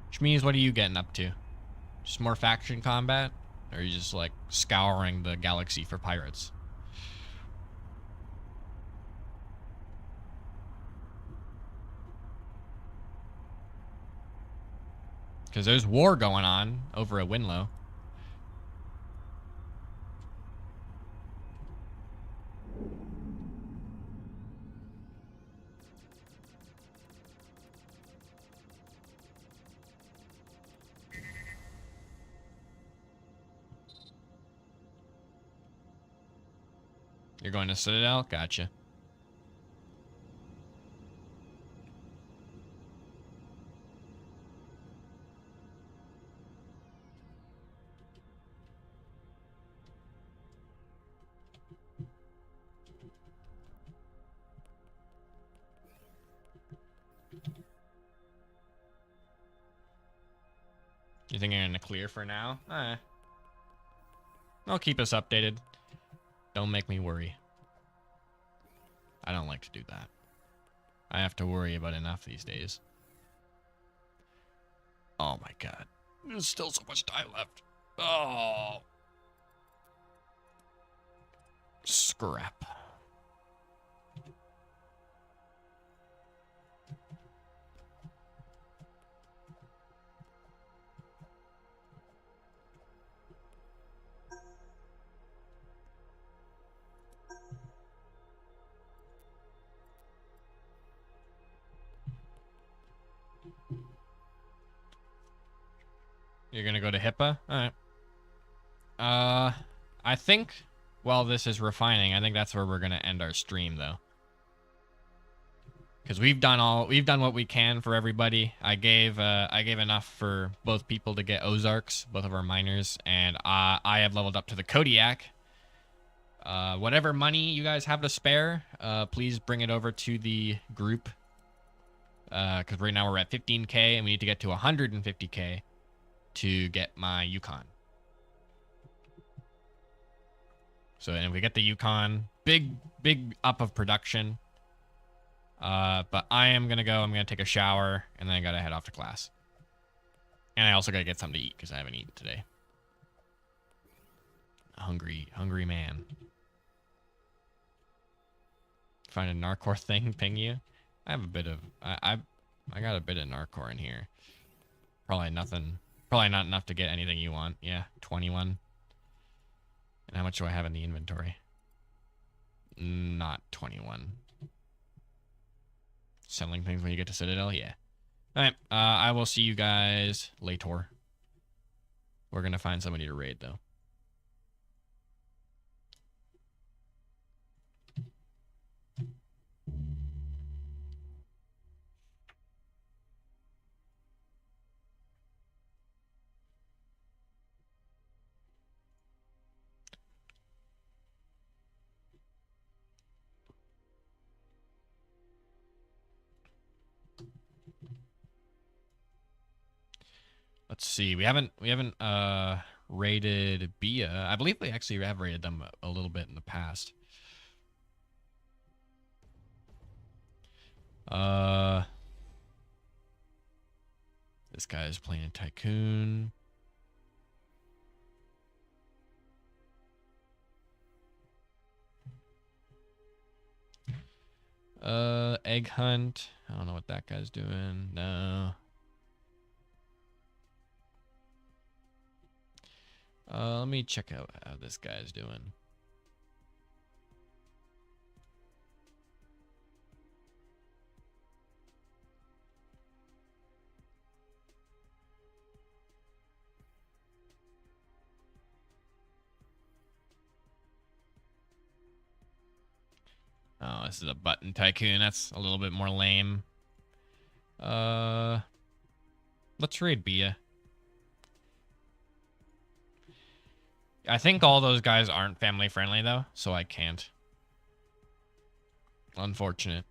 Which means, what are you getting up to? Just more faction combat? Or are you just like scouring the galaxy for pirates? Because there's war going on over at Winlow. You're going to Citadel? Gotcha. You think you're in the clear for now? I'll keep us updated. Don't make me worry. I don't like to do that. I have to worry about enough these days. Oh my god. There's still so much time left. Oh. Scrap. You're gonna go to HIPAA? Alright. I think while this is refining, I think that's where we're gonna end our stream though. Because we've done what we can for everybody. I gave enough for both people to get Ozarks, both of our miners, and I have leveled up to the Kodiak. Whatever money you guys have to spare, please bring it over to the group. Because right now we're at 15K and we need to get to 150K to get my Yukon. So, and if we get the Yukon, big up of production. But I'm gonna take a shower, and then I gotta head off to class. And I also gotta get something to eat, because I haven't eaten today. Hungry man. Find a Narcor thing, ping you. I have a bit of I got a bit of Narcor in here. Probably nothing. Probably not enough to get anything you want. Yeah, 21. And how much do I have in the inventory? Not 21. Selling things when you get to Citadel? Yeah. Alright, I will see you guys later. We're gonna find somebody to raid, though. Let's see. We haven't raided Bia. I believe we actually have raided them a little bit in the past. This guy is playing a Tycoon. Egg Hunt. I don't know what that guy's doing. No. Let me check out how this guy's doing. Oh, this is a button Tycoon. That's a little bit more lame. Let's raid Bia. I think all those guys aren't family friendly though, so I can't. Unfortunate.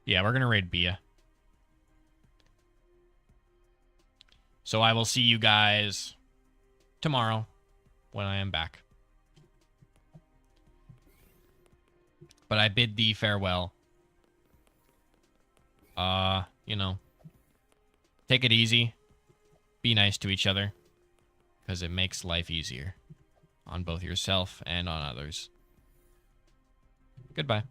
Yeah, we're gonna raid Bia. So I will see you guys tomorrow when I am back. But I bid thee farewell. You know, take it easy. Be nice to each other. Because it makes life easier on both yourself and on others. Goodbye.